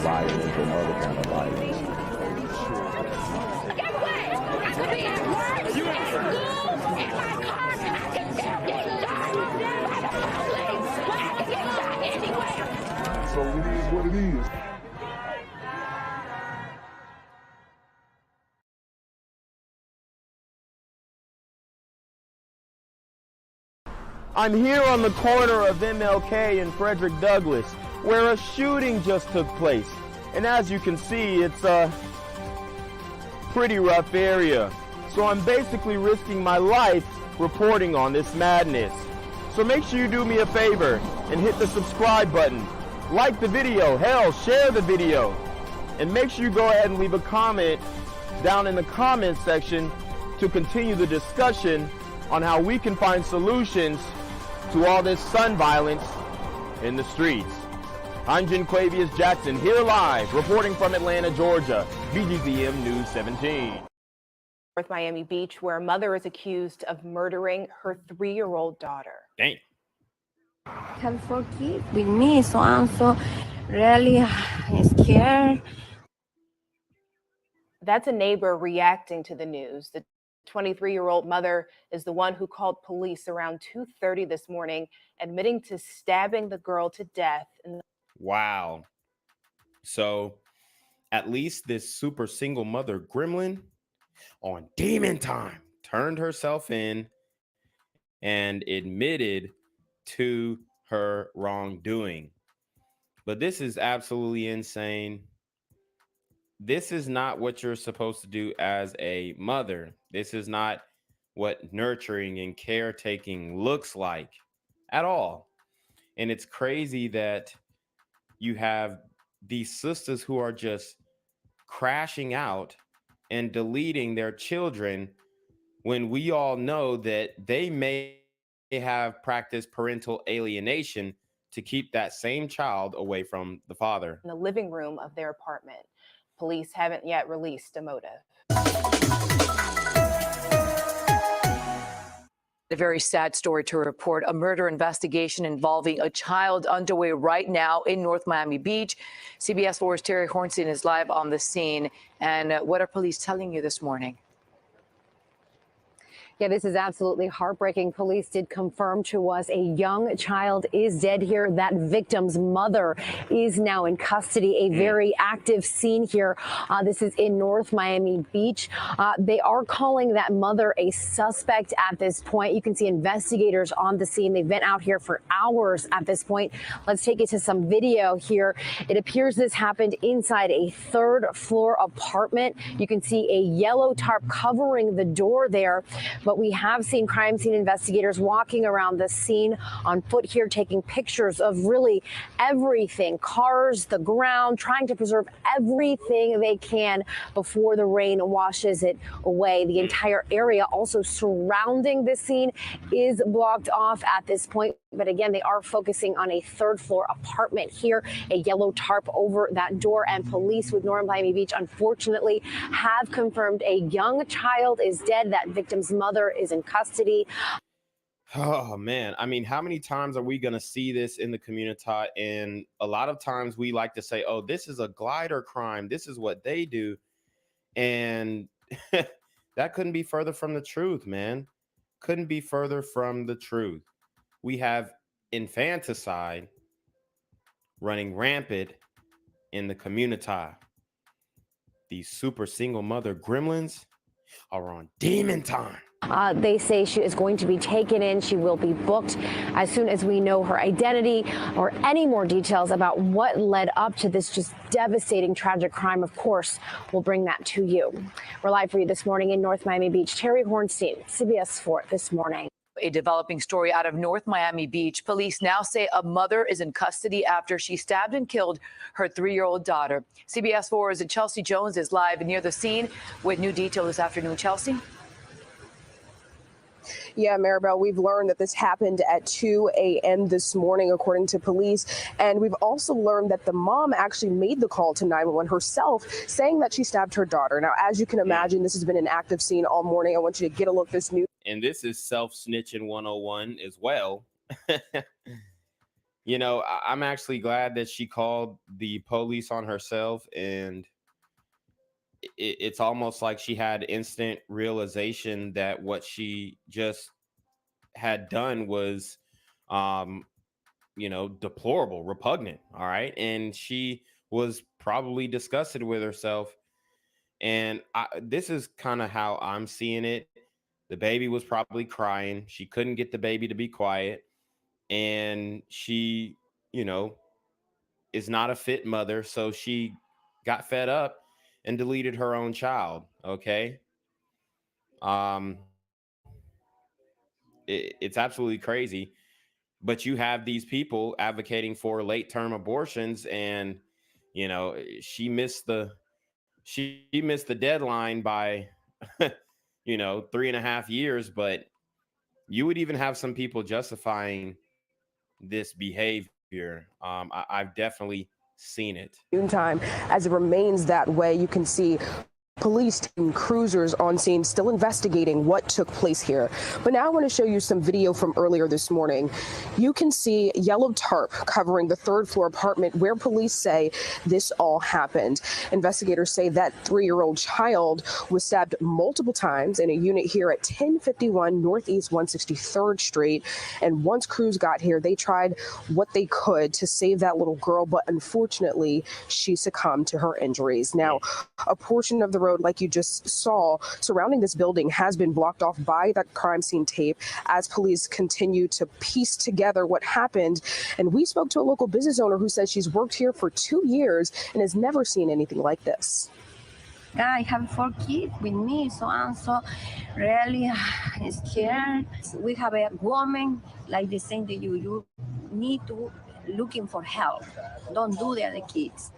violence and other kind of violence. Get away! I could be at work, at school, in my car, I can still get shot by the police. I can get shot anywhere. So it is what it is. I'm here on the corner of MLK and Frederick Douglass, where a shooting just took place. And as you can see, it's a pretty rough area. So I'm basically risking my life reporting on this madness. So make sure you do me a favor and hit the subscribe button. Like the video, hell, share the video. And make sure you go ahead and leave a comment down in the comment section to continue the discussion on how we can find solutions to all this son violence in the streets. I'm Jenquavius Jackson, here live, reporting from Atlanta, Georgia, BGZM News 17. North Miami Beach, where a mother is accused of murdering her 3-year-old daughter. Dang. Have 4 kids with me, so I'm so really scared. That's a neighbor reacting to the news. The 23-year-old mother is the one who called police around 2:30 this morning, admitting to stabbing the girl to death. Wow. So at least this super single mother gremlin on demon time turned herself in and admitted to her wrongdoing. But this is absolutely insane. This is not what you're supposed to do as a mother. This is not what nurturing and caretaking looks like at all. And it's crazy that you have these sisters who are just crashing out and deleting their children when we all know that they may have practiced parental alienation to keep that same child away from the father. In the living room of their apartment. Police haven't yet released a motive. A very sad story to report. A murder investigation involving a child underway right now in North Miami Beach. CBS 4's Terry Hornstein is live on the scene. And what are police telling you this morning? Yeah, this is absolutely heartbreaking. Police did confirm to us a young child is dead here. That victim's mother is now in custody. A very active scene here. This is in North Miami Beach. They are calling that mother a suspect at this point. You can see investigators on the scene. They've been out here for hours at this point. Let's take you to some video here. It appears this happened inside a 3rd floor apartment. You can see a yellow tarp covering the door there. But we have seen crime scene investigators walking around the scene on foot here, taking pictures of really everything, cars, the ground, trying to preserve everything they can before the rain washes it away. The entire area also surrounding the scene is blocked off at this point. But again, they are focusing on a 3rd floor apartment here, a yellow tarp over that door. And police with North Miami Beach, unfortunately, have confirmed a young child is dead. That victim's mother is in custody. Oh, man. I mean, how many times are we going to see this in the community? And a lot of times we like to say, oh, this is a glider crime. This is what they do. And that couldn't be further from the truth, man. Couldn't be further from the truth. We have infanticide running rampant in the community. These super single mother gremlins are on demon time. They say she is going to be taken in. She will be booked as soon as we know her identity or any more details about what led up to this just devastating, tragic crime. Of course, we'll bring that to you. We're live for you this morning in North Miami Beach. Terry Hornstein, CBS 4 This Morning. A developing story out of North Miami Beach. Police now say a mother is in custody after she stabbed and killed her 3-year-old daughter. CBS 4's Chelsea Jones is live near the scene with new detail this afternoon. Chelsea? Yeah, Maribel, we've learned that this happened at 2 a.m. this morning, according to police. And we've also learned that the mom actually made the call to 911 herself, saying that she stabbed her daughter. Now, as you can imagine, this has been an active scene all morning. I want you to get a look at this news. And this is self-snitching 101 as well. you know, I'm actually glad that she called the police on herself, and it's almost like she had instant realization that what she just had done was, um, you know, deplorable, repugnant. All right. And she was probably disgusted with herself. And this is kind of how I'm seeing it. The baby was probably crying. She couldn't get the baby to be quiet. And she, you know, is not a fit mother. So she got fed up and deleted her own child. Okay. Um, it's absolutely crazy. But you have these people advocating for late term abortions, and you know, she missed the deadline by you know, 3.5 years. But you would even have some people justifying this behavior. I've definitely seen it. Time as it remains that way, you can see police and cruisers on scene still investigating what took place here. But now I want to show you some video from earlier this morning. You can see yellow tarp covering the third floor apartment where police say this all happened. Investigators say that 3-year-old child was stabbed multiple times in a unit here at 1051 Northeast 163rd Street. And once crews got here, they tried what they could to save that little girl, but unfortunately, she succumbed to her injuries. Now, a portion of the road, like you just saw, surrounding this building has been blocked off by that crime scene tape as police continue to piece together what happened. And we spoke to a local business owner who says she's worked here for 2 years and has never seen anything like this. I have 4 kids with me, so I'm so really scared. We have a woman like the same that you need to looking for help. Don't do the other kids.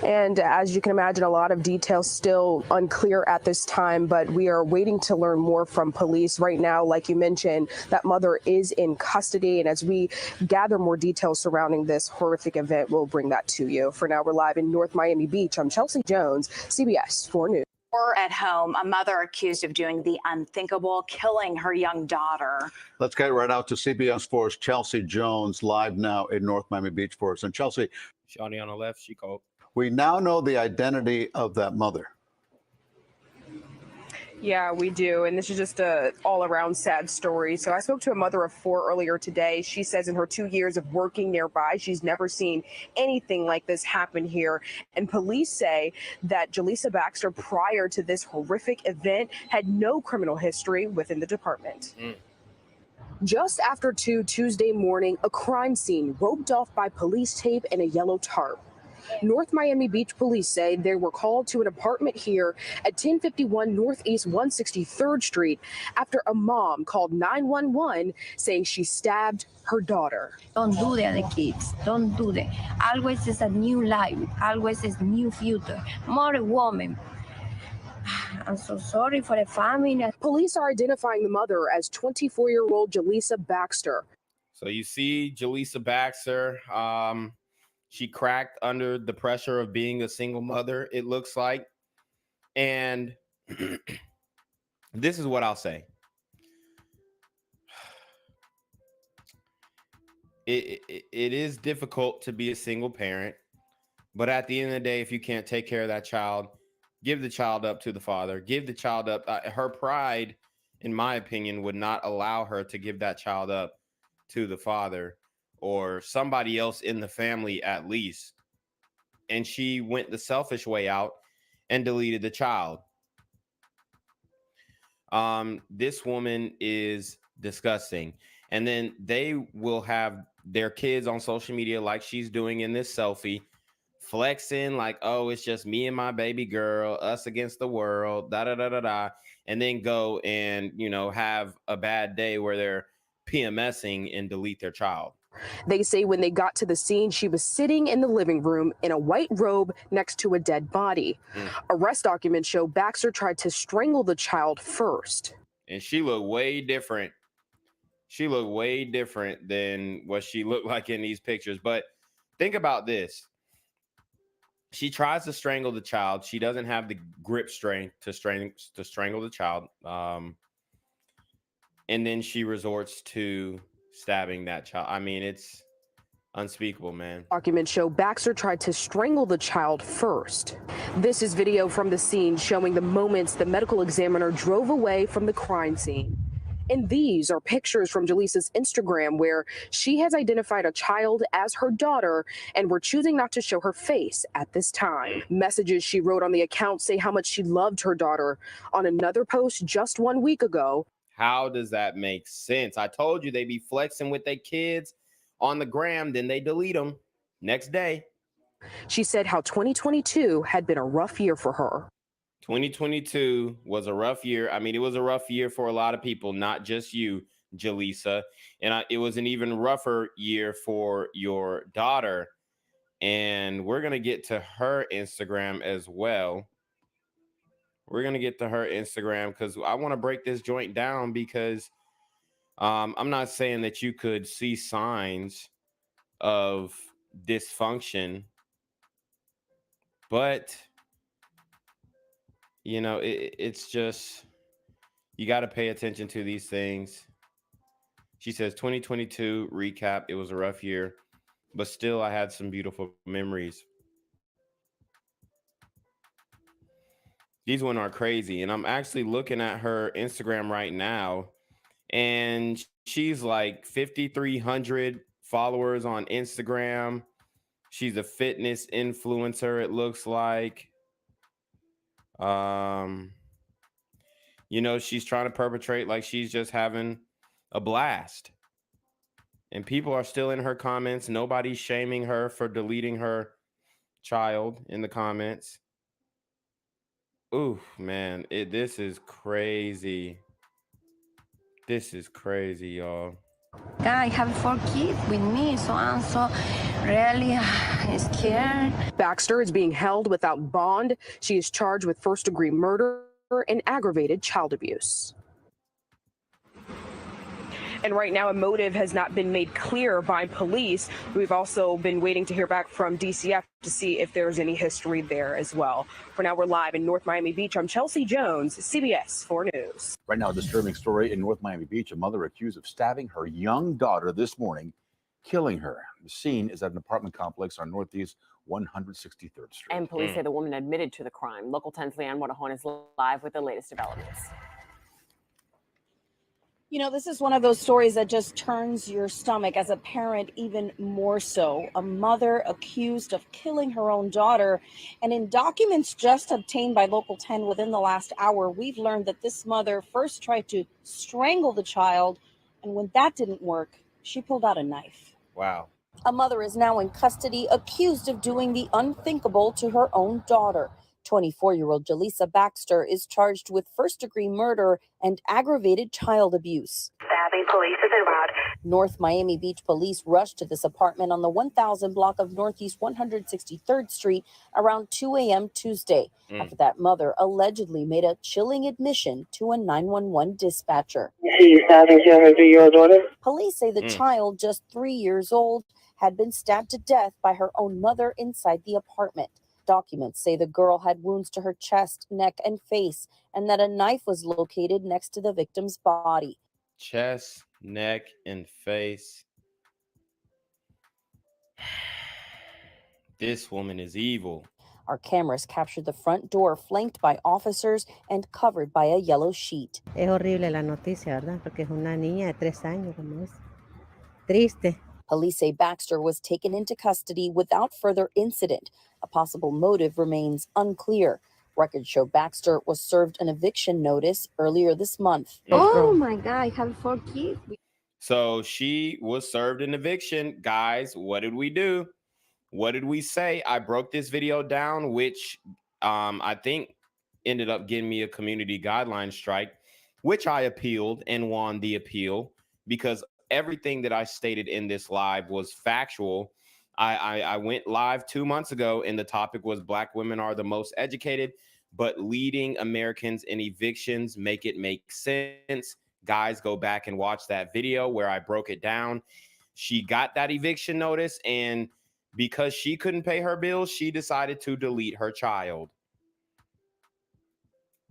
And as you can imagine, a lot of details still unclear at this time, but we are waiting to learn more from police. Right now, like you mentioned, that mother is in custody. And as we gather more details surrounding this horrific event, we'll bring that to you. For now, we're live in North Miami Beach. I'm Chelsea Jones, CBS 4 News. Or at home, a mother accused of doing the unthinkable, killing her young daughter. Let's get right out to CBS 4's Chelsea Jones, live now in North Miami Beach for us. And Chelsea, Shawnee on the left, she called. we now know the identity of that mother. Yeah, we do. And this is just a all around sad story. So I spoke to a mother of 4 earlier today. She says in her 2 years of working nearby, she's never seen anything like this happen here. And police say that Jaleesa Baxter, prior to this horrific event, had no criminal history within the department. Just after 2 Tuesday morning, a crime scene roped off by police tape and a yellow tarp. North Miami Beach police say they were called to an apartment here at 1051 Northeast 163rd Street after a mom called 911 saying she stabbed her daughter. Don't do the other kids. Don't do that. Always is a new life. Always is new future. More a woman. I'm so sorry for the family. Police are identifying the mother as 24-year-old Jaleesa Baxter. So you see Jaleesa Baxter. She cracked under the pressure of being a single mother, it looks like. And this is what I'll say. It is difficult to be a single parent, but at the end of the day, if you can't take care of that child, give the child up to the father. Give the child up. Her pride, in my opinion, would not allow her to give that child up to the father or somebody else in the family at least. And she went the selfish way out and deleted the child. This woman is disgusting. And then they will have their kids on social media like she's doing in this selfie, flexing like, oh, it's just me and my baby girl, us against the world, da da da da da, and then go and, you know, have a bad day where they're PMSing and delete their child. They say when they got to the scene, she was sitting in the living room in a white robe next to a dead body. Arrest documents show Baxter tried to strangle the child first. And she looked way different. She looked way different than what she looked like in these pictures. But think about this. She tries to strangle the child. She doesn't have the grip strength to strangle the child. And then she resorts to stabbing that child. I mean, it's unspeakable, man. Documents show Baxter tried to strangle the child first. This is video from the scene showing the moments the medical examiner drove away from the crime scene. And these are pictures from Jaleesa's Instagram where she has identified a child as her daughter, and we're choosing not to show her face at this time. Messages she wrote on the account say how much she loved her daughter. On another post just 1 week ago, how does that make sense? I told you they be flexing with their kids on the gram, then they delete them next day. She said how 2022 had been a rough year for her. 2022 was a rough year. I mean, it was a rough year for a lot of people, not just you, Jaleesa. And it was an even rougher year for your daughter. And we're going to get to her Instagram as well. We're going to get to her Instagram because I want to break this joint down because I'm not saying that you could see signs of dysfunction, but you know, it's just, you got to pay attention to these things. She says 2022 recap. It was a rough year, but still I had some beautiful memories. These ones are crazy. And I'm actually looking at her Instagram right now, and she's like 5,300 followers on Instagram. She's a fitness influencer, it looks like. You know, she's trying to perpetrate like she's just having a blast. And people are still in her comments. Nobody's shaming her for deleting her child in the comments. Ooh, man, this is crazy. This is crazy, y'all. I have 4 kids with me, so I'm so really scared. Baxter is being held without bond. She is charged with first-degree murder and aggravated child abuse. And right now, a motive has not been made clear by police. We've also been waiting to hear back from DCF to see if there's any history there as well. For now, we're live in North Miami Beach. I'm Chelsea Jones, CBS 4 News. Right now, a disturbing story in North Miami Beach. A mother accused of stabbing her young daughter this morning, killing her. The scene is at an apartment complex on Northeast 163rd Street. And police say the woman admitted to the crime. Local 10's Leanne Wadajon is live with the latest developments. You know, this is one of those stories that just turns your stomach as a parent, even more so. A mother accused of killing her own daughter. And in documents just obtained by Local 10 within the last hour, we've learned that this mother first tried to strangle the child. And when that didn't work, she pulled out a knife. Wow. A mother is now in custody, accused of doing the unthinkable to her own daughter. 24-year-old Jaleesa Baxter is charged with first-degree murder and aggravated child abuse. Stabbing police is allowed. North Miami Beach police rushed to this apartment on the 1000 block of Northeast 163rd Street around 2 a.m. Tuesday, after that mother allegedly made a chilling admission to a 911 dispatcher. She stabbing her 3-year-old daughter? Police say the child, just 3 years old, had been stabbed to death by her own mother inside the apartment. Documents say the girl had wounds to her chest, neck, and face, and that a knife was located next to the victim's body. Chest, neck, and face. This woman is evil. Our cameras captured the front door flanked by officers and covered by a yellow sheet. Es horrible la noticia, ¿verdad? Porque es una niña de 3 años, como es. Triste. Police say Baxter was taken into custody without further incident. A possible motive remains unclear. Records show Baxter was served an eviction notice earlier this month. Oh my God, I have 4 kids. So she was served an eviction. Guys, what did we do? What did we say? I broke this video down, which I think ended up getting me a community guideline strike, which I appealed and won the appeal because everything that I stated in this live was factual. I went live 2 months ago and the topic was Black women are the most educated, but leading Americans in evictions make it make sense. Guys, go back and watch that video where I broke it down. She got that eviction notice, and because she couldn't pay her bills, she decided to delete her child.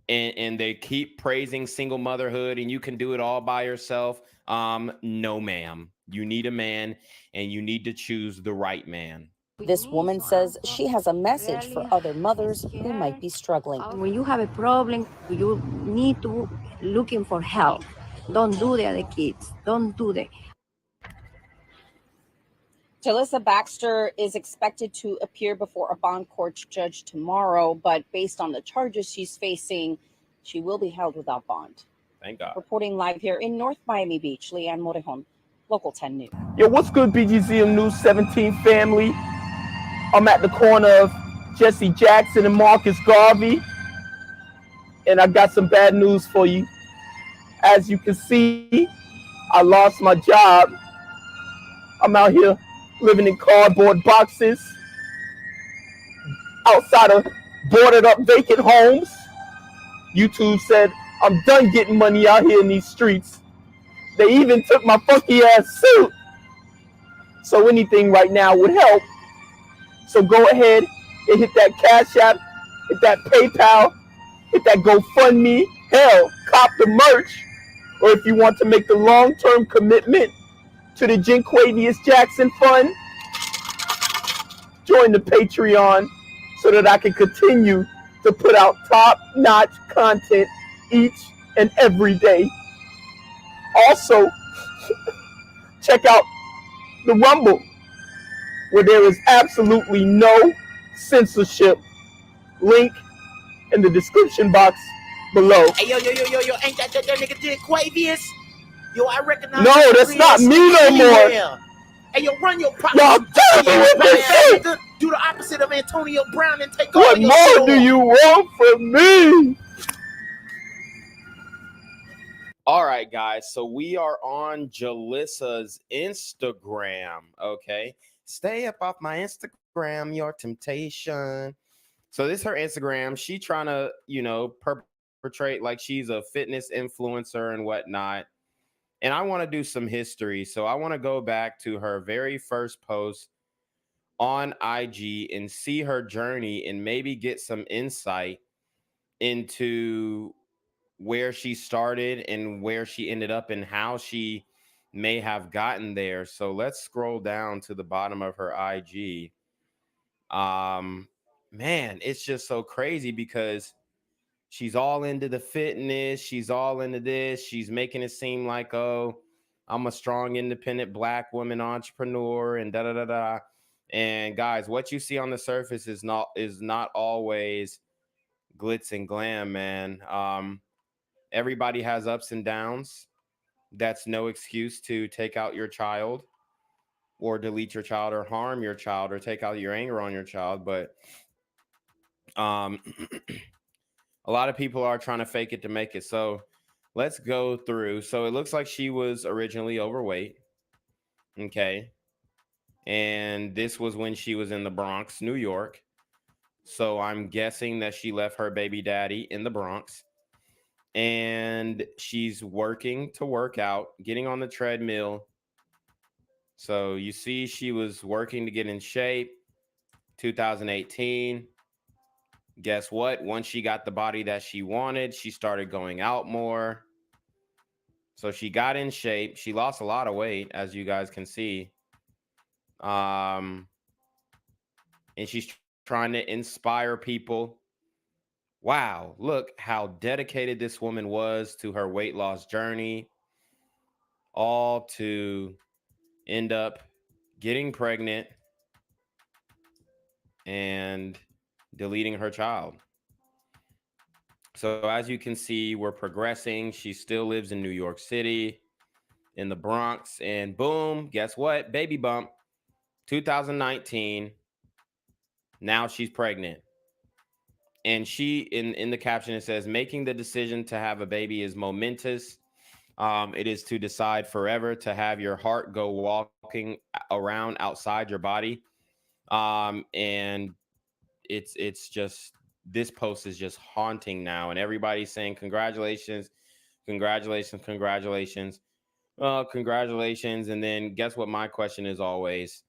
and they keep praising single motherhood and you can do it all by yourself. No, ma'am. You need a man, and you need to choose the right man. This woman says she has a message for other mothers who might be struggling. When you have a problem, you need to looking for help. Don't do the other kids. Don't do that. Jalissa Baxter is expected to appear before a bond court judge tomorrow, but based on the charges she's facing, she will be held without bond. Thank God. Reporting live here in North Miami Beach, Leanne Morejon, Local 10 News. Yo, what's good, BGZM News 17 family? I'm at the corner of Jesse Jackson and Marcus Garvey, and I got some bad news for you. As you can see, I lost my job. I'm out here living in cardboard boxes outside of boarded up vacant homes. YouTube said I'm done getting money out here in these streets. They even took my funky ass suit. So anything right now would help. So go ahead and hit that Cash App, hit that PayPal, hit that GoFundMe. Hell, cop the merch. Or if you want to make the long-term commitment to the Jinquavius Jackson Fund, join the Patreon so that I can continue to put out top-notch content each and every day. Also, check out the Rumble, where there is absolutely no censorship. Link in the description box below. Hey, yo, ain't that nigga Jinquavius? Yo, I recognize. No, that's not me no more. Hey, yo, run your pocket. Y'all done with this shit. Do the opposite of Antonio Brown and take What all your more shit do off. you want from me? All right, guys. So we are on Jalissa's Instagram. Okay. Stay up off my Instagram, your temptation. So this is her Instagram. She trying to, perpetrate like she's a fitness influencer and whatnot. And I want to do some history. So I want to go back to her very first post on IG and see her journey and maybe get some insight into where she started and where she ended up and how she may have gotten there. So let's scroll down to the bottom of her IG. Man, it's just so crazy because she's all into the fitness. She's all into this. She's making it seem like, oh, I'm a strong, independent Black woman entrepreneur and da-da-da-da. And guys, what you see on the surface is not always glitz and glam, man. Everybody has ups and downs. That's no excuse to take out your child or delete your child or harm your child or take out your anger on your child. But a lot of people are trying to fake it to make it. So let's go through. So it looks like she was originally overweight. Okay. And this was when she was in the Bronx, New York. So I'm guessing that she left her baby daddy in the Bronx. And she's working to work out, getting on the treadmill. So you see she was working to get in shape. 2018. Guess what? Once she got the body that she wanted, she started going out more. So she got in shape. She lost a lot of weight, as you guys can see. And she's trying to inspire people. Wow, look how dedicated this woman was to her weight loss journey, all to end up getting pregnant and deleting her child. So as you can see, we're progressing. She still lives in New York City, in the Bronx, and boom, guess what? Baby bump, 2019. Now she's pregnant. And she, in the caption, it says, making the decision to have a baby is momentous. It is to decide forever to have your heart go walking around outside your body. And it's just, this post is just haunting now. And everybody's saying, congratulations, congratulations, congratulations. Well, congratulations. And then guess what? My question is always,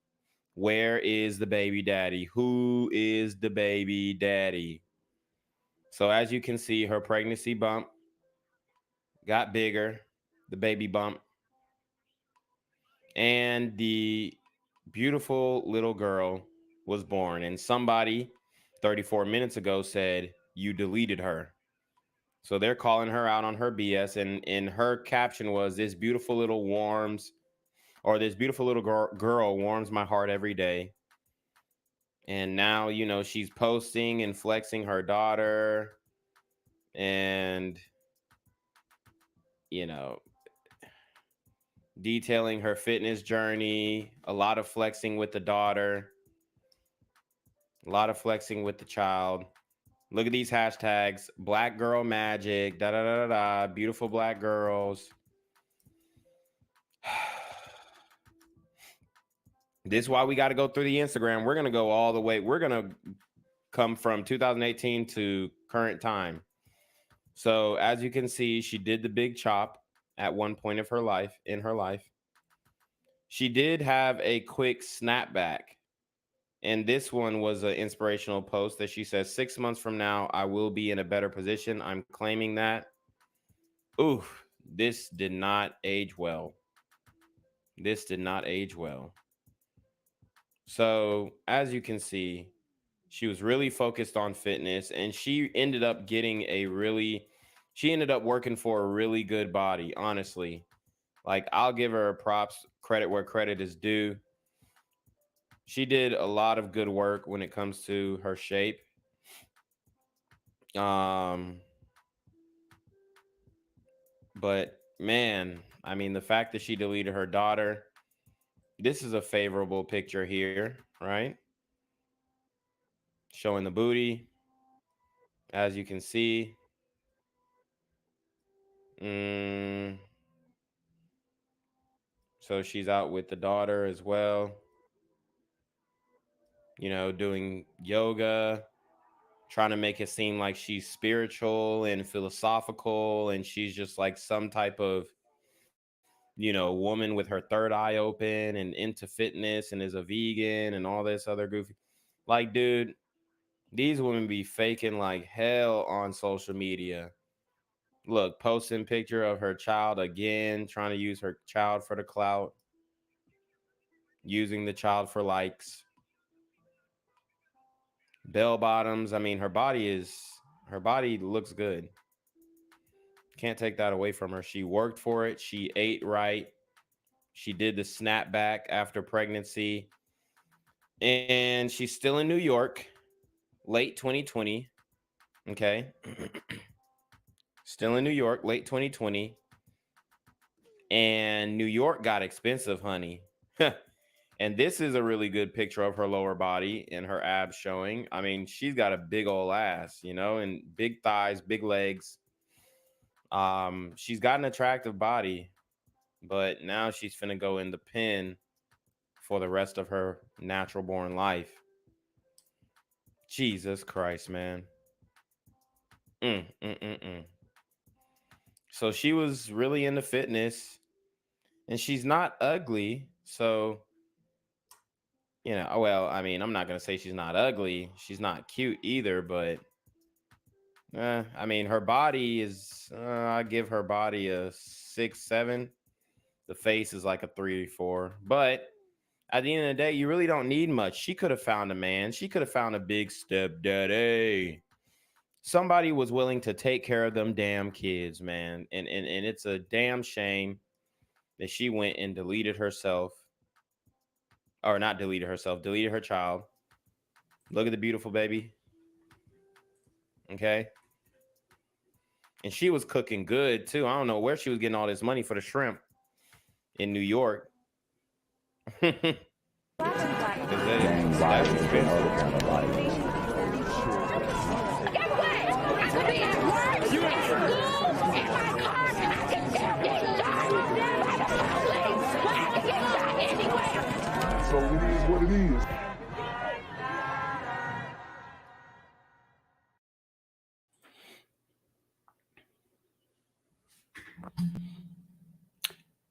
where is the baby daddy? Who is the baby daddy? So as you can see, her pregnancy bump got bigger, the baby bump. And the beautiful little girl was born. And somebody 34 minutes ago said, you deleted her. So they're calling her out on her BS. And her caption was, this beautiful little girl warms my heart every day. And now, you know, she's posting and flexing her daughter and, you know, detailing her fitness journey, a lot of flexing with the daughter, a lot of flexing with the child. Look at these hashtags: Black Girl Magic, da da da da da, beautiful black girls. This is why we got to go through the Instagram. We're going to go all the way. We're going to come from 2018 to current time. So as you can see, she did the big chop at one point of her life, in her life. She did have a quick snapback. And this one was an inspirational post that she says, 6 months from now, I will be in a better position. I'm claiming that. Ooh, this did not age well. This did not age well. So as you can see, she was really focused on fitness, and she ended up working for a really good body, honestly. Like, I'll give her props, credit where credit is due. She did a lot of good work when it comes to her shape. But man, I mean, the fact that she deleted her daughter, this is a favorable picture here, right? Showing the booty, as you can see. So she's out with the daughter as well, you know, doing yoga, trying to make it seem like she's spiritual and philosophical, and she's just like some type of, you know, woman with her third eye open and into fitness and is a vegan and all this other goofy. Like, dude, these women be faking like hell on social media. Look, posting picture of her child again, trying to use her child for the clout, using the child for likes. Bell bottoms. I mean, her body looks good. Can't take that away from her. She worked for it. She ate right. She did the snapback after pregnancy. And she's still in New York, late 2020. Okay. Still in New York, late 2020. And New York got expensive, honey. And this is a really good picture of her lower body and her abs showing. I mean, she's got a big old ass, you know, and big thighs, big legs. She's got an attractive body, but now she's finna go in the pen for the rest of her natural born life. Jesus Christ, man. So she was really into fitness, and she's not ugly. So, you know, well, I mean, I'm not going to say she's not ugly. She's not cute either, but I mean, her body is, I give her body a 6, 7. The face is like a 3, 4. But at the end of the day, you really don't need much. She could have found a man. She could have found a big stepdaddy. Somebody was willing to take care of them damn kids, man. And it's a damn shame that she went and deleted herself. Or not deleted herself, deleted her child. Look at the beautiful baby. Okay. And she was cooking good too. I don't know where she was getting all this money for the shrimp in New York. So it is what it is.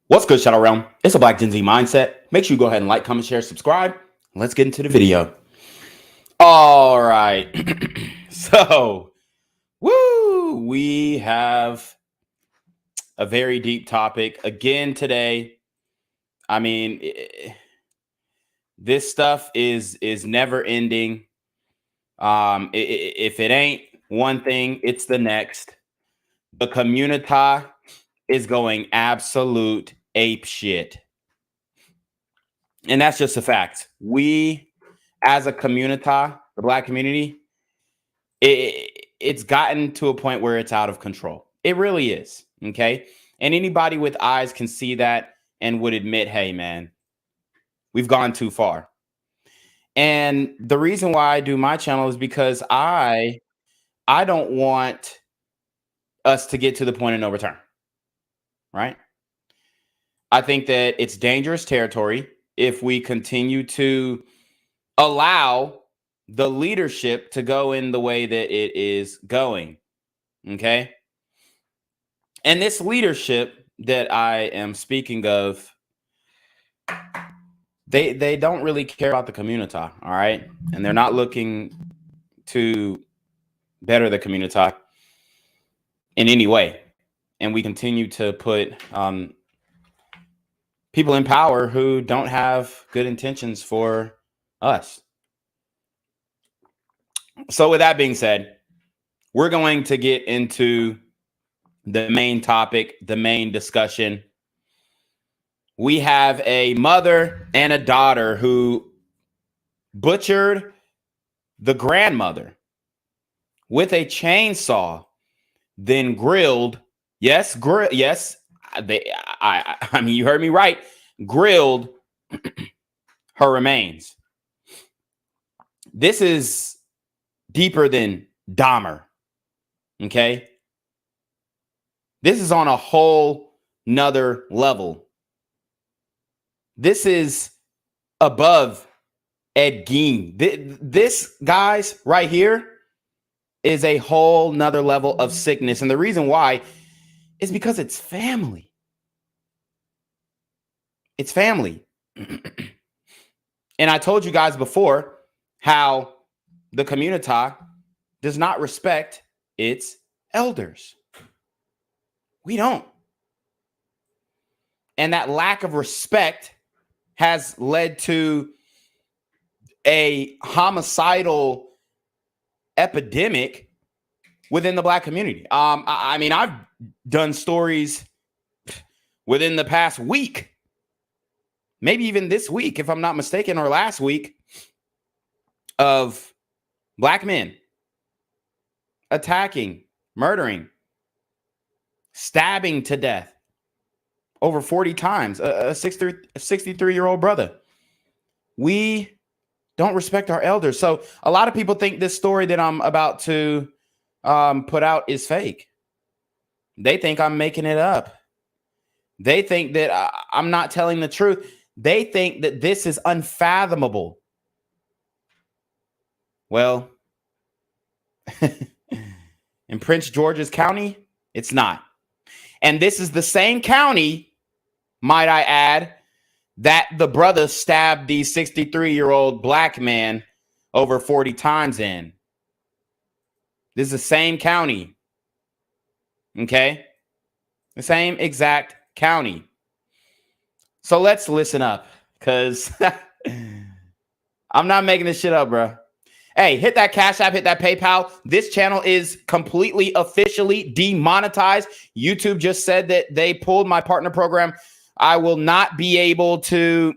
What's good, Shadow Realm? It's a Black Gen Z Mindset. Make sure you go ahead and like, comment, share, subscribe. Let's get into the video. All right. So Woo! We have a very deep topic again today. I mean, this stuff is never ending. If it ain't one thing, it's the next. The community is going absolute ape shit. And that's just a fact. We, as a community, the Black community, it's gotten to a point where it's out of control. It really is. Okay. And anybody with eyes can see that and would admit, hey, man, we've gone too far. And the reason why I do my channel is because I don't want us to get to the point of no return. Right? I think that it's dangerous territory if we continue to allow the leadership to go in the way that it is going. Okay. And this leadership that I am speaking of, they don't really care about the community. All right. And they're not looking to better the community in any way. And we continue to put people in power who don't have good intentions for us. So with that being said, we're going to get into the main topic, the main discussion. We have a mother and a daughter who butchered the grandmother with a chainsaw, then grilled. Yes, I mean, you heard me right. Grilled her remains. This is deeper than Dahmer. Okay. This is on a whole nother level. This is above Ed Gein. This, guys, right here is a whole nother level of sickness. And the reason why is because it's family. It's family. And I told you guys before how the community does not respect its elders. We don't. And that lack of respect has led to a homicidal epidemic within the Black community. I mean, I've done stories within the past week, maybe even this week, if I'm not mistaken, or last week, of Black men attacking, murdering, stabbing to death over 40 times a 63-year-old brother. We don't respect our elders. So a lot of people think this story that I'm about to put out is fake. They think I'm making it up. They think that I'm not telling the truth. They think that this is unfathomable. Well, in Prince George's County, it's not. And this is the same county, might I add, that the brother stabbed the 63-year-old Black man over 40 times in. This is the same county. Okay? The same exact county. So let's listen up, because I'm not making this shit up, bro. Hey, hit that Cash App, hit that PayPal. This channel is completely officially demonetized. YouTube just said that they pulled my partner program. I will not be able to,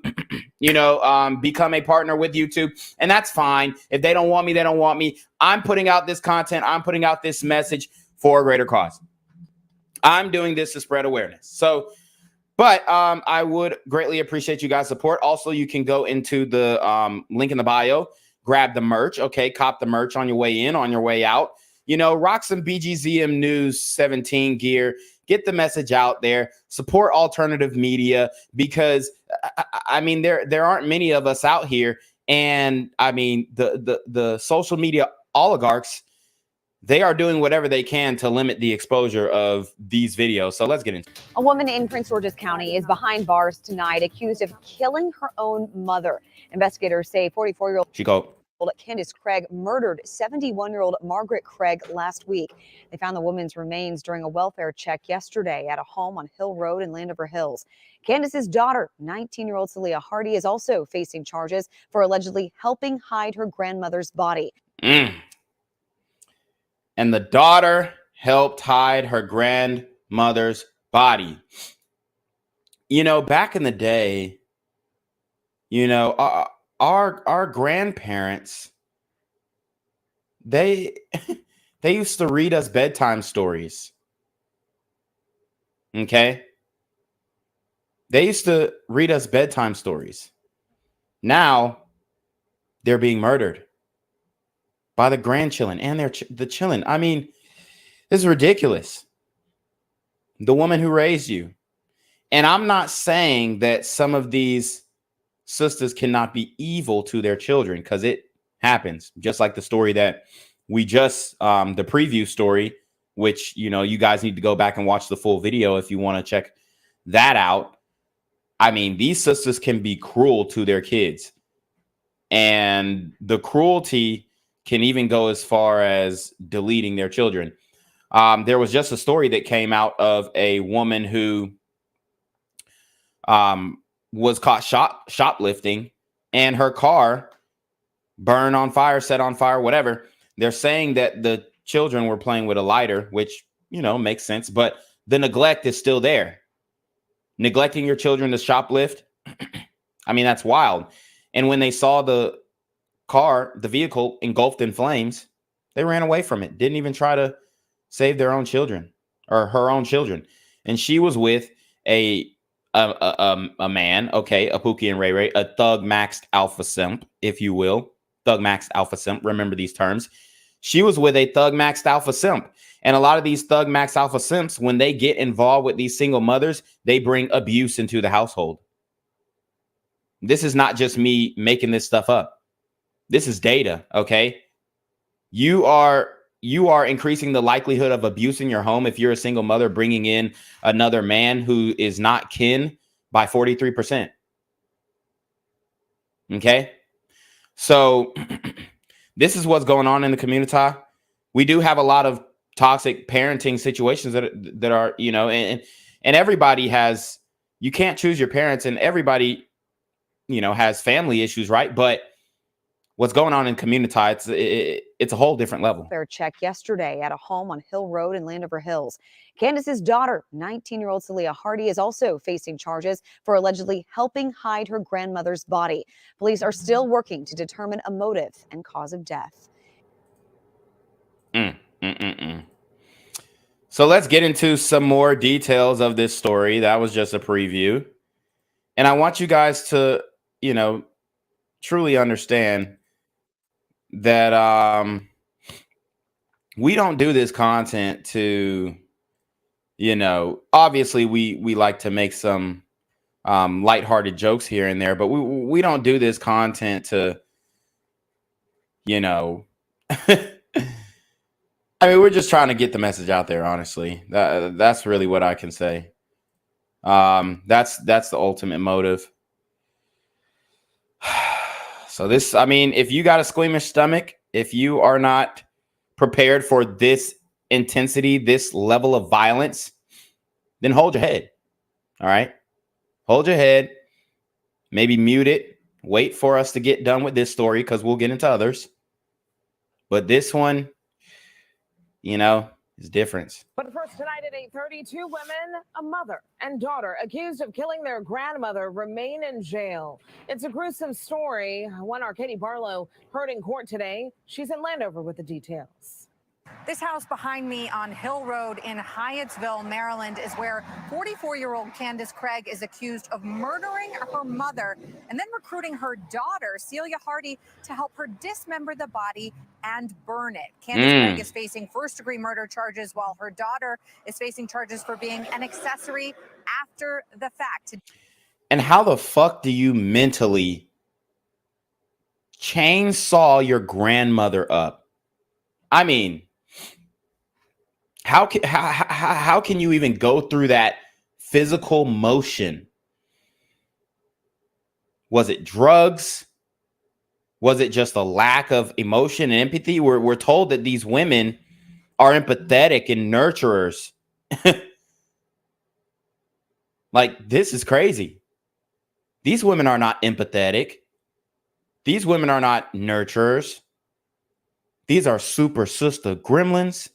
become a partner with YouTube. And that's fine. If they don't want me, they don't want me. I'm putting out this content. I'm putting out this message for a greater cause. I'm doing this to spread awareness. But I would greatly appreciate you guys' support. Also, you can go into the link in the bio, grab the merch. Okay, cop the merch on your way in, on your way out. Rock some BGZM News 17 gear. Get the message out there. Support alternative media, because I mean there aren't many of us out here, and I mean the social media oligarchs, they are doing whatever they can to limit the exposure of these videos. So let's get into it. A woman in Prince George's County is behind bars tonight, accused of killing her own mother. Investigators say 44-year-old Chico. Candace Craig murdered 71-year-old Margaret Craig last week. They found the woman's remains during a welfare check yesterday at a home on Hill Road in Landover Hills. Candace's daughter, 19-year-old Celia Hardy, is also facing charges for allegedly helping hide her grandmother's body. And the daughter helped hide her grandmother's body. You know, back in the day, you know, our grandparents, they used to read us bedtime stories. Okay? They used to read us bedtime stories. Now they're being murdered by the grandchildren and the children. I mean, this is ridiculous. The woman who raised you. And I'm not saying that some of these sisters cannot be evil to their children, because it happens. Just like the story that we just, the preview story, which, you know, you guys need to go back and watch the full video if you want to check that out. I mean, these sisters can be cruel to their kids. And the cruelty can even go as far as deleting their children. There was just a story that came out of a woman who was caught shoplifting, and her car burned on fire, set on fire, whatever. They're saying that the children were playing with a lighter, which, you know, makes sense, but the neglect is still there. Neglecting your children to shoplift, I mean, that's wild. And when they saw the vehicle engulfed in flames, they ran away from it. Didn't even try to save their own children or her own children. And she was with a man, okay, a Pookie and Ray Ray, a thug maxed alpha simp, if you will. Thug maxed alpha simp. Remember these terms. She was with a thug maxed alpha simp. And a lot of these thug maxed alpha simps, when they get involved with these single mothers, they bring abuse into the household. This is not just me making this stuff up. This is data, okay? You are increasing the likelihood of abuse in your home if you're a single mother bringing in another man who is not kin by 43%. Okay? So this is what's going on in the community. We do have a lot of toxic parenting situations that are, you know, and everybody has, you can't choose your parents, and everybody, you know, has family issues, right? But what's going on in community, it's a whole different level. Fair check yesterday at a home on Hill Road in Landover Hills. Candace's daughter, 19-year-old Celia Hardy, is also facing charges for allegedly helping hide her grandmother's body. Police are still working to determine a motive and cause of death. So let's get into some more details of this story. That was just a preview. And I want you guys to, you know, truly understand that we don't do this content to, you know, obviously we like to make some lighthearted jokes here and there, but we don't do this content to, you know, I mean, we're just trying to get the message out there, honestly. That's really what I can say. That's the ultimate motive. So this, I mean, if you got a squeamish stomach, if you are not prepared for this intensity, this level of violence, then hold your head. All right. Hold your head. Maybe mute it. Wait for us to get done with this story, because we'll get into others. But this one, you know, is different. But first tonight at 8:30, two women, a mother and daughter, accused of killing their grandmother, remain in jail. It's a gruesome story. One Arcady Barlow heard in court today. She's in Landover with the details. This house behind me on Hill Road in Hyattsville, Maryland, is where 44-year-old Candace Craig is accused of murdering her mother and then recruiting her daughter, Celia Hardy, to help her dismember the body and burn it. Candace Craig is facing first-degree murder charges, while her daughter is facing charges for being an accessory after the fact. And how the fuck do you mentally chainsaw your grandmother up? I mean, how can you even go through that physical motion? Was it drugs? Was it just a lack of emotion and empathy? We're told that these women are empathetic and nurturers. Like, this is crazy. These women are not empathetic. These women are not nurturers. These are super sister gremlins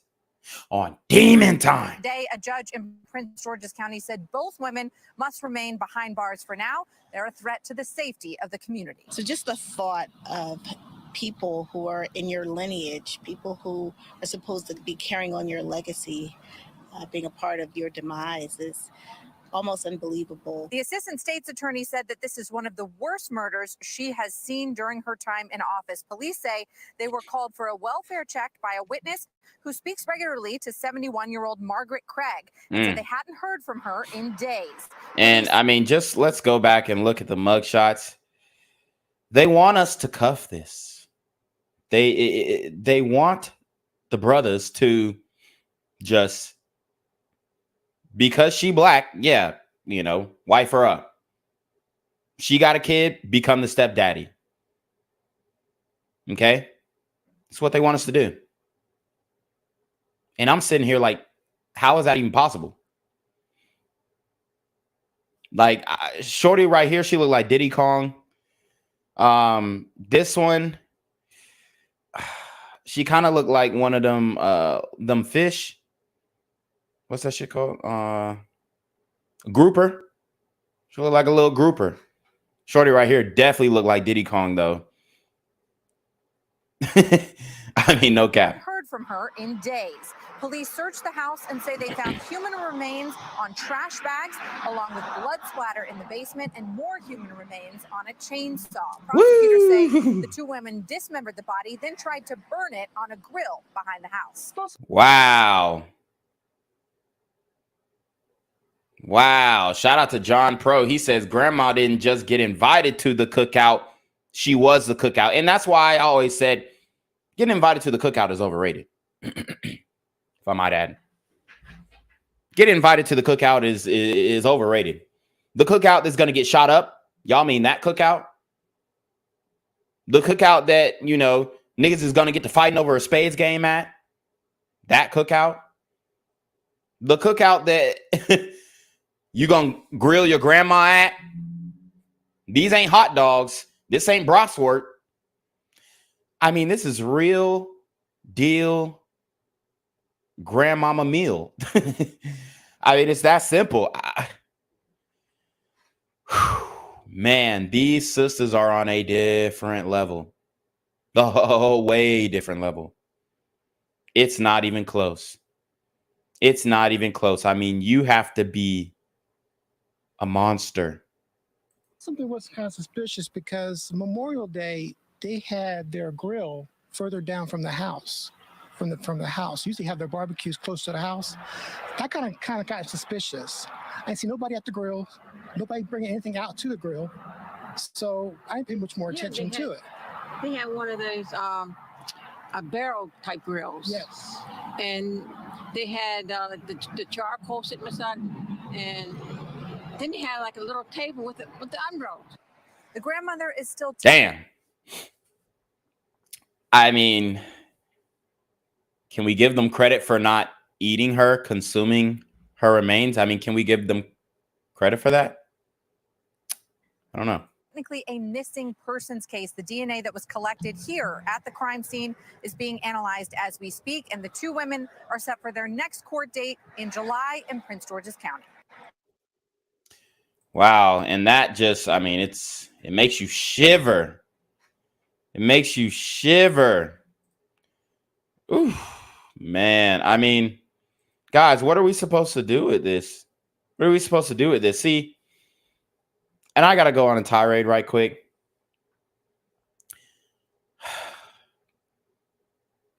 on demon time. Today, a judge in Prince George's County said both women must remain behind bars for now. They're a threat to the safety of the community. So just the thought of people who are in your lineage, people who are supposed to be carrying on your legacy, being a part of your demise is almost unbelievable. The assistant state's attorney said that this is one of the worst murders she has seen during her time in office. Police say they were called for a welfare check by a witness who speaks regularly to 71-year-old Margaret Craig, and said they hadn't heard from her in days. And I mean, just let's go back and look at the mugshots. They want us to cuff this. They want the brothers to just, because she black, yeah, you know, wife her up. She got a kid, become the stepdaddy. Okay? That's what they want us to do. And I'm sitting here like, how is that even possible? Like, shorty right here, she looked like Diddy Kong. This one, she kind of looked like one of them fish. What's that shit called? Grouper. She looked like a little grouper. Shorty right here definitely looked like Diddy Kong, though. I mean, no cap. Heard from her in days. Police searched the house and say they found human remains on trash bags, along with blood splatter in the basement and more human remains on a chainsaw. Prosecutors say the two women dismembered the body, then tried to burn it on a grill behind the house. Wow. Wow. Shout out to John Pro. He says grandma didn't just get invited to the cookout. She was the cookout. And that's why I always said getting invited to the cookout is overrated. If I might add. Getting invited to the cookout is overrated. The cookout that's going to get shot up. Y'all mean that cookout? The cookout that, you know, niggas is going to get to fighting over a spades game at? That cookout? The cookout that you going to grill your grandma at? These ain't hot dogs. This ain't bratwurst. I mean, this is real deal grandmama meal. I mean, it's that simple. Man, these sisters are on a different level. The whole way different level. It's not even close. It's not even close. I mean, you have to be a monster. Something was kind of suspicious because Memorial Day, they had their grill further down from the house. From the house. Usually have their barbecues close to the house. That kind of got suspicious. I didn't see nobody at the grill, nobody bringing anything out to the grill. So I didn't pay much more attention to it. They had one of those a barrel type grills. Yes. And they had the charcoal sitting beside, and then they had like a little table with the umbrellas. The grandmother is still damn. I mean, can we give them credit for not eating her, consuming her remains? I mean, can we give them credit for that? I don't know. Technically a missing persons case. The DNA that was collected here at the crime scene is being analyzed as we speak, and the two women are set for their next court date in July in Prince George's County. Wow, and that just, I mean, it makes you shiver. It makes you shiver. Ooh. Man, I mean, guys, what are we supposed to do with this? What are we supposed to do with this? See, and I got to go on a tirade right quick.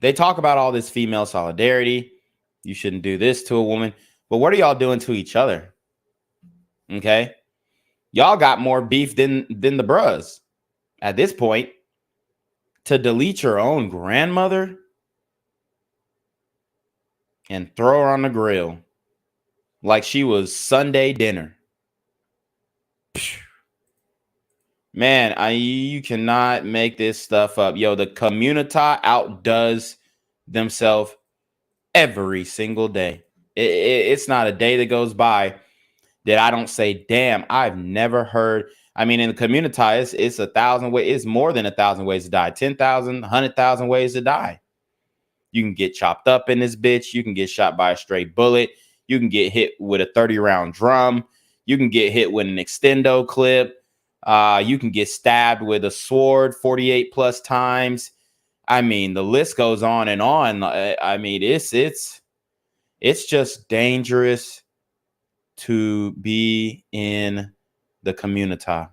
They talk about all this female solidarity. You shouldn't do this to a woman. But what are y'all doing to each other? Okay? Y'all got more beef than the bros. At this point, to delete your own grandmother and throw her on the grill like she was Sunday dinner. Man, you cannot make this stuff up. Yo, the community outdoes themselves every single day. It's not a day that goes by that I don't say, damn, I've never heard. I mean, in the community, it's 1,000 ways. It's more than 1,000 ways to die. 10,000, 100,000 ways to die. You can get chopped up in this bitch. You can get shot by a straight bullet. You can get hit with a 30-round drum. You can get hit with an extendo clip. You can get stabbed with a sword 48 plus times. I mean, the list goes on and on. I mean, it's just dangerous to be in the community.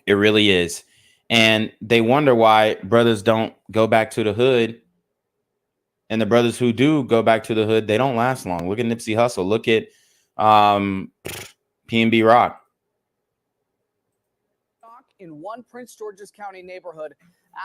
It really is. And they wonder why brothers don't go back to the hood. And the brothers who do go back to the hood, they don't last long. Look at Nipsey Hussle. Look at P&B Rock. In one Prince George's County neighborhood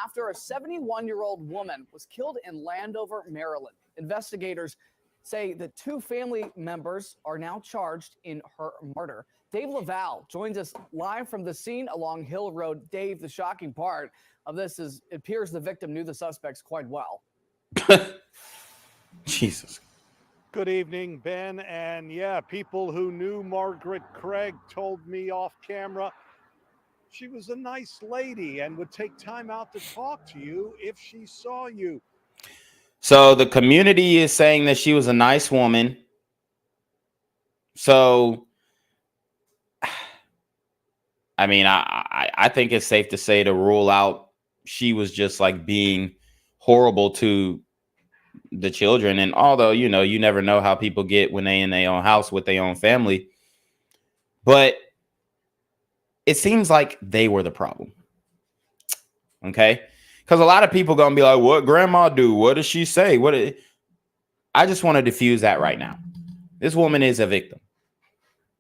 after a 71-year-old woman was killed in Landover, Maryland. Investigators say the two family members are now charged in her murder. Dave Laval joins us live from the scene along Hill Road. Dave, the shocking part of this is it appears the victim knew the suspects quite well. Jesus. Good evening, Ben. And yeah, people who knew Margaret Craig told me off camera she was a nice lady and would take time out to talk to you if she saw you. So the community is saying that she was a nice woman. So, I mean, I think it's safe to say to rule out she was just like being horrible to the children. And although, you know, you never know how people get when they in their own house with their own family. But it seems like they were the problem. Okay? Because a lot of people going to be like, what grandma do? What does she say? I just want to diffuse that right now. This woman is a victim.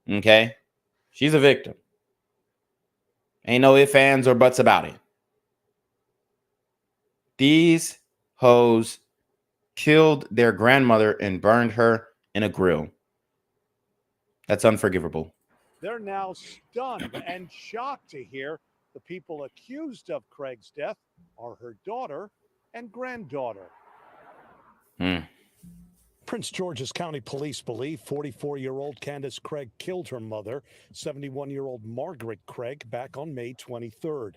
Okay? She's a victim. Ain't no ifs, ands, or buts about it. These hoes killed their grandmother and burned her in a grill. That's unforgivable. They're now stunned and shocked to hear the people accused of Craig's death are her daughter and granddaughter. Prince George's County Police believe 44-year-old Candace Craig killed her mother, 71-year-old Margaret Craig, back on May 23rd.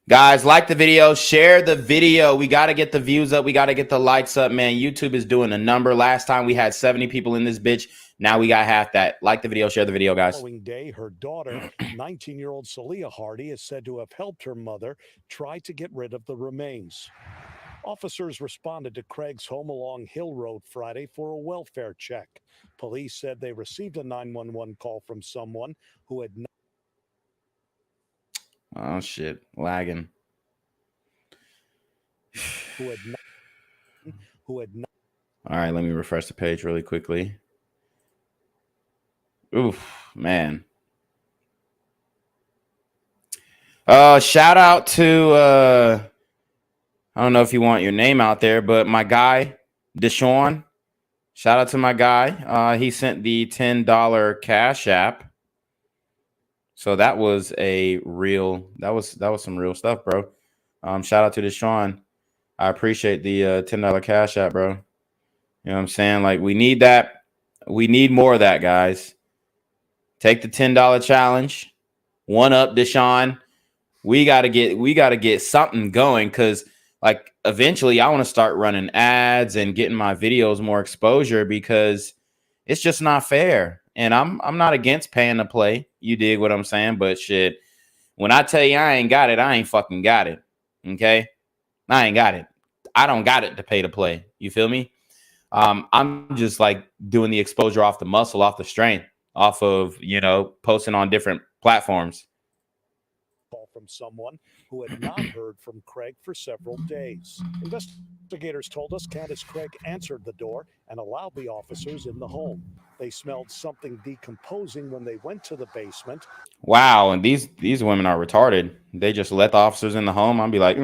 Guys, like the video, share the video. We got to get the views up. We got to get the likes up, man. YouTube is doing a number. Last time we had 70 people in this bitch. Now we got half that. Like the video, share the video, guys. The following day, her daughter, 19-year-old Celia Hardy, is said to have helped her mother try to get rid of the remains. Officers responded to Craig's home along Hill Road Friday for a welfare check. Police said they received a 911 call from someone who had not. Oh, shit. Lagging. Who had not. All right, let me refresh the page really quickly. Oof, man. Shout out to I don't know if you want your name out there, but my guy, Deshaun. Shout out to my guy. He sent the $10 Cash App. So that was a real, that was some real stuff, bro. Shout out to Deshaun. I appreciate the $10 Cash App, bro. You know what I'm saying? Like, we need that. We need more of that, guys. Take the $10 challenge. One up, Deshaun. We gotta get something going, because like eventually I want to start running ads and getting my videos more exposure, because it's just not fair. And I'm not against paying to play. You dig what I'm saying? But shit, when I tell you I ain't got it, I ain't fucking got it. Okay? I ain't got it. I don't got it to pay to play. You feel me? I'm just like doing the exposure off the muscle, off the strength, off of, you know, posting on different platforms. From someone who had not heard from Craig for several days. Investigators told us Candace Craig answered the door and allowed the officers in the home. They smelled something decomposing when they went to the basement. Wow, and these women are retarded. They just let the officers in the home. I'll be like,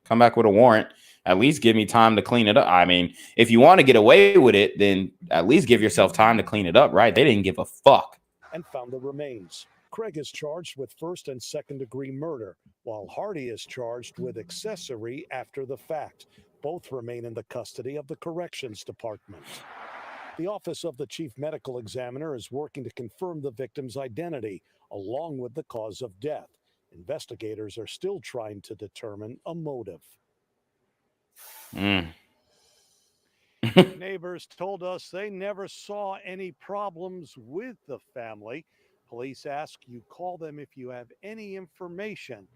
come back with a warrant. At least give me time to clean it up. I mean, if you want to get away with it, then at least give yourself time to clean it up, right? They didn't give a fuck. And found the remains. Craig is charged with first and second-degree murder, while Hardy is charged with accessory after the fact. Both remain in the custody of the Corrections Department. The Office of the Chief Medical Examiner is working to confirm the victim's identity, along with the cause of death. Investigators are still trying to determine a motive. Neighbors told us they never saw any problems with the family. Police ask you call them if you have any information,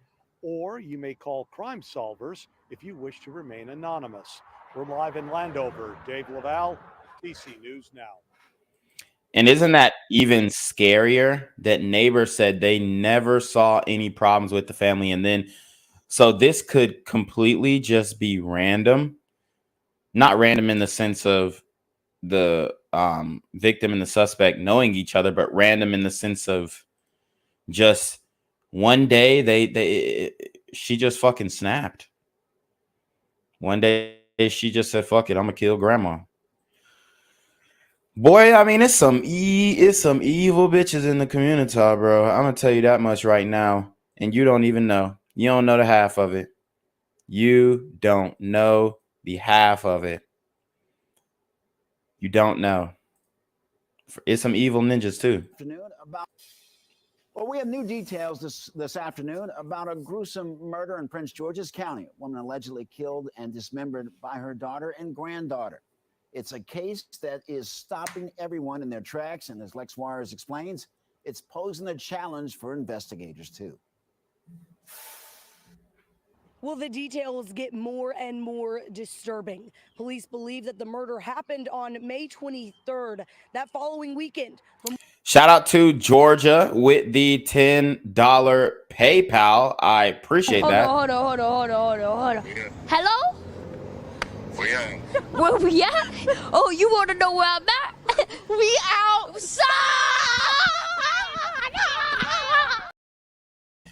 or you may call Crime Solvers if you wish to remain anonymous. We're live in Landover. Dave Laval, TC News Now. And isn't that even scarier that neighbors said they never saw any problems with the family? And then, so this could completely just be random, not random in the sense of the victim and the suspect knowing each other, but random in the sense of just one day she just fucking snapped. One day she just said, fuck it, I'm gonna kill grandma. Boy, I mean, it's some evil bitches in the community, bro. I'm gonna tell you that much right now. And you don't even know. You don't know the half of it. You don't know the half of it. You don't know. It's some evil ninjas too. Well, we have new details this afternoon about a gruesome murder in Prince George's County. A woman allegedly killed and dismembered by her daughter and granddaughter. It's a case that is stopping everyone in their tracks, and as Lex Juarez explains, it's posing a challenge for investigators too. Well, the details get more and more disturbing. Police believe that the murder happened on May 23rd, that following weekend. Shout out to Georgia with the $10 PayPal. I appreciate that. Hold on. Hello? Where we at? Oh, you want to know where I'm at? We outside!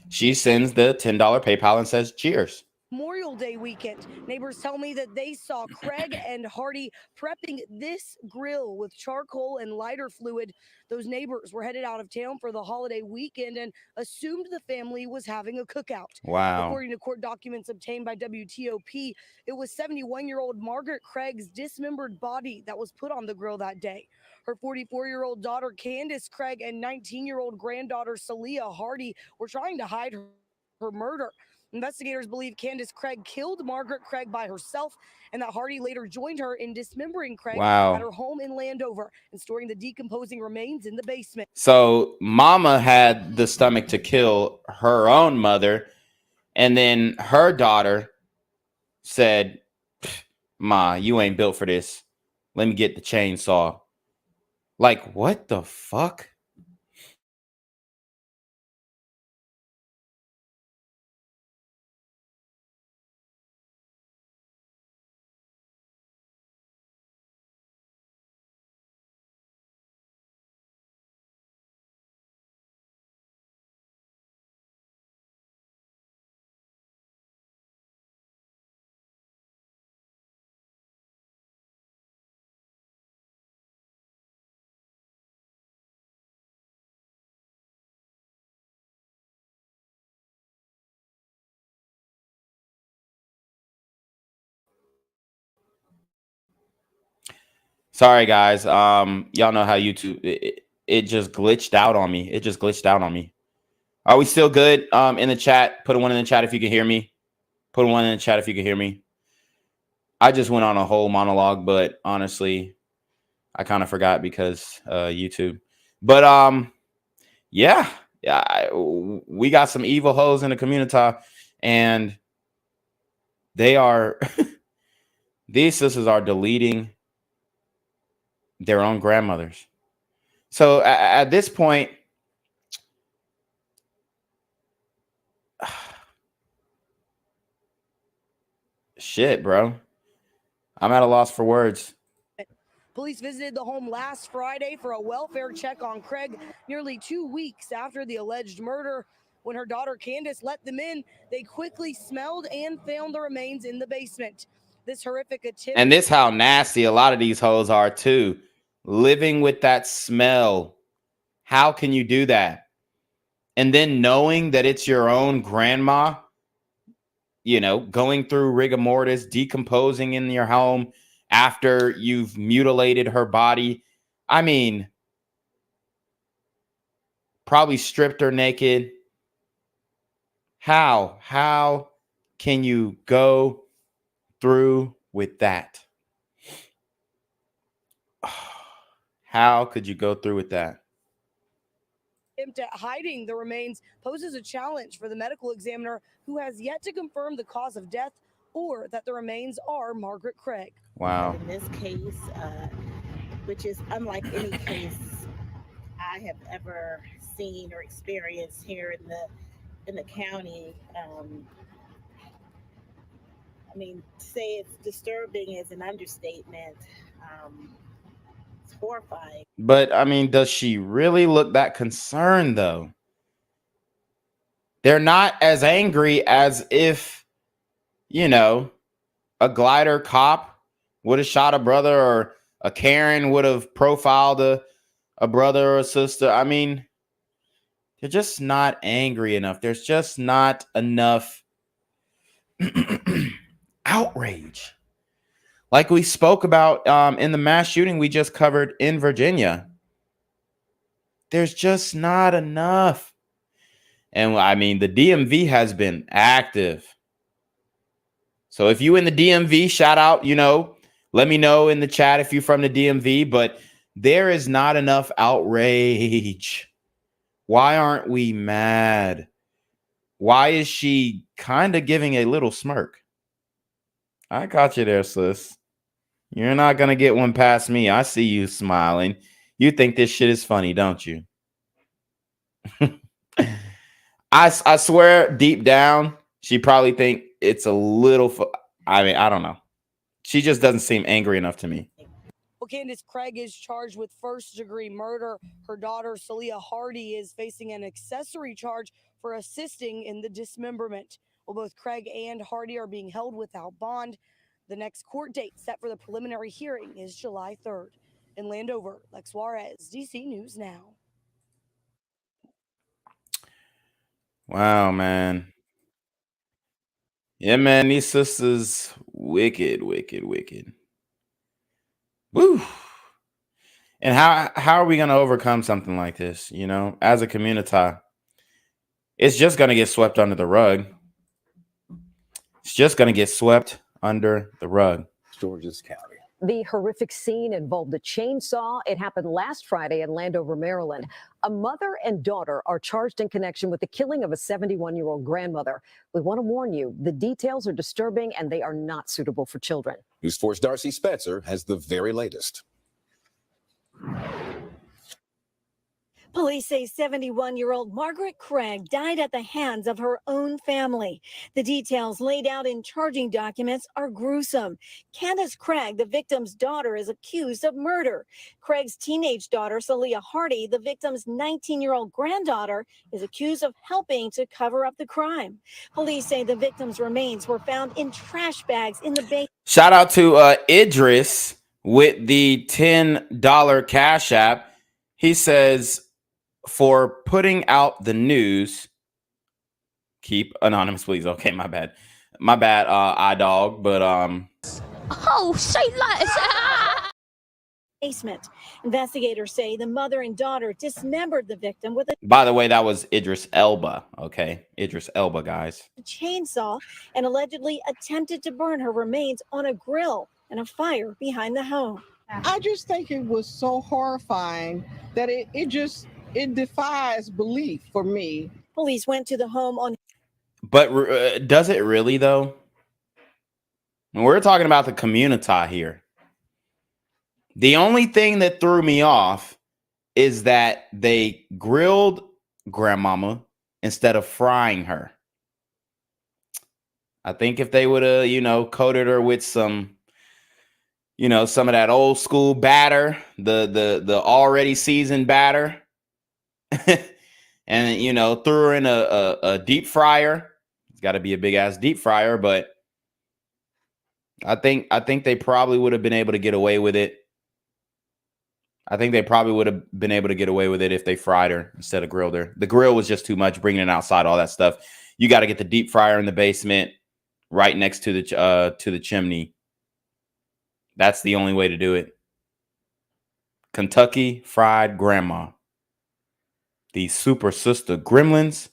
She sends the $10 PayPal and says, cheers. Memorial Day weekend. Neighbors tell me that they saw Craig and Hardy prepping this grill with charcoal and lighter fluid. Those neighbors were headed out of town for the holiday weekend and assumed the family was having a cookout. Wow. According to court documents obtained by WTOP, it was 71-year-old Margaret Craig's dismembered body that was put on the grill that day. Her 44-year-old daughter, Candace Craig, and 19-year-old granddaughter, Celia Hardy, were trying to hide her murder. Investigators believe Candace Craig killed Margaret Craig by herself and that Hardy later joined her in dismembering Craig Wow. at her home in Landover and storing the decomposing remains in the basement. So mama had the stomach to kill her own mother, and then her daughter said, Ma, you ain't built for this. Let me get the chainsaw. Like, what the fuck? Sorry, guys. Y'all know how YouTube it just glitched out on me. It just glitched out on me. Are we still good? In the chat, put a 1 in the chat if you can hear me. Put a 1 in the chat if you can hear me. I just went on a whole monologue, but honestly, I kind of forgot because YouTube. But yeah, we got some evil hoes in the community, and they are these sisters are deleting their own grandmothers. So at this point, shit, bro, I'm at a loss for words. Police visited the home last Friday for a welfare check on Craig nearly 2 weeks after the alleged murder. When her daughter Candace let them in, they quickly smelled and found the remains in the basement. This horrific attempt. And this how nasty a lot of these hoes are too. Living with that smell. How can you do that? and then knowing that it's your own grandma, you know, going through rigor mortis, decomposing in your home after you've mutilated her body. I mean, probably stripped her naked. How can you go through with that? How could you go through with that? Attempt at hiding the remains poses a challenge for the medical examiner, who has yet to confirm the cause of death or that the remains are Margaret Craig. Wow. In this case, which is unlike any case I have ever seen or experienced here in the county. I mean, to say it's disturbing is an understatement. It's horrifying. But I mean, does she really look that concerned though? They're not as angry as if, you know, a glider cop would have shot a brother, or a Karen would have profiled a brother or a sister. I mean, they're just not angry enough. There's just not enough outrage. Like we spoke about in the mass shooting we just covered in Virginia. There's just not enough. And I mean, the DMV has been active. So if you in the DMV, shout out, you know, let me know in the chat if you're from the DMV, but there is not enough outrage. Why aren't we mad? Why is she kind of giving a little smirk? I got you there, sis. You're not going to get one past me. I see you smiling. You think this shit is funny, don't you? I swear deep down, she probably think it's a little, I mean, I don't know. She just doesn't seem angry enough to me. Well, Candace Craig is charged with first-degree murder. Her daughter, Celia Hardy, is facing an accessory charge for assisting in the dismemberment. Well, both Craig and Hardy are being held without bond. The next court date set for the preliminary hearing is July 3rd. In Landover, Lex Juarez, DC News Now. Wow, man. Yeah, man, these sisters, wicked, wicked, wicked. Woo. And how are we going to overcome something like this, you know, as a community? It's just going to get swept under the rug. It's just going to get swept under the rug. Georges County. The horrific scene involved a chainsaw. It happened last Friday in Landover, Maryland. A mother and daughter are charged in connection with the killing of a 71-year-old grandmother. We want to warn you, the details are disturbing and they are not suitable for children. News 4's Darcy Spencer has the very latest. Police say 71-year-old Margaret Craig died at the hands of her own family. The details laid out in charging documents are gruesome. Candace Craig, the victim's daughter, is accused of murder. Craig's teenage daughter, Celia Hardy, the victim's 19-year-old granddaughter, is accused of helping to cover up the crime. Police say the victim's remains were found in trash bags in the basement. Shout out to Idris with the $10 Cash App. He says, for putting out the news, keep anonymous, please. Okay, my bad, iDog. But Oh, say basement. Investigators say the mother and daughter dismembered the victim with a by the way, that was Idris Elba. Okay, Idris Elba, guys. chainsaw and allegedly attempted to burn her remains on a grill in a fire behind the home. I just think it was so horrifying that it defies belief for me. Police went to the home on. But does it really, though? We're talking about the community here. The only thing that threw me off is that they grilled grandmama instead of frying her. I think if they would have, you know, coated her with some, you know, some of that old school batter, the already seasoned batter, and, you know, threw her in a deep fryer. It's got to be a big ass deep fryer, but I think they probably would have been able to get away with it. I think they probably would have been able to get away with it if they fried her instead of grilled her. The grill was just too much, bringing it outside, all that stuff. You got to get the deep fryer in the basement right next to the chimney. That's the only way to do it. Kentucky Fried Grandma. These super sister gremlins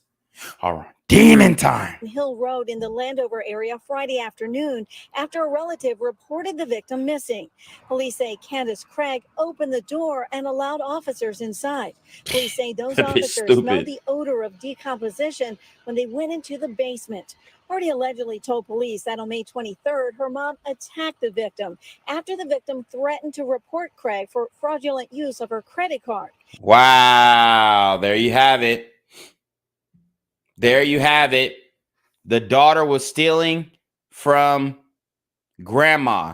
are on demon time. Hill Road in the Landover area Friday afternoon after a relative reported the victim missing. Police say Candace Craig opened the door and allowed officers inside. Police say those That bitch officers smelled stupid. the odor of decomposition when they went into the basement. Hardy allegedly told police that on May 23rd, her mom attacked the victim after the victim threatened to report Craig for fraudulent use of her credit card. Wow. There you have it. There you have it. The daughter was stealing from grandma.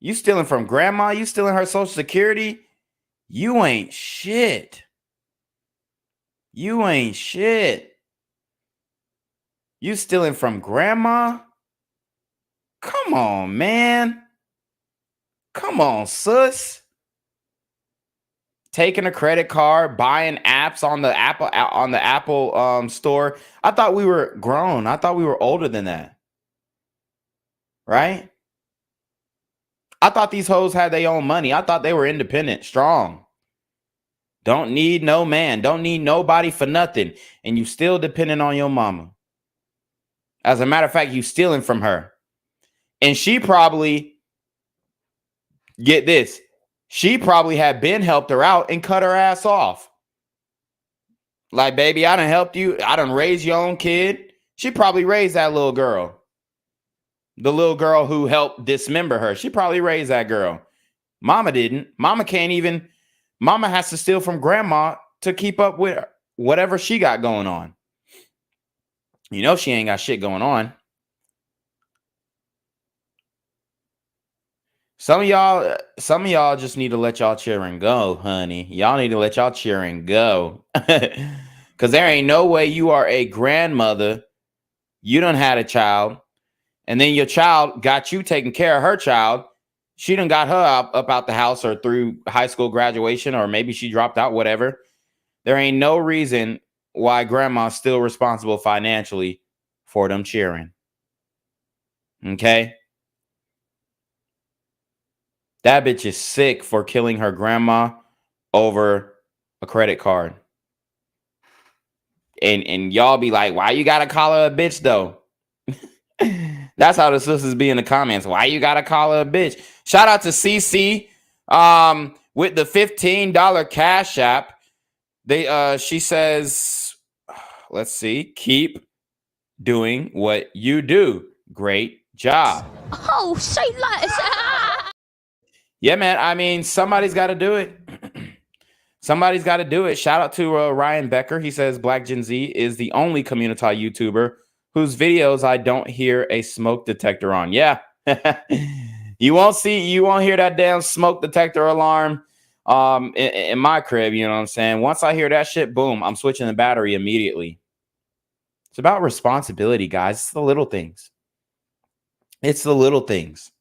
You stealing from grandma? You stealing her Social Security? You ain't shit. You ain't shit. You stealing from grandma? Come on, man. Come on, sus. Taking a credit card, buying apps on the Apple store. I thought we were grown. I thought we were older than that. Right? I thought these hoes had their own money. I thought they were independent, strong. Don't need no man. Don't need nobody for nothing. And you still dependent on your mama. As a matter of fact, you stealing from her. And she probably, get this, she probably had been helped her out and cut her ass off. Like, baby, I done helped you. I done raised your own kid. She probably raised that little girl. The little girl who helped dismember her. She probably raised that girl. Mama didn't. Mama can't even. Mama has to steal from grandma to keep up with whatever she got going on. You know she ain't got shit going on. Some of y'all just need to let y'all cheering go, honey. Y'all need to let y'all cheering go. Because there ain't no way you are a grandmother. You done had a child. And then your child got you taking care of her child. She done got her up out the house or through high school graduation, or maybe she dropped out, whatever. There ain't no reason why grandma's still responsible financially for them cheering. Okay? That bitch is sick for killing her grandma over a credit card. And y'all be like, why you gotta call her a bitch though? That's how the sisters be in the comments. Why you gotta call her a bitch? Shout out to CC with the $15 Cash App. She says, let's see, keep doing what you do. Great job. Oh, say less. Yeah, man. I mean, somebody's got to do it. Somebody's got to do it. Shout out to Ryan Becker. He says Black Gen Z is the only community YouTuber whose videos I don't hear a smoke detector on. Yeah. You won't hear that damn smoke detector alarm in my crib, you know what I'm saying? Once I hear that shit, boom, I'm switching the battery immediately. It's about responsibility, guys. It's the little things. It's the little things.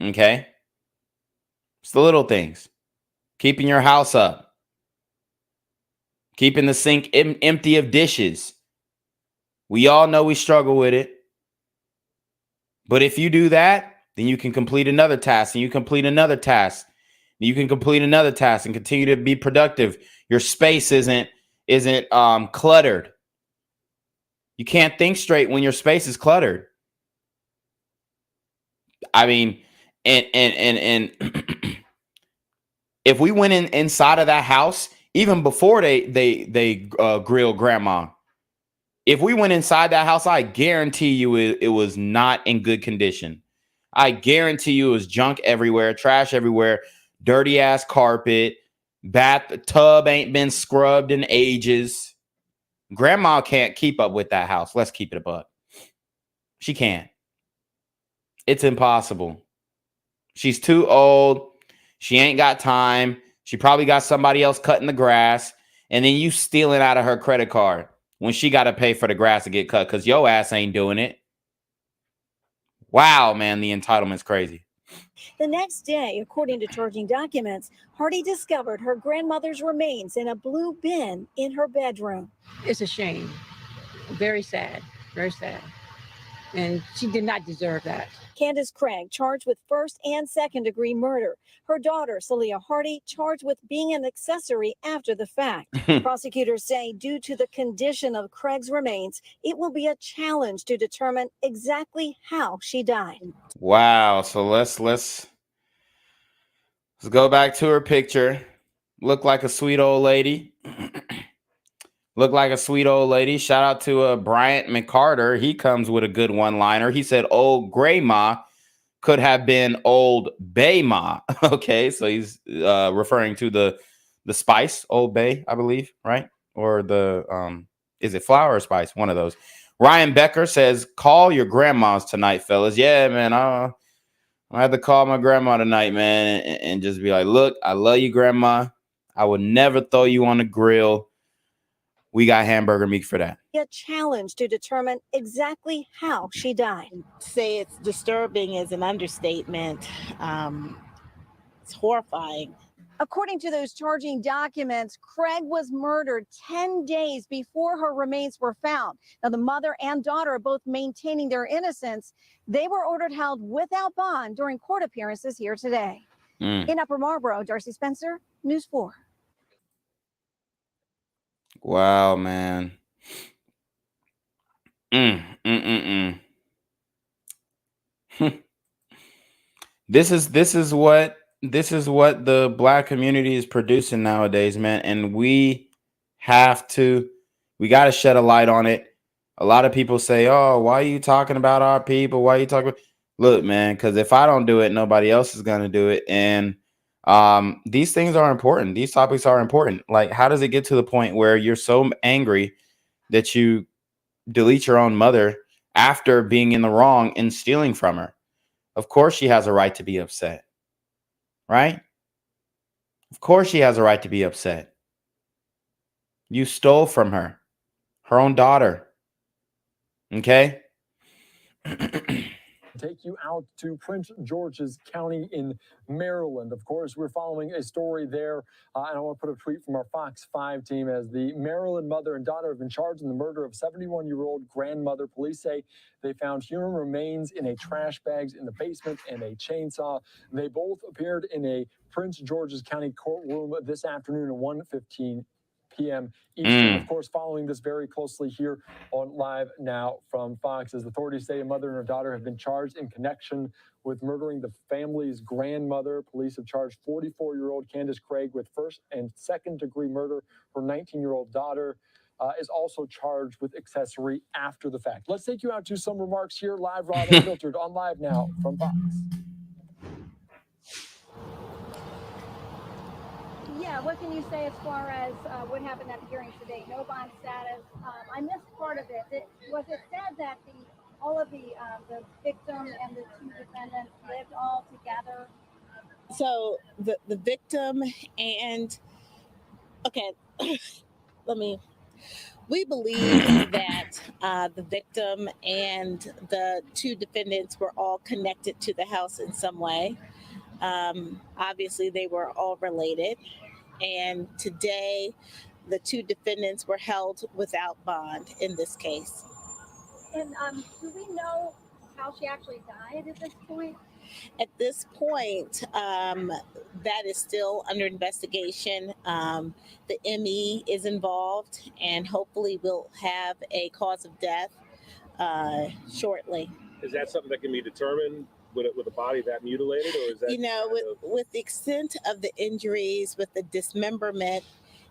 Okay? It's the little things. Keeping your house up. Keeping the sink empty of dishes. We all know we struggle with it. But if you do that, then you can complete another task, and you complete another task. And you can complete another task and continue to be productive. Your space isn't cluttered. You can't think straight when your space is cluttered. I mean, and if we went inside of that house, even before they grill grandma, if we went inside that house, I guarantee you it was not in good condition. I guarantee you it was junk everywhere, trash everywhere, dirty ass carpet, bathtub ain't been scrubbed in ages. Grandma can't keep up with that house. Let's keep it a buck. She can't. It's impossible. She's too old. She ain't got time. She probably got somebody else cutting the grass. And then you stealing out of her credit card when she got to pay for the grass to get cut because your ass ain't doing it. Wow, man, the entitlement's crazy. The next day, according to charging documents, Hardy discovered her grandmother's remains in a blue bin in her bedroom. It's a shame. Very sad. Very sad. And she did not deserve that. Candace Craig charged with first and second degree murder. Her daughter, Celia Hardy, charged with being an accessory after the fact. Prosecutors say due to the condition of Craig's remains, it will be a challenge to determine exactly how she died. Wow. So let's go back to her picture. Look like a sweet old lady. Look like a sweet old lady. Shout out to Bryant McCarter. He comes with a good one-liner. He said, "Old Gray Ma could have been Old Bay Ma." Okay, so he's referring to the spice, Old Bay, I believe, right? Or the is it flour or spice? One of those. Ryan Becker says, "Call your grandmas tonight, fellas." Yeah, man. I had to call my grandma tonight, man, and just be like, "Look, I love you, grandma. I would never throw you on the grill. We got hamburger meat for that." A challenge to determine exactly how she died. Say it's disturbing is an understatement. It's horrifying. According to those charging documents, Craig was murdered 10 days before her remains were found. Now, the mother and daughter are both maintaining their innocence. They were ordered held without bond during court appearances here today. In Upper Marlboro, Darcy Spencer, News 4. Wow, man. This is what the Black community is producing nowadays, man, and we got to shed a light on it. A lot of people say, "Oh, why are you talking about our people? Why are you talking about?" Look, man, because if I don't do it, nobody else is gonna do it, and these things are important. These topics are important. Like, how does it get to the point where you're so angry that you delete your own mother after being in the wrong and stealing from her? Of course she has a right to be upset, right? Of course she has a right to be upset. You stole from her own daughter. Okay? Take you out to Prince George's County in Maryland. Of course, we're following a story there, and I want to put a tweet from our Fox 5 team as the Maryland mother and daughter have been charged in the murder of 71-year-old grandmother. Police say they found human remains in a trash bags in the basement and a chainsaw. They both appeared in a Prince George's County courtroom this afternoon at 1:15 p.m. Eastern. Of course, following this very closely here on Live Now from Fox, as authorities say a mother and her daughter have been charged in connection with murdering the family's grandmother. Police have charged 44-year-old Candace Craig with first and second degree murder. Her 19-year-old daughter is also charged with accessory after the fact. Let's take you out to some remarks here, live, raw, unfiltered, on Live Now from Fox. Yeah, what can you say as far as what happened at the hearing today? No bond status. I missed part of it. Was it said that all of the victim and the two defendants lived all together? So the victim and we believe that the victim and the two defendants were all connected to the house in some way. Obviously, they were all related. And today, the two defendants were held without bond in this case. And do we know how she actually died at this point? At this point, that is still under investigation. The ME is involved, and hopefully we'll have a cause of death shortly. Is that something that can be determined with a body that mutilated, or is that with the extent of the injuries, with the dismemberment,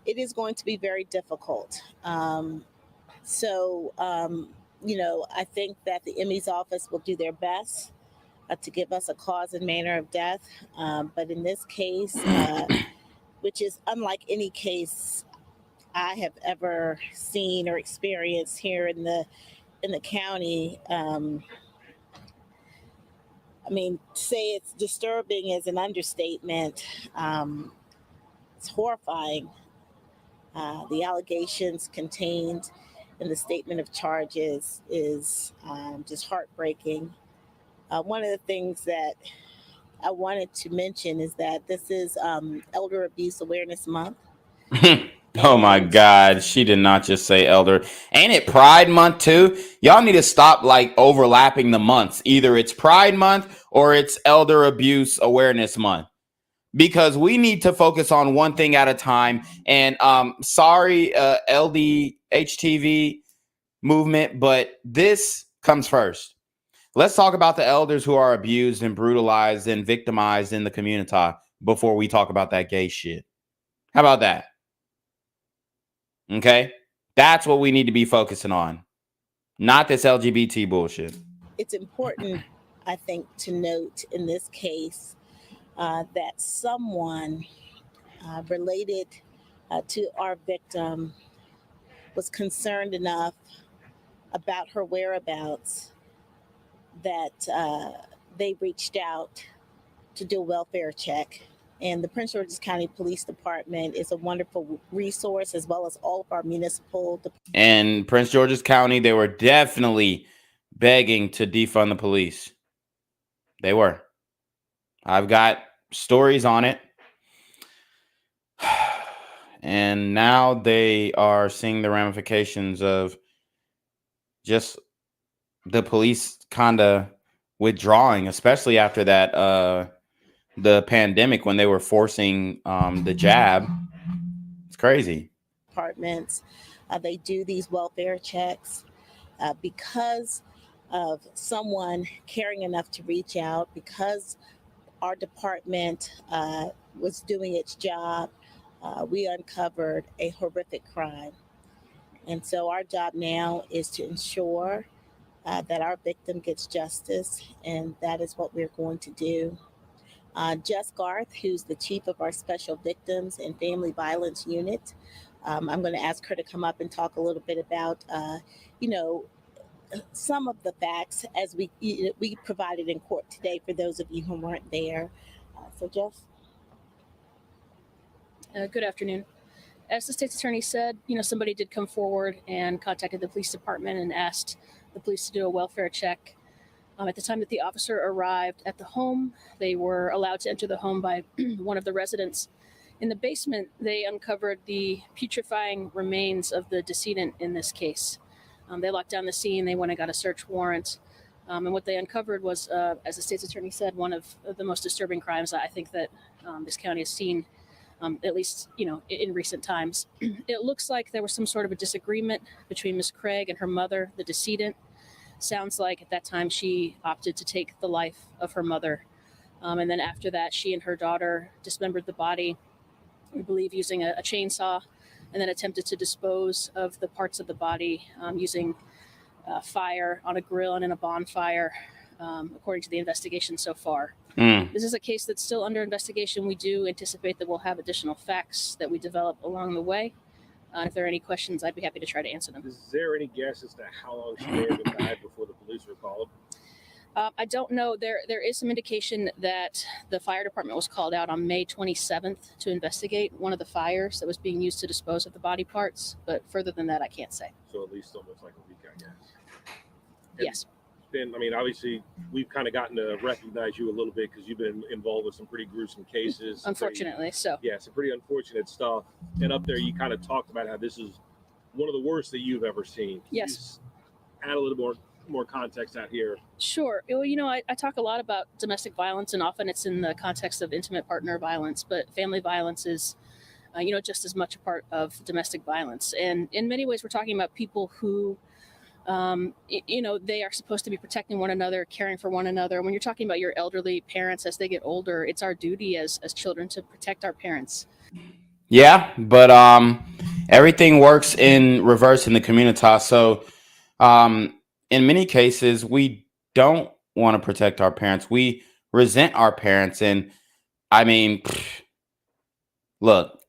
it is going to be very difficult. I think that the ME's office will do their best to give us a cause and manner of death. But in this case, which is unlike any case I have ever seen or experienced here in the county, say it's disturbing is an understatement. It's horrifying. The allegations contained in the statement of charges is just heartbreaking. One of the things that I wanted to mention is that this is Elder Abuse Awareness Month. Oh my God, she did not just say elder. Ain't it Pride Month too? Y'all need to stop like overlapping the months. Either it's Pride Month or it's Elder Abuse Awareness Month. Because we need to focus on one thing at a time. And sorry, LDHTV movement, but this comes first. Let's talk about the elders who are abused and brutalized and victimized in the community before we talk about that gay shit. How about that? Okay, that's what we need to be focusing on, not this LGBT bullshit. It's important, I think, to note in this case that someone related to our victim was concerned enough about her whereabouts that they reached out to do a welfare check. And the Prince George's County Police Department is a wonderful resource, as well as all of our municipal departments. And Prince George's County, they were definitely begging to defund the police. They were. I've got stories on it. And now they are seeing the ramifications of just the police kind of withdrawing, especially after that the pandemic, when they were forcing the jab. It's crazy. Departments, they do these welfare checks because of someone caring enough to reach out, because our department was doing its job. We uncovered a horrific crime. And so our job now is to ensure that our victim gets justice, and that is what we're going to do. Jess Garth, who's the chief of our Special Victims and Family Violence Unit, I'm going to ask her to come up and talk a little bit about, some of the facts as we provided in court today for those of you who weren't there. So, Jess. Good afternoon. As the state's attorney said, somebody did come forward and contacted the police department and asked the police to do a welfare check. At the time that the officer arrived at the home, they were allowed to enter the home by one of the residents. In the basement, they uncovered the putrefying remains of the decedent in this case. They locked down the scene. They went and got a search warrant. And what they uncovered was, as the state's attorney said, one of the most disturbing crimes I think that this county has seen, at least, in recent times. It looks like there was some sort of a disagreement between Ms. Craig and her mother, the decedent. Sounds like at that time she opted to take the life of her mother. And then after that, she and her daughter dismembered the body, we believe using a chainsaw, and then attempted to dispose of the parts of the body using fire on a grill and in a bonfire, according to the investigation so far. This is a case that's still under investigation. We do anticipate that we'll have additional facts that we develop along the way. If there are any questions, I'd be happy to try to answer them. Is there any guess as to how long she may have died before the police were called? I don't know. There is some indication that the fire department was called out on May 27th to investigate one of the fires that was being used to dispose of the body parts. But further than that, I can't say. So at least almost like a week, I guess. Yes. Then, obviously, we've kind of gotten to recognize you a little bit because you've been involved with some pretty gruesome cases. Unfortunately, so. Yeah, some pretty unfortunate stuff. And up there, you kind of talked about how this is one of the worst that you've ever seen. Yes. Just add a little more context out here. Sure. Well, I talk a lot about domestic violence, and often it's in the context of intimate partner violence, but family violence is, just as much a part of domestic violence. And in many ways, we're talking about people who, they are supposed to be protecting one another, caring for one another. When you're talking about your elderly parents as they get older, it's our duty as children to protect our parents. Yeah, but everything works in reverse in the community. So in many cases, we don't want to protect our parents. We resent our parents. And look,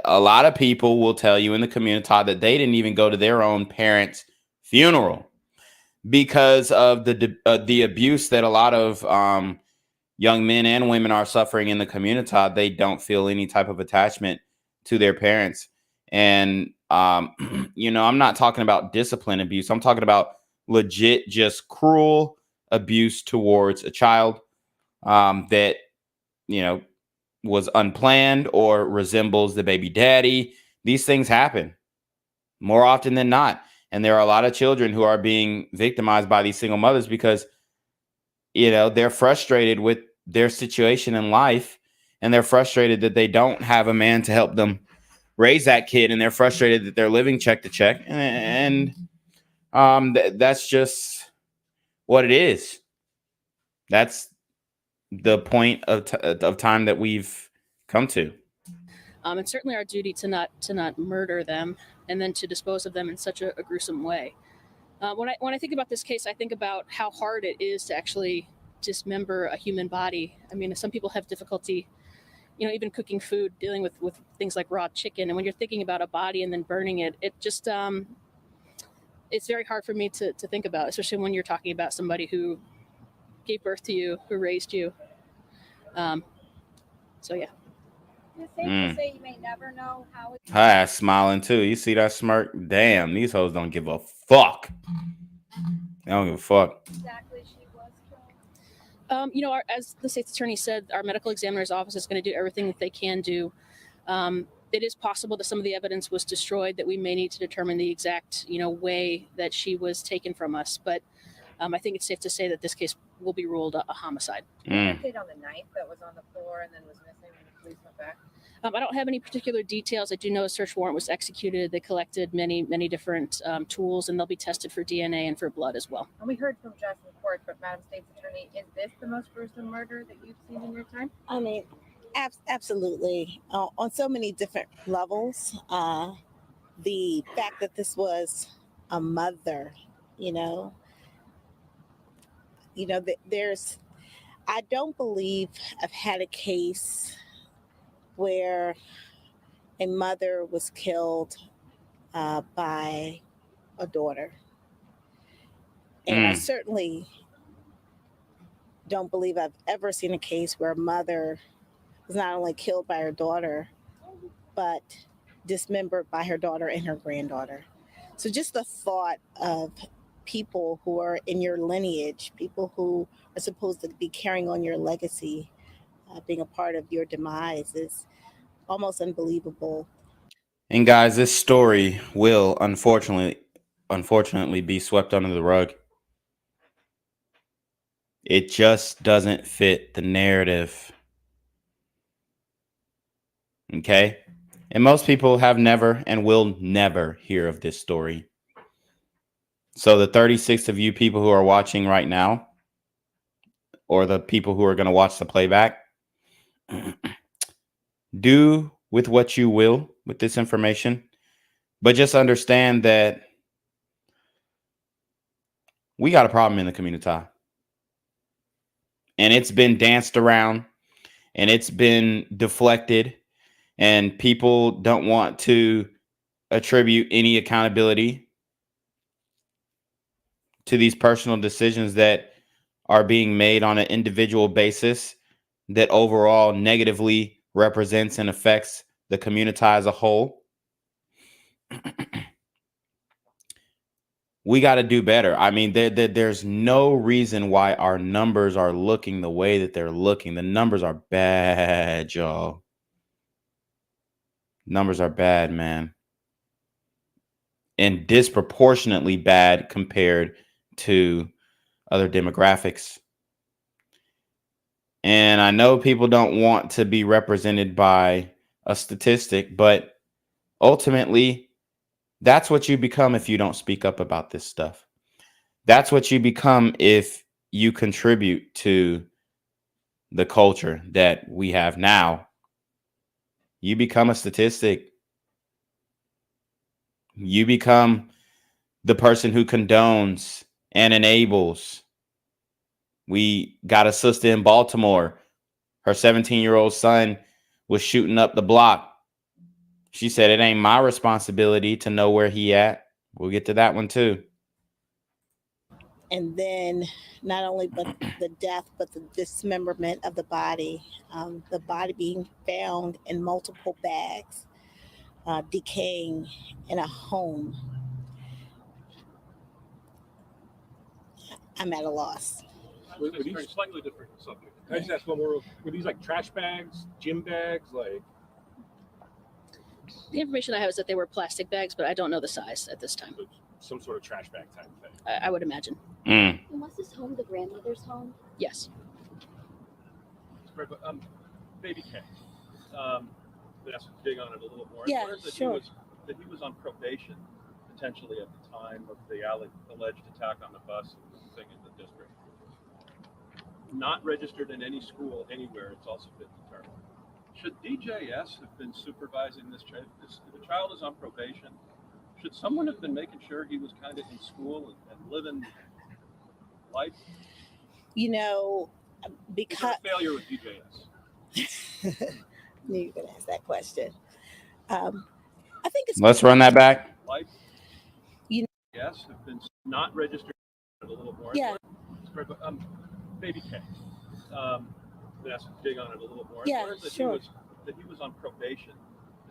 a lot of people will tell you in the community that they didn't even go to their own parents' funeral because of the abuse that a lot of young men and women are suffering in the community. They don't feel any type of attachment to their parents. And, I'm not talking about discipline abuse. I'm talking about legit, just cruel abuse towards a child that was unplanned or resembles the baby daddy. These things happen more often than not. And there are a lot of children who are being victimized by these single mothers because, they're frustrated with their situation in life, and they're frustrated that they don't have a man to help them raise that kid, and they're frustrated that they're living check to check. And that's just what it is. That's the point of time that we've come to. It's certainly our duty to not murder them and then to dispose of them in such a gruesome way. When I think about this case, I think about how hard it is to actually dismember a human body. I mean, some people have difficulty, even cooking food, dealing with things like raw chicken. And when you're thinking about a body and then burning it, it just it's very hard for me to think about, especially when you're talking about somebody who gave birth to you, who raised you. So yeah. It's safe to say you may never know how it Hi, smiling too. You see that smirk? Damn, these hoes don't give a fuck. They don't give a fuck. exactly she was killed. As the state's attorney said, our medical examiner's office is going to do everything that they can do. It is possible that some of the evidence was destroyed, that we may need to determine the exact, way that she was taken from us. But I think it's safe to say that this case will be ruled a homicide. Update on the knife that was on the floor and then was missing when the police went back. I don't have any particular details. I do know a search warrant was executed. They collected many different tools, and they'll be tested for DNA and for blood as well. And we heard from Jess in court, but Madam State's Attorney, is this the most gruesome murder that you've seen in your time? I mean, absolutely. On so many different levels. The fact that this was a mother, I don't believe I've had a case where a mother was killed by a daughter. And I certainly don't believe I've ever seen a case where a mother was not only killed by her daughter, but dismembered by her daughter and her granddaughter. So just the thought of people who are in your lineage, people who are supposed to be carrying on your legacy, being a part of your demise is almost unbelievable. And guys, this story will unfortunately be swept under the rug. It just doesn't fit the narrative. Okay? And most people have never and will never hear of this story. So the 36 of you people who are watching right now, or the people who are going to watch the playback, do with what you will with this information, but just understand that we got a problem in the community, and it's been danced around and it's been deflected, and people don't want to attribute any accountability to these personal decisions that are being made on an individual basis that overall negatively represents and affects the community as a whole. We got to do better. I mean, there's no reason why our numbers are looking the way that they're looking. The numbers are bad, y'all. Numbers are bad, man. And disproportionately bad compared to other demographics. And I know people don't want to be represented by a statistic, but ultimately, that's what you become if you don't speak up about this stuff. That's what you become if you contribute to the culture that we have now. You become a statistic. You become the person who condones and enables. We got a sister in Baltimore. Her 17-year-old son was shooting up the block. She said, it ain't my responsibility to know where he at. We'll get to that one too. And then not only but the death, but the dismemberment of the body being found in multiple bags, decaying in a home. I'm at a loss. Were these slightly different subject? Can I just ask one more? Were these like trash bags, gym bags, like? The information I have is that they were plastic bags, but I don't know the size at this time. Some sort of trash bag type thing. I would imagine. Mm. And was this home the grandmother's home? Yes. Baby K. Let's dig on it a little more. Yeah, That sure. He was on probation potentially at the time of the alleged attack on the bus thing in the district. Not registered in any school anywhere. It's also been determined. Should DJS have been supervising this child? The child is on probation. Should someone have been making sure he was kind of in school and living life? You know, because failure with DJS. knew you were gonna ask that question. I think it's. Let's run that back. Life. You know, yes, have been not registered a little more. Yeah. Baby K. Let's dig on it a little more. Yeah, sure. He was on probation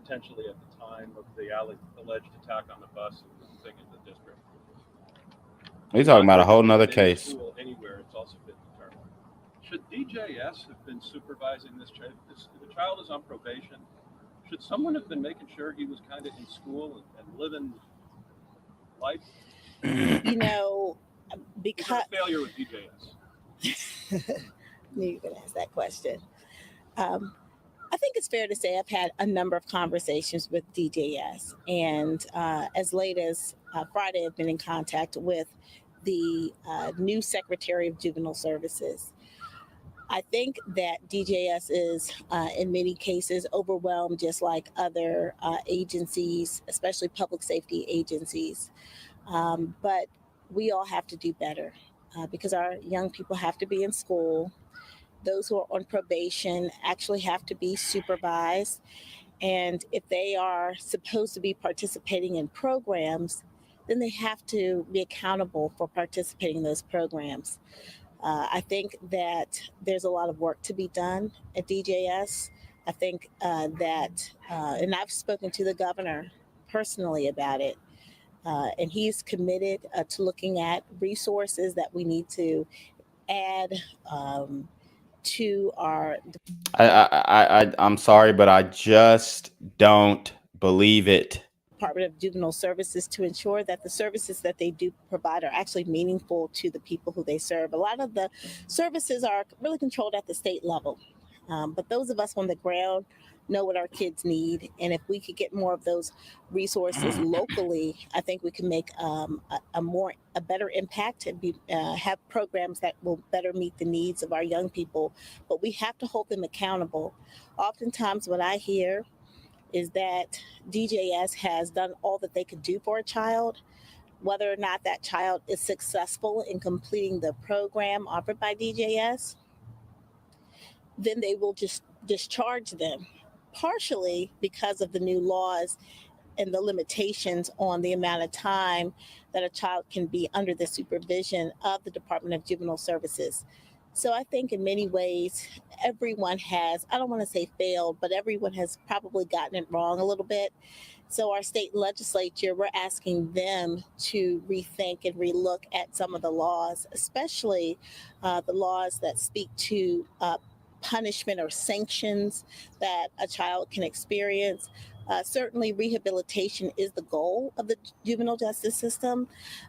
potentially at the time of the alleged attack on the bus thing in the district. We're talking about a whole nother case. School anywhere, it's also been determined. Should DJS have been supervising this child? The child is on probation. Should someone have been making sure he was kind of in school and living life? You know, because failure with DJS. Knew you were gonna ask that question. I think it's fair to say I've had a number of conversations with DJS, and as late as Friday, I've been in contact with the new Secretary of Juvenile Services. I think that DJS is, in many cases, overwhelmed, just like other agencies, especially public safety agencies. But we all have to do better because our young people have to be in school. Those who are on probation actually have to be supervised. And if they are supposed to be participating in programs, then they have to be accountable for participating in those programs. I think that there's a lot of work to be done at DJS. I think that, and I've spoken to the governor personally about it, and he's committed to looking at resources that we need to add to our. I'm sorry, but I just don't believe it. Department of Juvenile Services to ensure that the services that they do provide are actually meaningful to the people who they serve. A lot of the services are really controlled at the state level, but those of us on the ground know what our kids need, and if we could get more of those resources locally, I think we can make a better impact and have programs that will better meet the needs of our young people. But we have to hold them accountable. Oftentimes, what I hear is that DJS has done all that they could do for a child. Whether or not that child is successful in completing the program offered by DJS, then they will just discharge them, partially because of the new laws and the limitations on the amount of time that a child can be under the supervision of the Department of Juvenile Services. So I think in many ways, everyone has, I don't want to say failed, but everyone has probably gotten it wrong a little bit. So our state legislature, we're asking them to rethink and relook at some of the laws, especially the laws that speak to punishment or sanctions that a child can experience. Certainly rehabilitation is the goal of the juvenile justice system.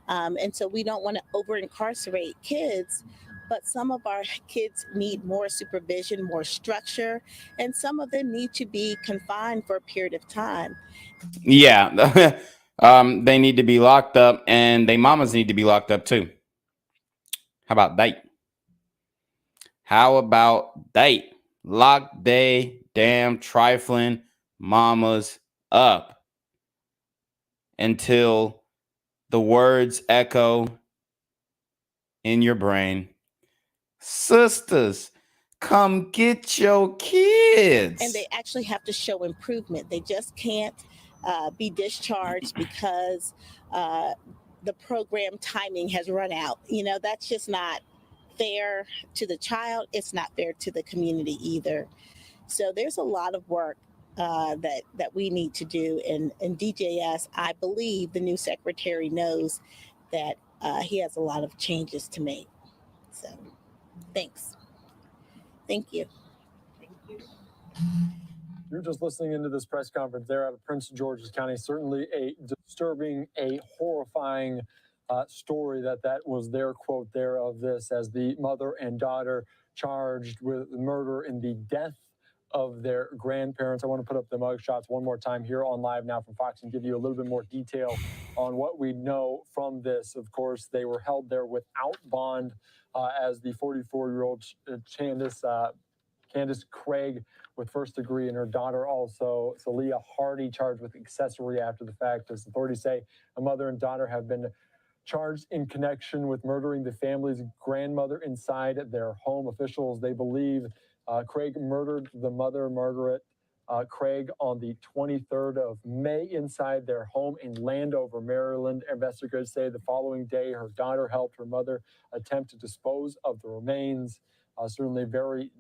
And so we don't want to over-incarcerate kids, but some of our kids need more supervision, more structure, and some of them need to be confined for a period of time. Yeah, they need to be locked up, and they mamas need to be locked up too. How about that? How about that? Lock they damn trifling mamas up until the words echo in your brain. Sisters, come get your kids. And they actually have to show improvement. They just can't be discharged because the program timing has run out. You know, that's just not fair to the child. It's not fair to the community either. So there's a lot of work that we need to do. And DJS, I believe the new secretary knows that he has a lot of changes to make. So Thanks. Thank you. You're just listening into this press conference there out of Prince George's County. Certainly a disturbing, a horrifying story that was their quote there of this, as the mother and daughter charged with murder in the death of their grandparents. I want to put up the mugshots one more time here on Live Now from Fox and give you a little bit more detail on what we know from this. Of course, they were held there without bond as the 44-year-old Candace Craig with first degree, and her daughter also, Celia Hardy, charged with accessory after the fact. As authorities say, a mother and daughter have been charged in connection with murdering the family's grandmother inside their home. Officials, they believe Craig murdered the mother, Margaret Craig, on the 23rd of May inside their home in Landover, Maryland. Investigators say the following day, her daughter helped her mother attempt to dispose of the remains. Certainly very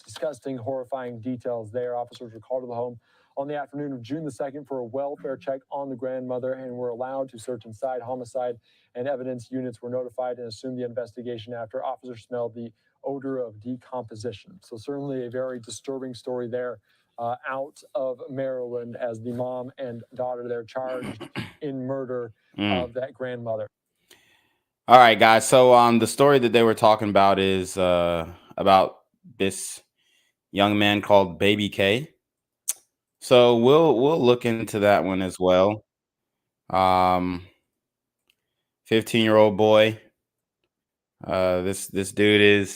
disgusting, horrifying details there. Officers were called to the home on the afternoon of June the 2nd for a welfare check on the grandmother and were allowed to search inside. Homicide and evidence units were notified and assumed the investigation after officers smelled the odor of decomposition. So certainly a very disturbing story there out of Maryland, as the mom and daughter there charged in murder of that grandmother. All right, guys. So the story that they were talking about is about this young man called Baby K. So we'll look into that one as well. 15-year-old boy. This dude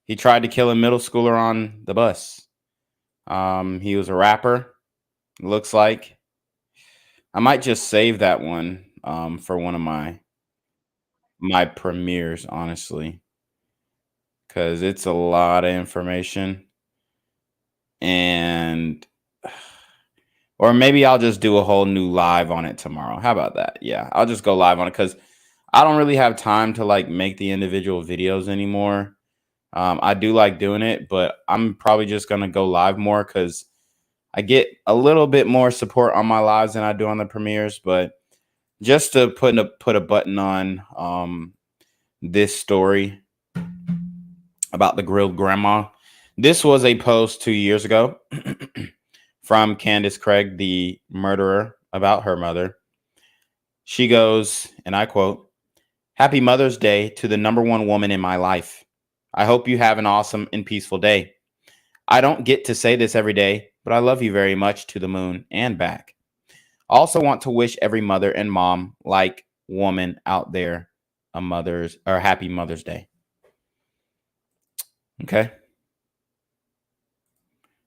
he tried to kill a middle schooler on the bus. He was a rapper, looks like. I might just save that one for one of my premieres, honestly, because it's a lot of information. And or maybe I'll just do a whole new live on it tomorrow. How about that? Yeah, I'll just go live on it because I don't really have time to like make the individual videos anymore. I do like doing it, but I'm probably just gonna go live more because I get a little bit more support on my lives than I do on the premieres. But just to put a button on this story about the grilled grandma. This was a post 2 years ago from Candace Craig, the murderer, about her mother. She goes, and I quote, "Happy Mother's Day to the #1 woman in my life. I hope you have an awesome and peaceful day. I don't get to say this every day, but I love you very much to the moon and back. Also want to wish every mother and mom like woman out there a happy Mother's Day." Okay.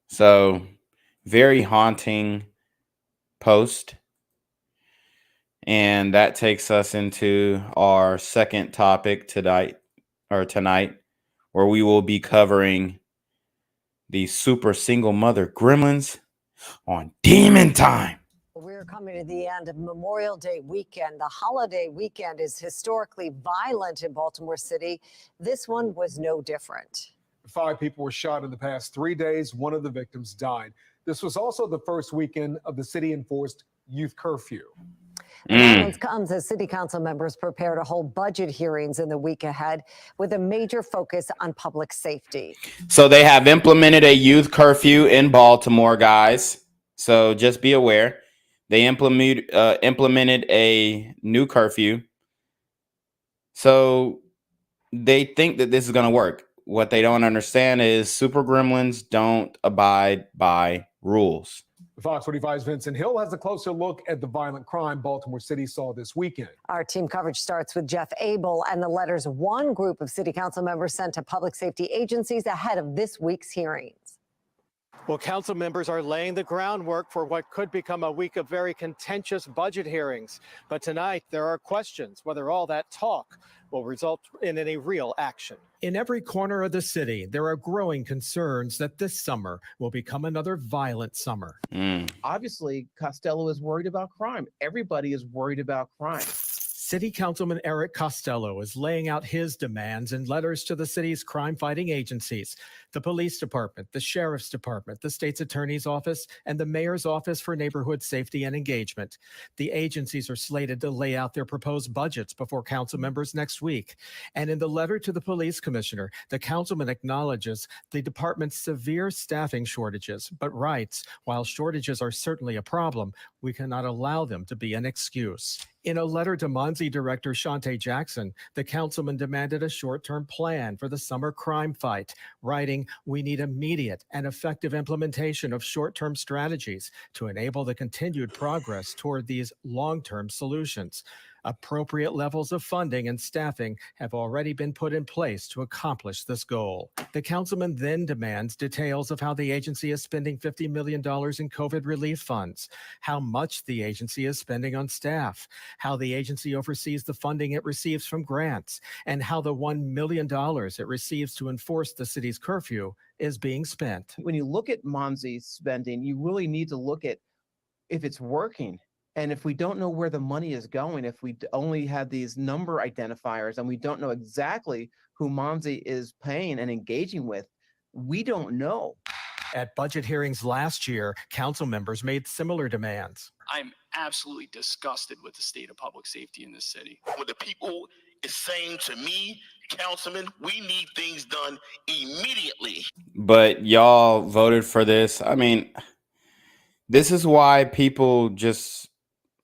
So very haunting post. And that takes us into our second topic tonight, where we will be covering the super single mother gremlins on Demon Time. We're coming to the end of Memorial Day weekend. The holiday weekend is historically violent in Baltimore City. This one was no different. 5 people were shot in the past 3 days. One of the victims died. This was also the first weekend of the city-enforced youth curfew. And that comes as city council members prepare to hold budget hearings in the week ahead with a major focus on public safety. So they have implemented a youth curfew in Baltimore, guys. So just be aware. They implemented a new curfew. So they think that this is going to work. What they don't understand is super gremlins don't abide by rules. Fox 45's Vincent Hill has a closer look at the violent crime Baltimore City saw this weekend. Our team coverage starts with Jeff Abel and the letters one group of city council members sent to public safety agencies ahead of this week's hearings. Well, council members are laying the groundwork for what could become a week of very contentious budget hearings. But tonight, there are questions whether all that talk will result in any real action. In every corner of the city, there are growing concerns that this summer will become another violent summer. Obviously, Costello is worried about crime. Everybody is worried about crime. City Councilman Eric Costello is laying out his demands in letters to the city's crime-fighting agencies, the police department, the sheriff's department, the state's attorney's office, and the mayor's office for neighborhood safety and engagement. The agencies are slated to lay out their proposed budgets before council members next week. And in the letter to the police commissioner, the councilman acknowledges the department's severe staffing shortages, but writes, while shortages are certainly a problem, we cannot allow them to be an excuse. In a letter to Monzi Director Shante Jackson, the councilman demanded a short-term plan for the summer crime fight, writing, "We need immediate and effective implementation of short-term strategies to enable the continued progress toward these long-term solutions. Appropriate levels of funding and staffing have already been put in place to accomplish this goal." The councilman then demands details of how the agency is spending $50 million in COVID relief funds, how much the agency is spending on staff, how the agency oversees the funding it receives from grants, and how the $1 million it receives to enforce the city's curfew is being spent. When you look at Monzi's spending, you really need to look at if it's working. And if we don't know where the money is going, if we only have these number identifiers and we don't know exactly who Monzi is paying and engaging with, we don't know. At budget hearings last year, council members made similar demands. I'm absolutely disgusted with the state of public safety in this city. What the people is saying to me, councilman, we need things done immediately. But y'all voted for this. I mean, this is why people just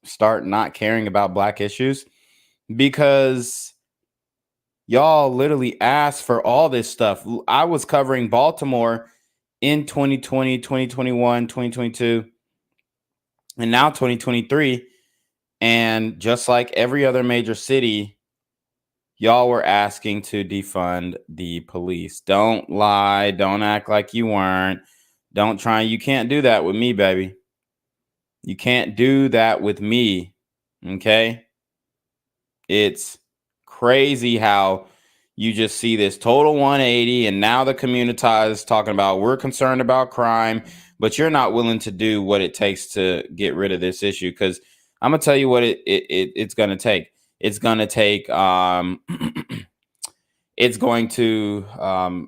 start not caring about black issues, because y'all literally asked for all this stuff. I was covering Baltimore in 2020, 2021, 2022, and now 2023. And just like every other major city, y'all were asking to defund the police. Don't lie. Don't act like you weren't. Don't try. You can't do that with me, baby. You can't do that with me. Okay? It's crazy how you just see this total 180, and now the community is talking about we're concerned about crime, but you're not willing to do what it takes to get rid of this issue. Because I'm gonna tell you what it's gonna take. It's gonna take it's going to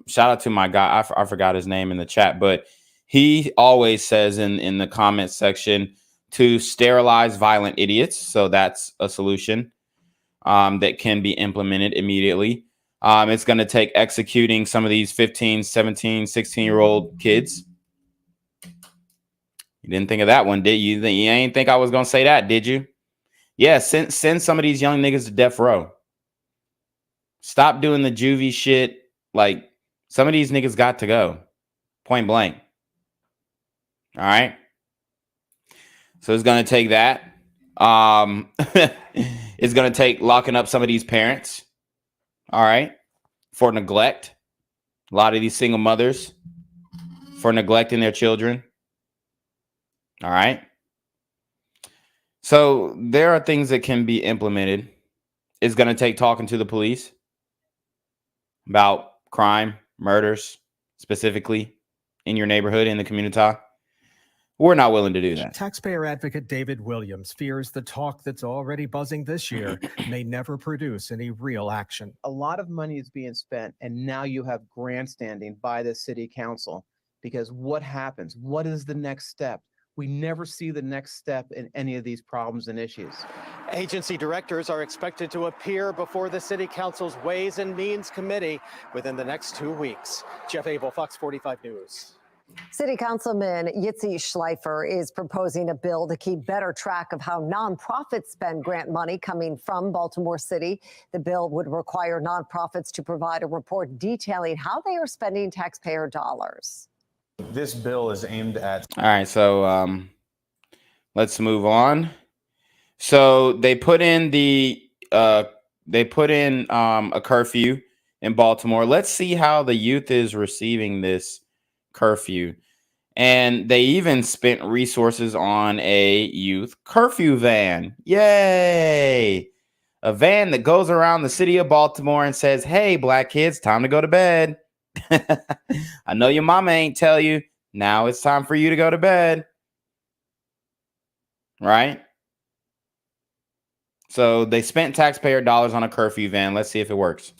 shout out to my guy. I forgot his name in the chat, but he always says in the comment section to sterilize violent idiots. So that's a solution that can be implemented immediately. It's going to take executing some of these 15, 17, 16-year-old kids. You didn't think of that one, did you? You ain't think I was going to say that, did you? Yeah, send some of these young niggas to death row. Stop doing the juvie shit. Like, some of these niggas got to go. Point blank. All right? So it's going to take that. It's going to take locking up some of these parents. All right? For neglect. A lot of these single mothers for neglecting their children. All right? So there are things that can be implemented. It's going to take talking to the police about crime, murders, specifically in your neighborhood, in the community. We're not willing to do that. Taxpayer advocate David Williams fears the talk that's already buzzing this year may never produce any real action. A lot of money is being spent, and now you have grandstanding by the city council, because what happens? What is the next step? We never see the next step in any of these problems and issues. Agency directors are expected to appear before the City Council's Ways and Means Committee within the next 2 weeks. Jeff Abel, Fox 45 News. City Councilman Yitzi Schleifer is proposing a bill to keep better track of how nonprofits spend grant money coming from Baltimore City. The bill would require nonprofits to provide a report detailing how they are spending taxpayer dollars. This bill is aimed at... All right, so let's move on. So they put in a curfew in Baltimore. Let's see how the youth is receiving this curfew. And they even spent resources on a youth curfew van. Yay! A van that goes around the city of Baltimore and says, hey, black kids, time to go to bed. I know your mama ain't tell you. Now it's time for you to go to bed. Right? So they spent taxpayer dollars on a curfew van. Let's see if it works.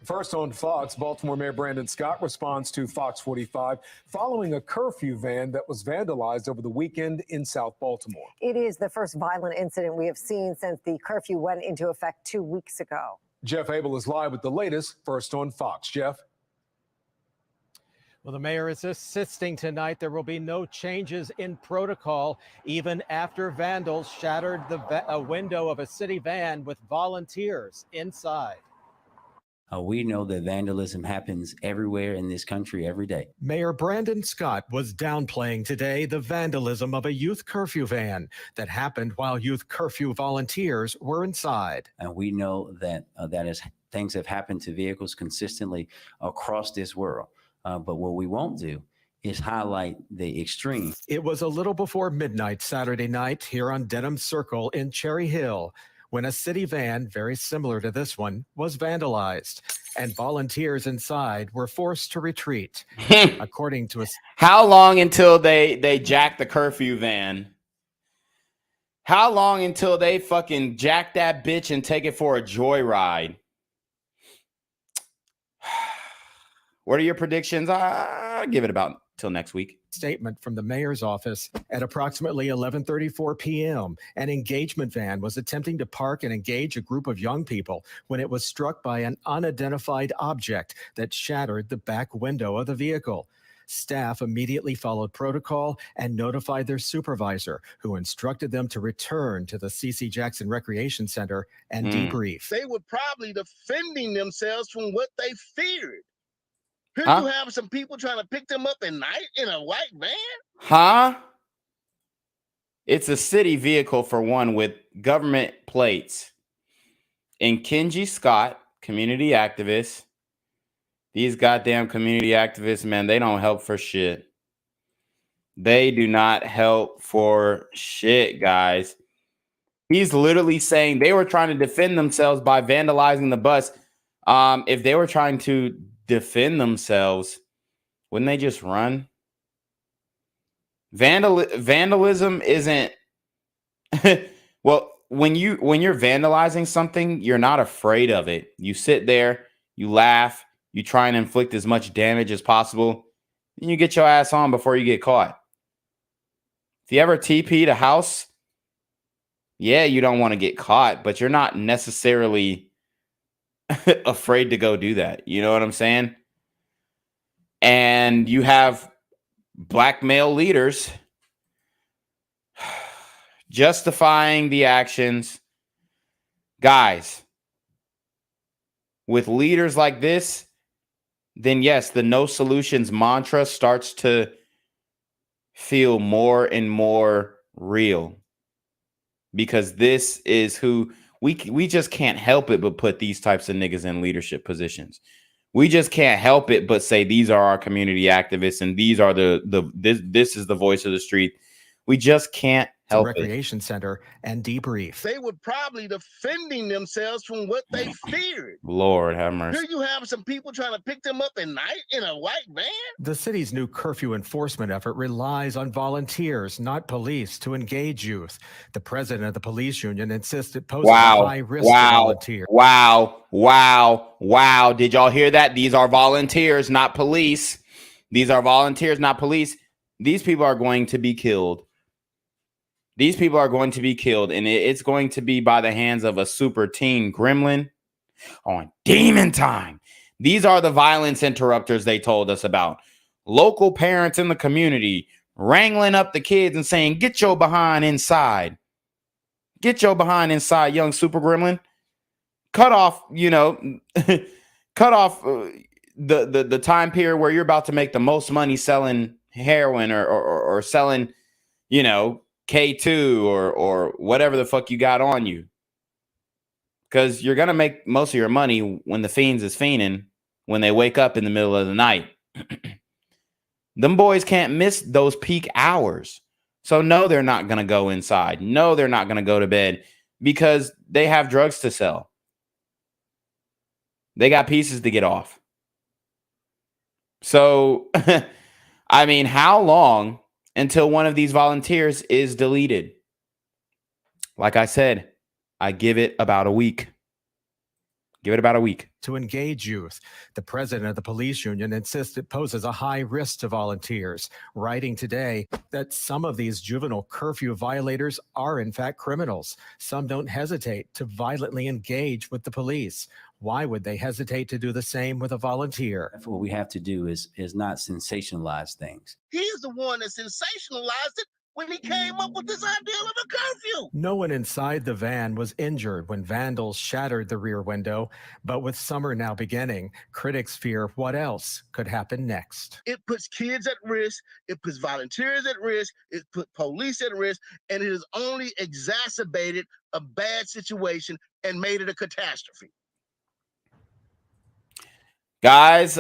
First on Fox, Baltimore Mayor Brandon Scott responds to Fox 45 following a curfew van that was vandalized over the weekend in South Baltimore. It is the first violent incident we have seen since the curfew went into effect 2 weeks ago. Jeff Abel is live with the latest. First on Fox. Jeff? Well, the mayor is insisting tonight there will be no changes in protocol, even after vandals shattered a window of a city van with volunteers inside. We know that vandalism happens everywhere in this country every day. Mayor Brandon Scott was downplaying today the vandalism of a youth curfew van that happened while youth curfew volunteers were inside. And we know that things have happened to vehicles consistently across this world. But what we won't do is highlight the extreme. It was a little before midnight Saturday night here on Denham Circle in Cherry Hill when a city van very similar to this one was vandalized and volunteers inside were forced to retreat. According to How long until they jack the curfew van? How long until they fucking jack that bitch and take it for a joyride? What are your predictions? I'll give it about till next week. Statement from the mayor's office at approximately 11:34 p.m. An engagement van was attempting to park and engage a group of young people when it was struck by an unidentified object that shattered the back window of the vehicle. Staff immediately followed protocol and notified their supervisor, who instructed them to return to the C.C. Jackson Recreation Center and debrief. They were probably defending themselves from what they feared. Here Huh? you have some people trying to pick them up at night in a white van? Huh? It's a city vehicle for one with government plates. And Kenji Scott, community activist. These goddamn community activists, man, they don't help for shit. They do not help for shit, guys. He's literally saying they were trying to defend themselves by vandalizing the bus. If they were trying to defend themselves, wouldn't they just run? Vandalism isn't well, when you're vandalizing something, you're not afraid of it. You sit there, you laugh, you try and inflict as much damage as possible, and you get your ass on before you get caught. If you ever TP'd a house, yeah, you don't want to get caught, but you're not necessarily afraid to go do that. You know what I'm saying? And you have black male leaders justifying the actions. Guys, with leaders like this, then yes, the no solutions mantra starts to feel more and more real, because this is who we just can't help it but put these types of niggas in leadership positions. We just can't help it but say these are our community activists and these are this is the voice of the street. We just can't help it. Recreation Center and debrief. They were probably defending themselves from what they feared. Lord have mercy. Here you have some people trying to pick them up at night in a white van? The city's new curfew enforcement effort relies on volunteers, not police, to engage youth. The president of the police union insists it poses a high risk to volunteers. Wow. Did y'all hear that? These are volunteers, not police. These are volunteers, not police. These people are going to be killed. These people are going to be killed, and it's going to be by the hands of a super teen gremlin on demon time. These are the violence interrupters they told us about. Local parents in the community wrangling up the kids and saying, get your behind inside. Get your behind inside, young super gremlin. Cut off, cut off the time period where you're about to make the most money selling heroin or selling, K2 or whatever the fuck you got on you. Because you're going to make most of your money when the fiends is fiending, when they wake up in the middle of the night. Them boys can't miss those peak hours. So no, they're not going to go inside. No, they're not going to go to bed because they have drugs to sell. They got pieces to get off. So, I mean, how long until one of these volunteers is deleted? Like I said, I give it about a week. Give it about a week. To engage youth. The president of the police union insists it poses a high risk to volunteers, writing today that some of these juvenile curfew violators are in fact criminals. Some don't hesitate to violently engage with the police. Why would they hesitate to do the same with a volunteer? What we have to do is not sensationalize things. He's the one that sensationalized it when he came up with this idea of a curfew. No one inside the van was injured when vandals shattered the rear window, but with summer now beginning, critics fear what else could happen next. It puts kids at risk, it puts volunteers at risk, it put police at risk, and it has only exacerbated a bad situation and made it a catastrophe. Guys,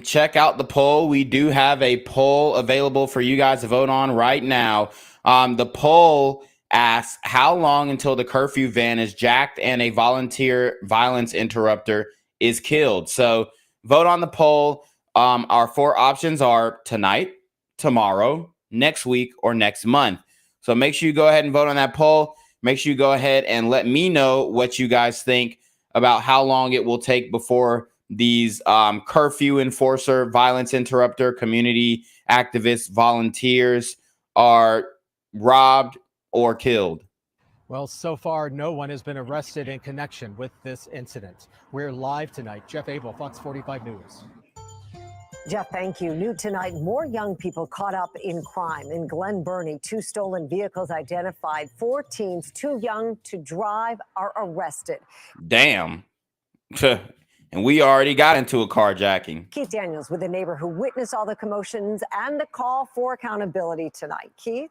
check out the poll. We do have a poll available for you guys to vote on right now. The poll asks, how long until the curfew van is jacked and a volunteer violence interrupter is killed? So vote on the poll. Our 4 options are tonight, tomorrow, next week, or next month. So make sure you go ahead and vote on that poll. Make sure you go ahead and let me know what you guys think about how long it will take before these curfew enforcer, violence interrupter, community activists, volunteers are robbed or killed. Well, so far, no one has been arrested in connection with this incident. We're live tonight. Jeff Abel, Fox 45 News. Jeff, thank you. New tonight, more young people caught up in crime. In Glen Burnie, 2 stolen vehicles identified. 4 teens too young to drive are arrested. Damn. And we already got into a carjacking. Keith Daniels with a neighbor who witnessed all the commotions and the call for accountability tonight. Keith?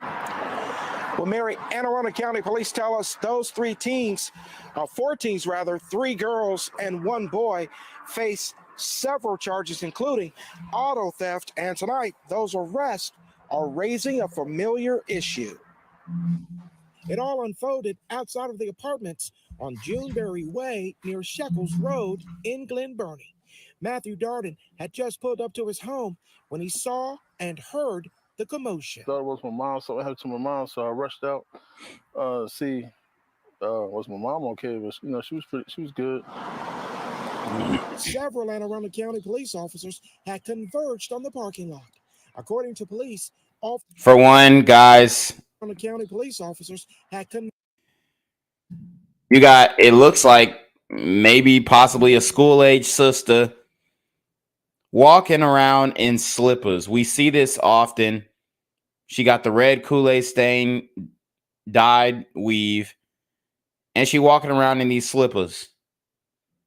Well, Mary, Anne Arundel County Police tell us those 4 teens, 3 girls and 1 boy, face several charges, including auto theft. And tonight, those arrests are raising a familiar issue. It all unfolded outside of the apartments on Juneberry Way near Shekels Road in Glen Burnie. Matthew Darden had just pulled up to his home when he saw and heard the commotion. Thought it was my mom, so I had to my mom, so I rushed out see was my mom okay, but you know, she was good. Several Anne Arundel County police officers had converged on the parking lot. According to police, For one, guys, Arundel County police officers had you got, it looks like maybe possibly a school-age sister walking around in slippers. We see this often. She got the red Kool-Aid stain dyed weave, and she walking around in these slippers.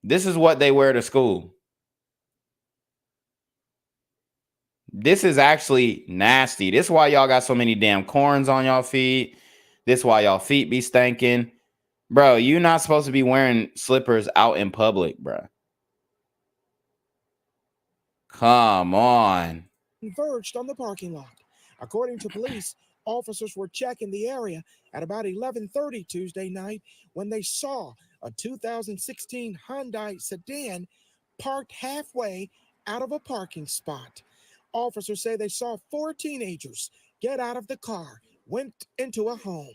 This is what they wear to school. This is actually nasty. This is why y'all got so many damn corns on y'all feet. This is why y'all feet be stinking. Bro, you're not supposed to be wearing slippers out in public, bro. Come on. converged on the parking lot. According to police, officers were checking the area at about 11:30 Tuesday night when they saw a 2016 Hyundai sedan parked halfway out of a parking spot. Officers say they saw 4 teenagers get out of the car, went into a home.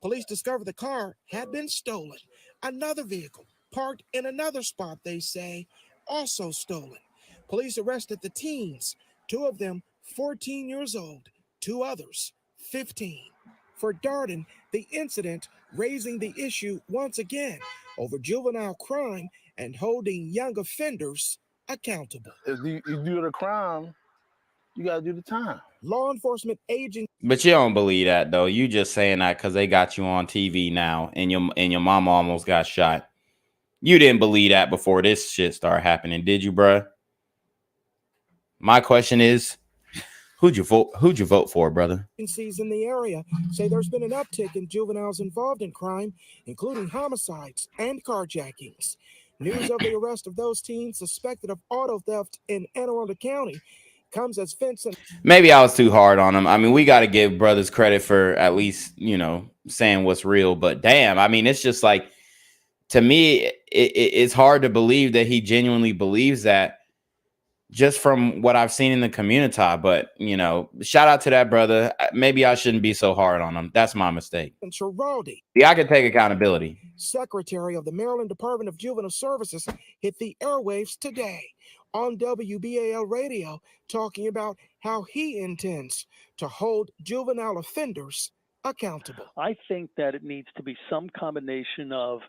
Police discovered the car had been stolen. Another vehicle parked in another spot, they say, also stolen. Police arrested the teens, 2 of them 14 years old, 2 others 15. For Darden, the incident raising the issue once again over juvenile crime and holding young offenders accountable. If you do the crime, you gotta do the time. Law enforcement agents. But you don't believe that, though. You just saying that because they got you on TV now and your mama almost got shot. You didn't believe that before this shit started happening, did you, bruh? My question is, who'd you vote for, brother? Agencies in the area say there's been an uptick in juveniles involved in crime, including homicides and carjackings. News of the arrest of those teens suspected of auto theft in Anne Arundel County comes as Vincent. Maybe I was too hard on him. I mean, we got to give brothers credit for at least, saying what's real. But damn, I mean, it's just like, to me, it's hard to believe that he genuinely believes that. just from what I've seen in the community. But, you know, shout out to that brother. Maybe I shouldn't be so hard on him. That's my mistake. And Giraldi, Yeah, I can take accountability. Secretary of the Maryland Department of Juvenile Services, hit the airwaves today on WBAL radio, talking about how he intends to hold juvenile offenders accountable. I think that it needs to be some combination of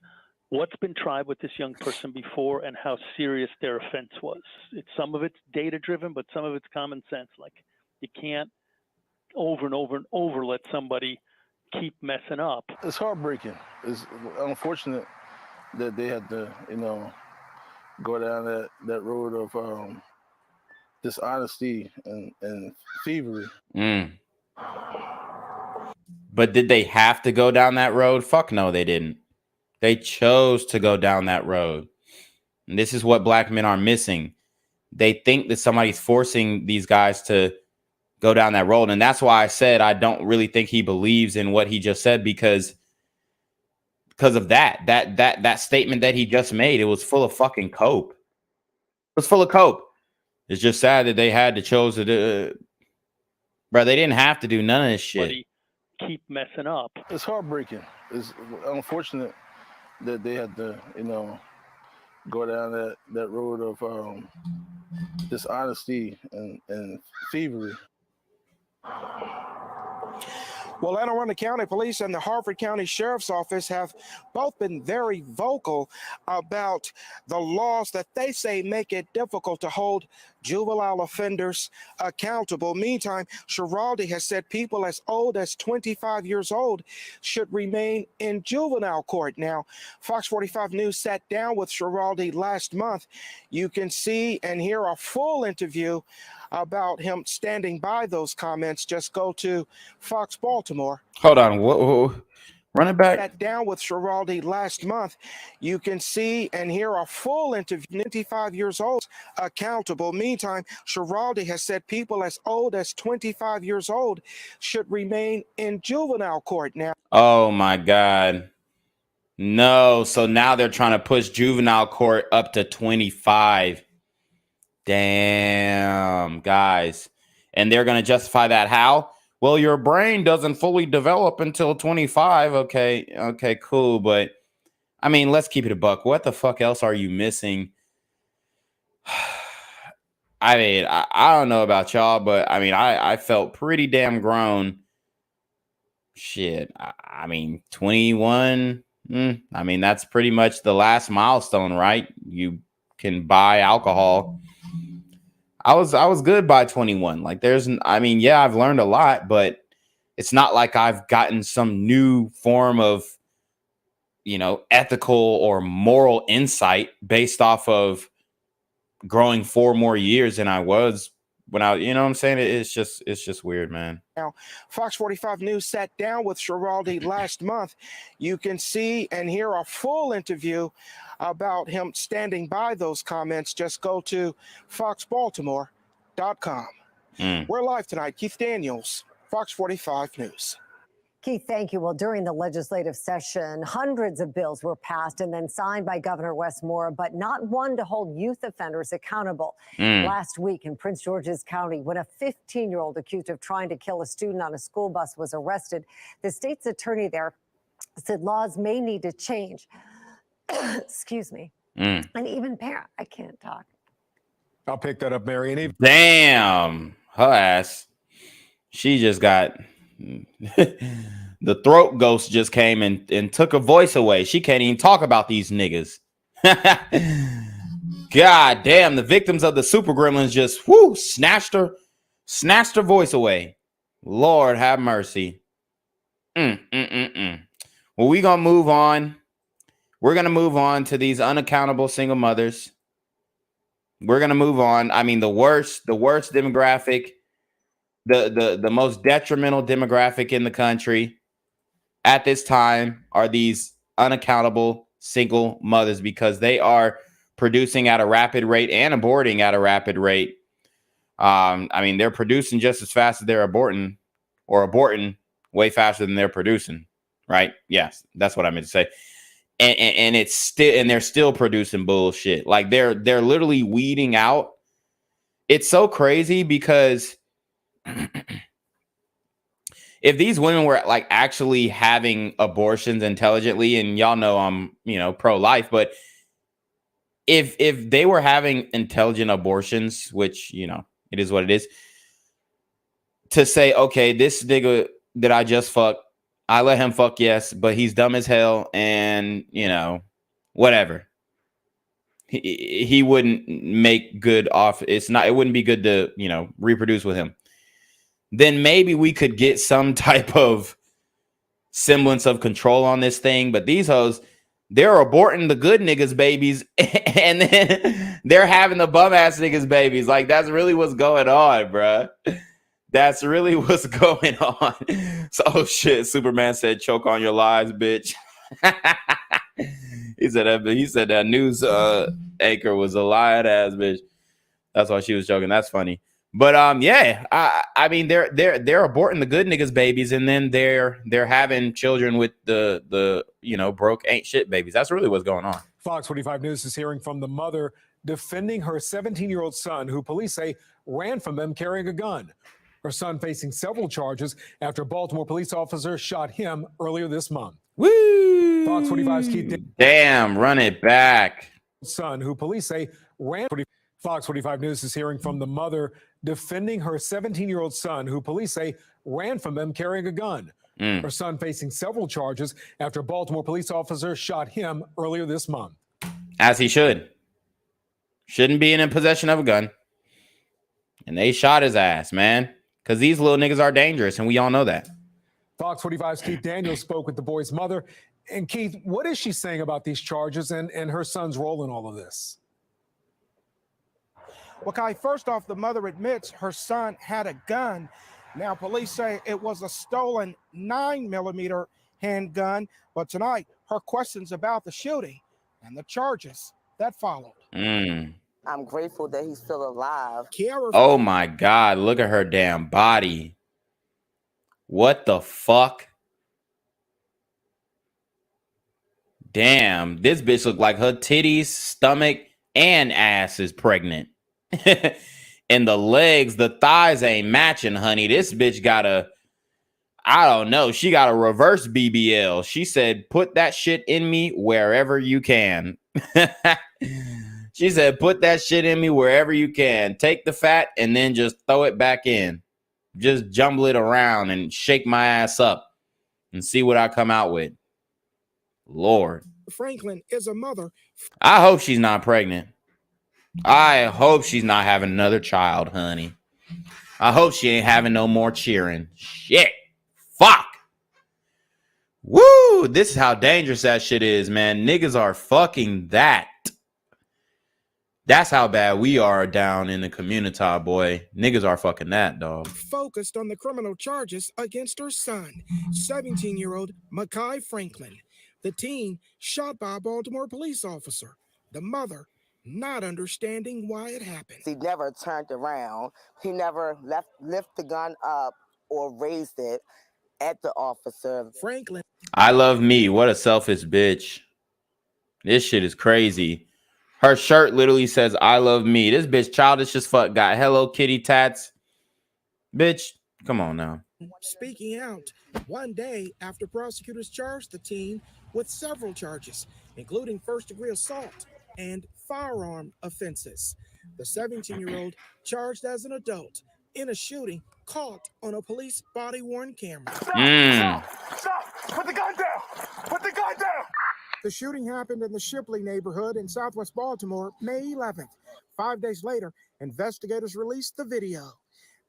what's been tried with this young person before and how serious their offense was. Some of it's data driven, but some of it's common sense. Like, you can't over and over and over let somebody keep messing up. It's heartbreaking. It's unfortunate that they had to, you know, go down that road of dishonesty and thievery. But did they have to go down that road? Fuck no, they didn't. They chose to go down that road. And this is what black men are missing. They think that somebody's forcing these guys to go down that road. And that's why I said I don't really think he believes in what he just said, because of that statement that he just made. It was full of fucking cope. It was full of cope. It's just sad that they had to chose to do. Bro, they didn't have to do none of this shit. Keep messing up. It's heartbreaking. It's unfortunate that they had to, you know, go down that road of dishonesty and thievery. Well, Anne Arundel County Police and the Harford County Sheriff's Office have both been very vocal about the laws that they say make it difficult to hold juvenile offenders accountable. Meantime, Giraldi has said people as old as 25 years old should remain in juvenile court. Now, Fox 45 News sat down with Giraldi last month. You can see and hear a full interview about him standing by those comments. Just go to Fox Baltimore. Hold on. Whoa. Run it back. Sat down with Giraldi last month. You can see and hear a full interview. 25 years old, accountable. Meantime, Giraldi has said people as old as 25 years old should remain in juvenile court now. Oh my God. No. So now they're trying to push juvenile court up to 25. Damn, guys. And they're going to justify that how? Well, your brain doesn't fully develop until 25. Okay, cool. But I mean, let's keep it a buck. What the fuck else are you missing? I mean, I don't know about y'all, but I mean, I felt pretty damn grown. Shit. I mean, 21. I mean, that's pretty much the last milestone, right? You can buy alcohol. I was good by 21. Like, I mean, yeah, I've learned a lot, but it's not like I've gotten some new form of, you know, ethical or moral insight based off of growing 4 more years than I was when you know what I'm saying? It's just weird, man. Now, Fox 45 News sat down with Giraldi last month. You can see and hear a full interview about him standing by those comments. Just go to foxbaltimore.com. We're live tonight. Keith Daniels, Fox 45 News. Keith, thank you. Well, during the legislative session, hundreds of bills were passed and then signed by Governor Wes Moore, but not one to hold youth offenders accountable. Last week in Prince George's County, when a 15-year-old accused of trying to kill a student on a school bus was arrested, the state's attorney there said laws may need to change. Excuse me. And even I can't talk. I'll pick that up, Mary. Damn, her ass. She just got... the throat ghost just came and took her voice away. She can't even talk about these niggas. God damn, the victims of the super gremlins just snatched her voice away. Lord have mercy. Well, we're gonna move on. We're gonna move on to these unaccountable single mothers. We're gonna move on. I mean, the worst demographic. The most detrimental demographic in the country at this time are these unaccountable single mothers, because they are producing at a rapid rate and aborting at a rapid rate. I mean, they're producing just as fast as they're aborting, or aborting way faster than they're producing, right? Yes, that's what I meant to say. And it's still, and they're still producing bullshit. Like they're literally weeding out it's so crazy because if these women were like actually having abortions intelligently, and y'all know I'm, pro-life, but if they were having intelligent abortions, which, it is what it is, to say, okay, this nigga that I just fucked, I let him fuck, yes, but he's dumb as hell, and whatever. He wouldn't make good off. It wouldn't be good to, reproduce with him. Then maybe we could get some type of semblance of control on this thing. But these hoes, they're aborting the good niggas' babies, and then they're having the bum ass niggas' babies. Like, that's really what's going on, bruh. That's really what's going on. So, oh shit, Superman said, choke on your lies, bitch. He said that news anchor was a lying ass bitch. That's why she was joking. That's funny. But yeah, I mean they're aborting the good niggas babies, and then they're having children with the broke ain't shit babies. That's really what's going on. Fox 45 News is hearing from the mother defending her 17-year-old son, who police say ran from them carrying a gun. Her son facing several charges after Baltimore police officers shot him earlier this month. Woo! Fox 45's Keith. Damn, run it back. Son, who police say ran. Fox 45 News is hearing from the mother defending her 17-year-old son, who police say ran from them carrying a gun. Her son facing several charges after Baltimore police officers shot him earlier this month. As he should. Shouldn't be in possession of a gun. And they shot his ass, man. Because these little niggas are dangerous, and we all know that. Fox 45's Keith Daniels spoke with the boy's mother. And Keith, what is she saying about these charges and her son's role in all of this? Well, Kai, first off, the mother admits her son had a gun. Now, police say it was a stolen 9mm handgun. But tonight, her questions about the shooting and the charges that followed. I'm grateful that he's still alive. Oh my God, look at her damn body. What the fuck? Damn, this bitch look like her titties, stomach, and ass is pregnant. And the legs, the thighs ain't matching, honey. This bitch got I don't know, she got a reverse BBL. She said, put that shit in me wherever you can. She said, put that shit in me wherever you can. Take the fat and then just throw it back in. Just jumble it around and shake my ass up and see what I come out with. Lord. Franklin is a mother. I hope she's not pregnant. I hope she's not having another child, honey. I hope she ain't having no more cheering. Shit. Fuck. Woo. This is how dangerous that shit is, man. Niggas are fucking that. That's how bad we are down in the community, boy. Niggas are fucking that, dog. Focused on the criminal charges against her son, 17-year-old Mekhi Franklin. The teen shot by a Baltimore police officer. The mother not understanding why it happened. He never turned around. He never lift the gun up or raised it at the officer. Franklin. I love me. What a selfish bitch. This shit is crazy. Her shirt literally says, I love me. This bitch childish as fuck. Got Hello Kitty tats. Bitch, come on now. Speaking out one day after prosecutors charged the teen with several charges, including first-degree assault and firearm offenses. The 17-year-old charged as an adult in a shooting caught on a police body-worn camera. Stop! Put the gun down! Put the gun down! The shooting happened in the Shipley neighborhood in southwest Baltimore, May 11th. 5 days later, investigators released the video.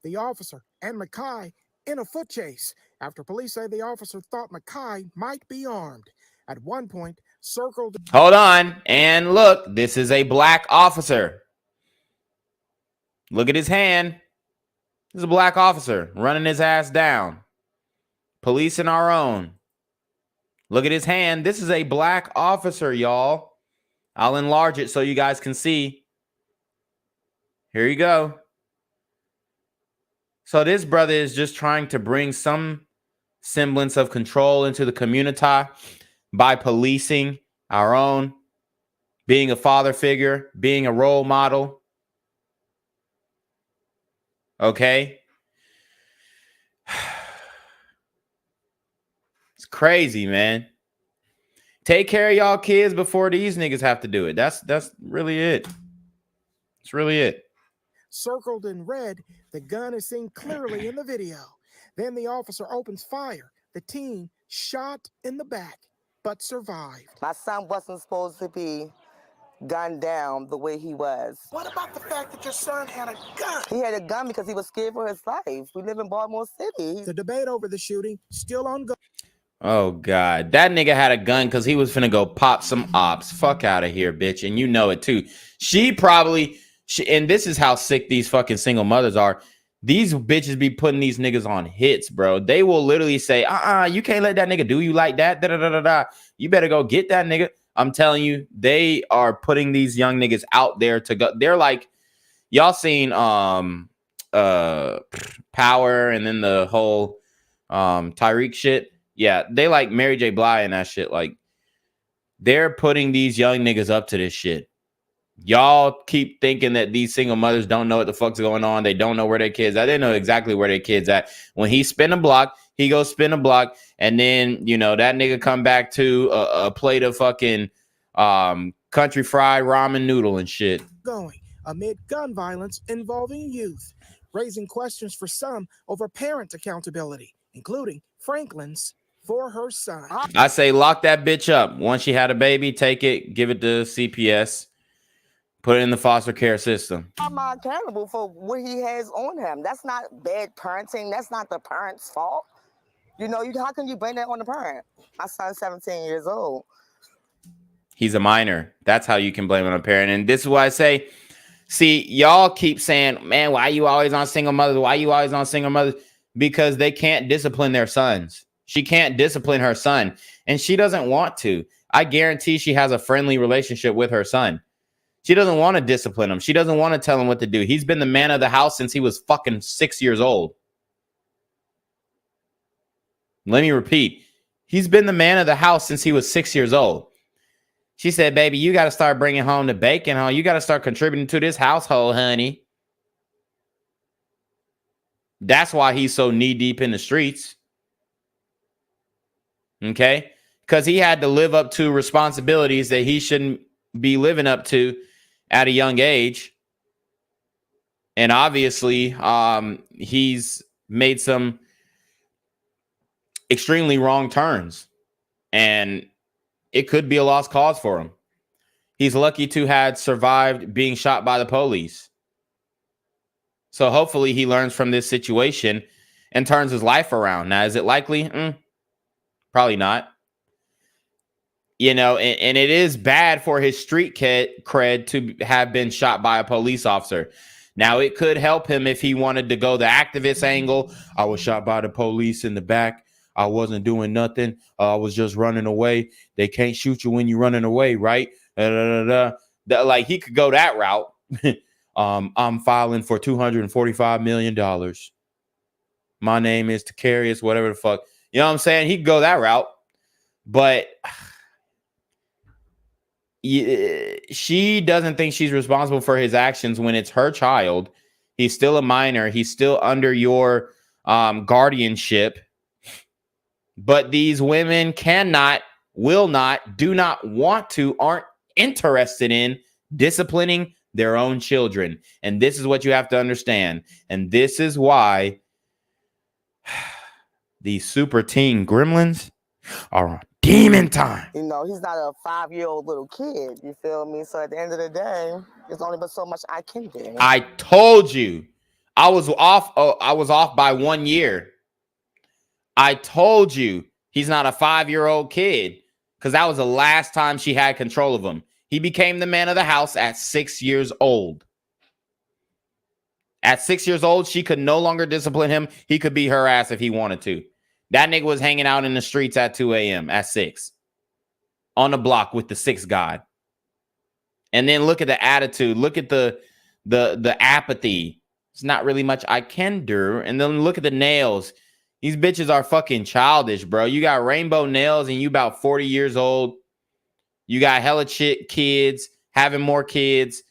The officer and Mekhi in a foot chase after police say the officer thought Mekhi might be armed. At one point, circled. Hold on. And look, this is a black officer. Look at his hand. This is a black officer running his ass down. Policing our own. Look at his hand. This is a black officer, y'all. I'll enlarge it so you guys can see. Here you go. So this brother is just trying to bring some semblance of control into the community by policing our own, being a father figure, being a role model. Okay? It's crazy, man. Take care of y'all kids before these niggas have to do it. That's really it. It's really it. Circled in red, the gun is seen clearly in the video. Then the officer opens fire. The teen shot in the back, but survived. My son wasn't supposed to be gunned down the way he was. What about the fact that your son had a gun? He had a gun because he was scared for his life. We live in Baltimore City. The debate over the shooting still ongoing. Oh, God. That nigga had a gun because he was finna go pop some ops. Fuck out of here, bitch. And you know it, too. She probably... and this is how sick these fucking single mothers are. These bitches be putting these niggas on hits, bro. They will literally say, you can't let that nigga do you like that. Da-da-da-da-da. You better go get that nigga. I'm telling you, they are putting these young niggas out there to go. They're like, y'all seen Power and then the whole Tyreek shit. Yeah, they like Mary J. Blige and that shit. Like, they're putting these young niggas up to this shit. Y'all keep thinking that these single mothers don't know what the fuck's going on. They don't know where their kids at. They know exactly where their kids at. When he spin a block, he goes spin a block. And then, you know, that nigga come back to a plate of fucking country fried ramen noodle and shit. Going amid gun violence involving youth, raising questions for some over parent accountability, including Franklin's for her son. I say lock that bitch up. Once she had a baby, take it, give it to CPS, put it in the foster care system. I'm not accountable for what he has on him. That's not bad parenting. That's not the parent's fault. You know, how can you blame that on the parent? My son's 17 years old. He's a minor. That's how you can blame it on a parent. And this is why I say, see, y'all keep saying, man, why you always on single mothers? Why you always on single mothers? Because they can't discipline their sons. She can't discipline her son, and she doesn't want to. I guarantee she has a friendly relationship with her son. She doesn't want to discipline him. She doesn't want to tell him what to do. He's been the man of the house since he was fucking 6 years old. Let me repeat. He's been the man of the house since he was 6 years old. She said, baby, you got to start bringing home the bacon, huh? You got to start contributing to this household, honey. That's why he's so knee deep in the streets. Okay? Because he had to live up to responsibilities that he shouldn't be living up to at a young age. And obviously, he's made some extremely wrong turns. And it could be a lost cause for him. He's lucky to have survived being shot by the police. So hopefully he learns from this situation and turns his life around. Now, is it likely? Probably not. You know, and it is bad for his street cred to have been shot by a police officer. Now, it could help him if he wanted to go the activist angle. I was shot by the police in the back. I wasn't doing nothing. I was just running away. They can't shoot you when you're running away, right? Like, he could go that route. I'm filing for $245 million. My name is Takarius, whatever the fuck. You know what I'm saying? He could go that route. But she doesn't think she's responsible for his actions when it's her child. He's still a minor. He's still under your guardianship. But these women cannot, will not, do not want to, aren't interested in disciplining their own children. And this is what you have to understand. And this is why these super teen gremlins are on demon time. You know, he's not a 5-year-old little kid. You feel me? So at the end of the day, there's only but so much I can do. I told you. I was off by 1 year. I told you he's not a 5-year-old kid because that was the last time she had control of him. He became the man of the house at 6 years old. At 6 years old, she could no longer discipline him. He could beat her ass if he wanted to. That nigga was hanging out in the streets at 2 a.m. at 6. On the block with the 6 God. And then look at the attitude. Look at the apathy. It's not really much I can do. And then look at the nails. These bitches are fucking childish, bro. You got rainbow nails and you about 40 years old. You got hella shit kids, having more kids.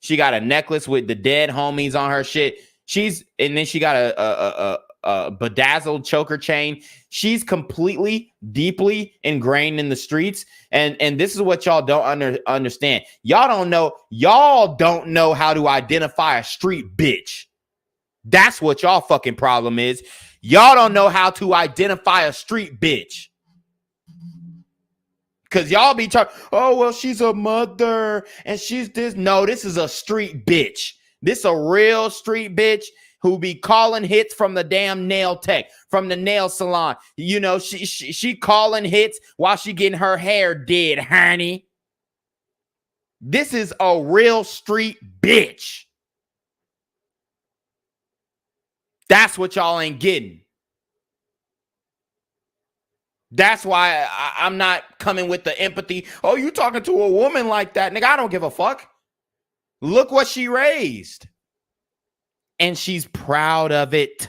She got a necklace with the dead homies on her shit. And then she got a bedazzled choker chain. She's completely, deeply ingrained in the streets. And this is what y'all don't understand. Y'all don't know how to identify a street bitch. That's what y'all fucking problem is. Y'all don't know how to identify a street bitch. Because y'all be talking, oh, well, she's a mother and she's this. No, this is a street bitch. This a real street bitch who be calling hits from the damn nail tech, from the nail salon. You know, she calling hits while she getting her hair did, honey. This is a real street bitch. That's what y'all ain't getting. That's why I'm not coming with the empathy. Oh, you talking to a woman like that? Nigga, I don't give a fuck. Look what she raised. And she's proud of it.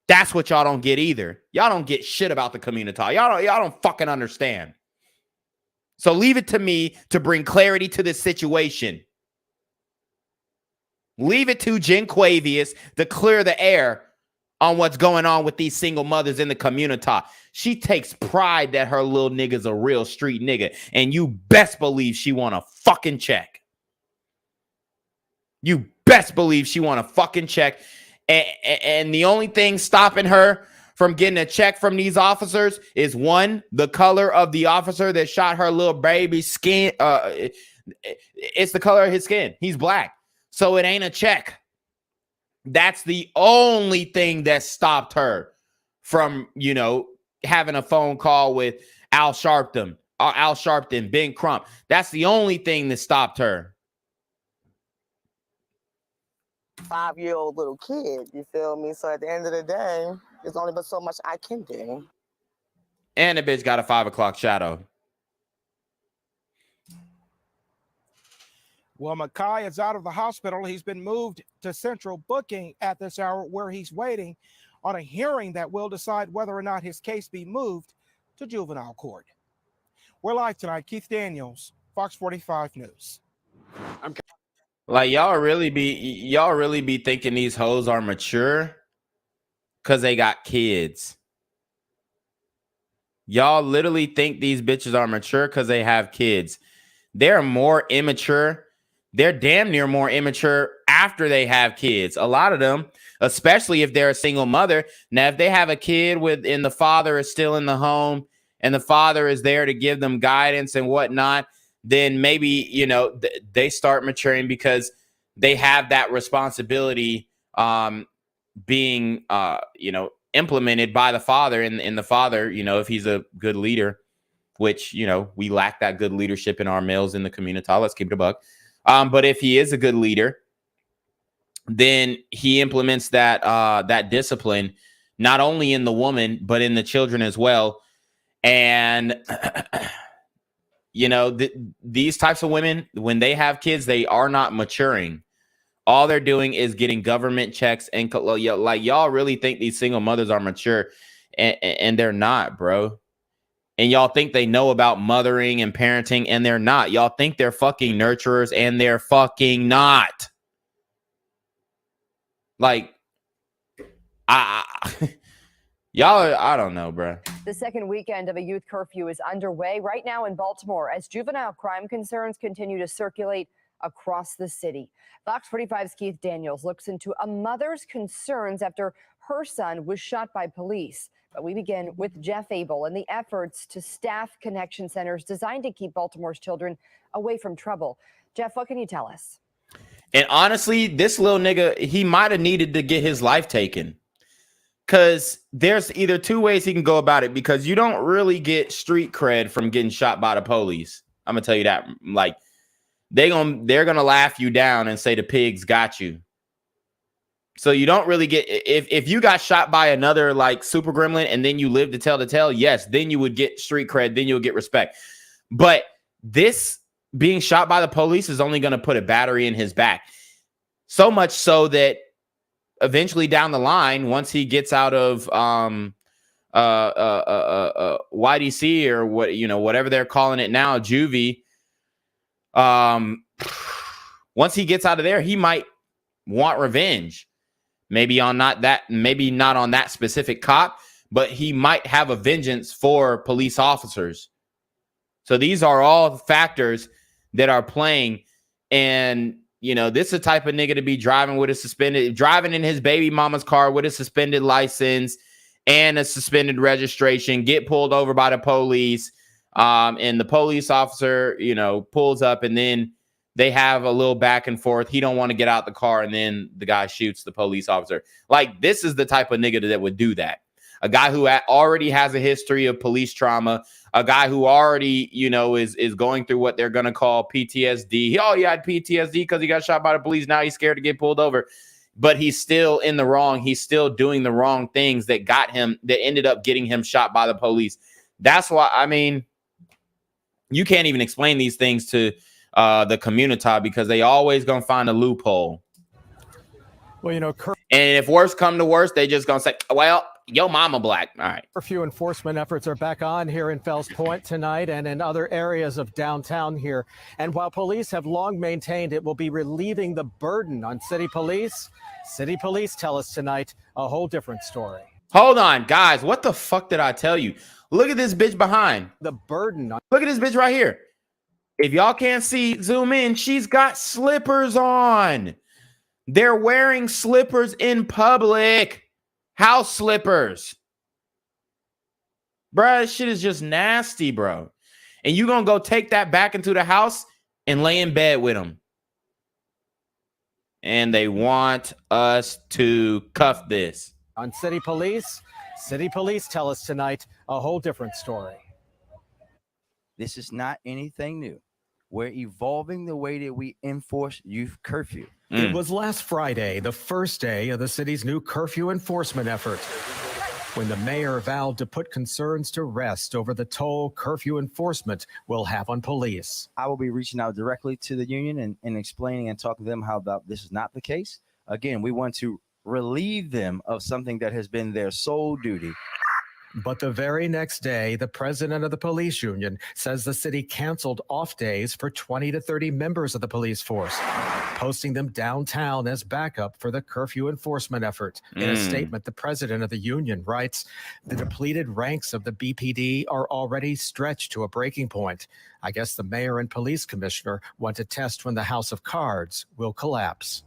That's what y'all don't get either. Y'all don't get shit about the community. Y'all don't fucking understand. So leave it to me to bring clarity to this situation. Leave it to Jen Quavius to clear the air on what's going on with these single mothers in the community. She takes pride that her little nigga's a real street nigga. And you best believe she want a fucking check. You best believe she want a fucking check. And the only thing stopping her from getting a check from these officers is, one, the color of the officer that shot her little baby's skin. It's the color of his skin. He's black. So it ain't a check. That's the only thing that stopped her from, having a phone call with Al Sharpton, Ben Crump. That's the only thing that stopped her. 5-year-old little kid, you feel me? So at the end of the day, there's only but so much I can do. And the bitch got a 5 o'clock shadow. Well, Makai is out of the hospital. He's been moved to central booking at this hour, where he's waiting on a hearing that will decide whether or not his case be moved to juvenile court. We're live tonight. Keith Daniels, Fox 45 News. Like, y'all really be thinking these hoes are mature because they got kids. Y'all literally think these bitches are mature because they have kids. They're more immature. They're damn near more immature after they have kids. A lot of them, especially if they're a single mother. Now, if they have a kid and the father is still in the home and the father is there to give them guidance and whatnot, then maybe, they start maturing because they have that responsibility being, implemented by the father. And the father, if he's a good leader, which, we lack that good leadership in our males in the community. Let's keep it a buck. But if he is a good leader, then he implements that discipline, not only in the woman, but in the children as well. And, these types of women, when they have kids, they are not maturing. All they're doing is getting government checks. And like, y'all really think these single mothers are mature, and they're not, bro. And y'all think they know about mothering and parenting, and they're not. Y'all think they're fucking nurturers, and they're fucking not. Like, y'all, I don't know, bro. The second weekend of a youth curfew is underway right now in Baltimore as juvenile crime concerns continue to circulate across the city. Fox 45's Keith Daniels looks into a mother's concerns after her son was shot by police. But we begin with Jeff Abel and the efforts to staff connection centers designed to keep Baltimore's children away from trouble. Jeff, what can you tell us? And honestly, this little nigga, he might have needed to get his life taken. Because there's either two ways he can go about it, because you don't really get street cred from getting shot by the police. I'm going to tell you that. Like, they're gonna laugh you down and say the pigs got you. So you don't really get, if you got shot by another like super gremlin and then you live to tell the tale, yes, then you would get street cred, then you'll get respect. But this being shot by the police is only going to put a battery in his back. So much so that eventually down the line, once he gets out of YDC or whatever they're calling it now, juvie, once he gets out of there, he might want revenge. Maybe not on that specific cop, but he might have a vengeance for police officers. So these are all factors that are playing. And, you know, this is the type of nigga to be driving in his baby mama's car with a suspended license and a suspended registration, get pulled over by the police. And the police officer, you know, pulls up, and then they have a little back and forth. He don't want to get out the car, and then the guy shoots the police officer. Like, this is the type of nigga that would do that. A guy who already has a history of police trauma, a guy who already, you know, is going through what they're going to call PTSD. He had PTSD because he got shot by the police. Now he's scared to get pulled over. But he's still in the wrong. He's still doing the wrong things that ended up getting him shot by the police. That's why, I mean, you can't even explain these things to the community because they always going to find a loophole. Well, you know, and if worse come to worse, they just going to say, well, yo mama black. All right. Curfew enforcement efforts are back on here in Fells Point tonight and in other areas of downtown here. And while police have long maintained it will be relieving the burden on city police tell us tonight a whole different story. Hold on, guys. What the fuck did I tell you? Look at this bitch behind. The burden. Look at this bitch right here. If y'all can't see, zoom in. She's got slippers on. They're wearing slippers in public. House slippers. Bruh, this shit is just nasty, bro. And you gonna go take that back into the house and lay in bed with them. And they want us to cuff this. On city police tell us tonight a whole different story. This is not anything new. We're evolving the way that we enforce youth curfew. It was last Friday, the first day of the city's new curfew enforcement effort, when the mayor vowed to put concerns to rest over the toll curfew enforcement will have on police. I will be reaching out directly to the union and explaining and talking to them how about this is not the case. Again, we want to relieve them of something that has been their sole duty. But the very next day, the president of the police union says the city canceled off days for 20 to 30 members of the police force, posting them downtown as backup for the curfew enforcement effort. In a statement, the president of the union writes, the depleted ranks of the BPD are already stretched to a breaking point. I guess the mayor and police commissioner want to test when the house of cards will collapse.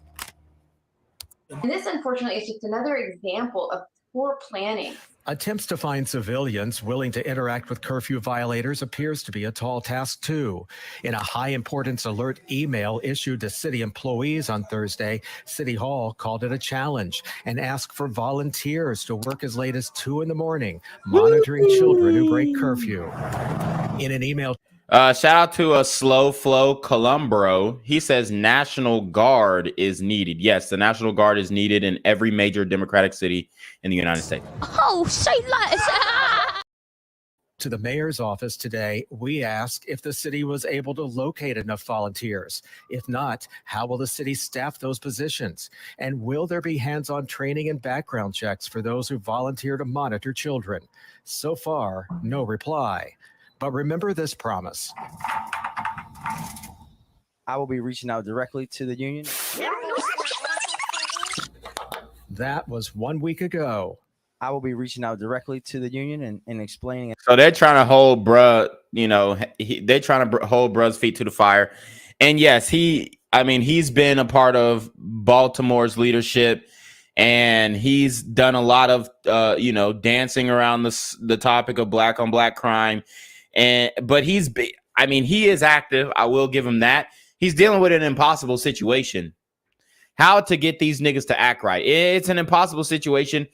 And this, unfortunately, is just another example of poor planning. Attempts to find civilians willing to interact with curfew violators appears to be a tall task, too. In a high-importance alert email issued to city employees on Thursday, City Hall called it a challenge and asked for volunteers to work as late as 2 in the morning, monitoring children who break curfew. In an email... Shout out to a Slow Flow Columbro. He says National Guard is needed. Yes, the National Guard is needed in every major Democratic city in the United States. Oh, say that. To the mayor's office today, we asked if the city was able to locate enough volunteers. If not, how will the city staff those positions? And will there be hands-on training and background checks for those who volunteer to monitor children? So far, no reply. But remember this promise. I will be reaching out directly to the union. That was 1 week ago. I will be reaching out directly to the union and explaining it. So they're trying to hold bruh, you know, they're trying to hold bruh's feet to the fire. And yes, he's been a part of Baltimore's leadership, and he's done a lot of, dancing around the topic of black on black crime. But he is active. I will give him that. He's dealing with an impossible situation. How to get these niggas to act right. It's an impossible situation.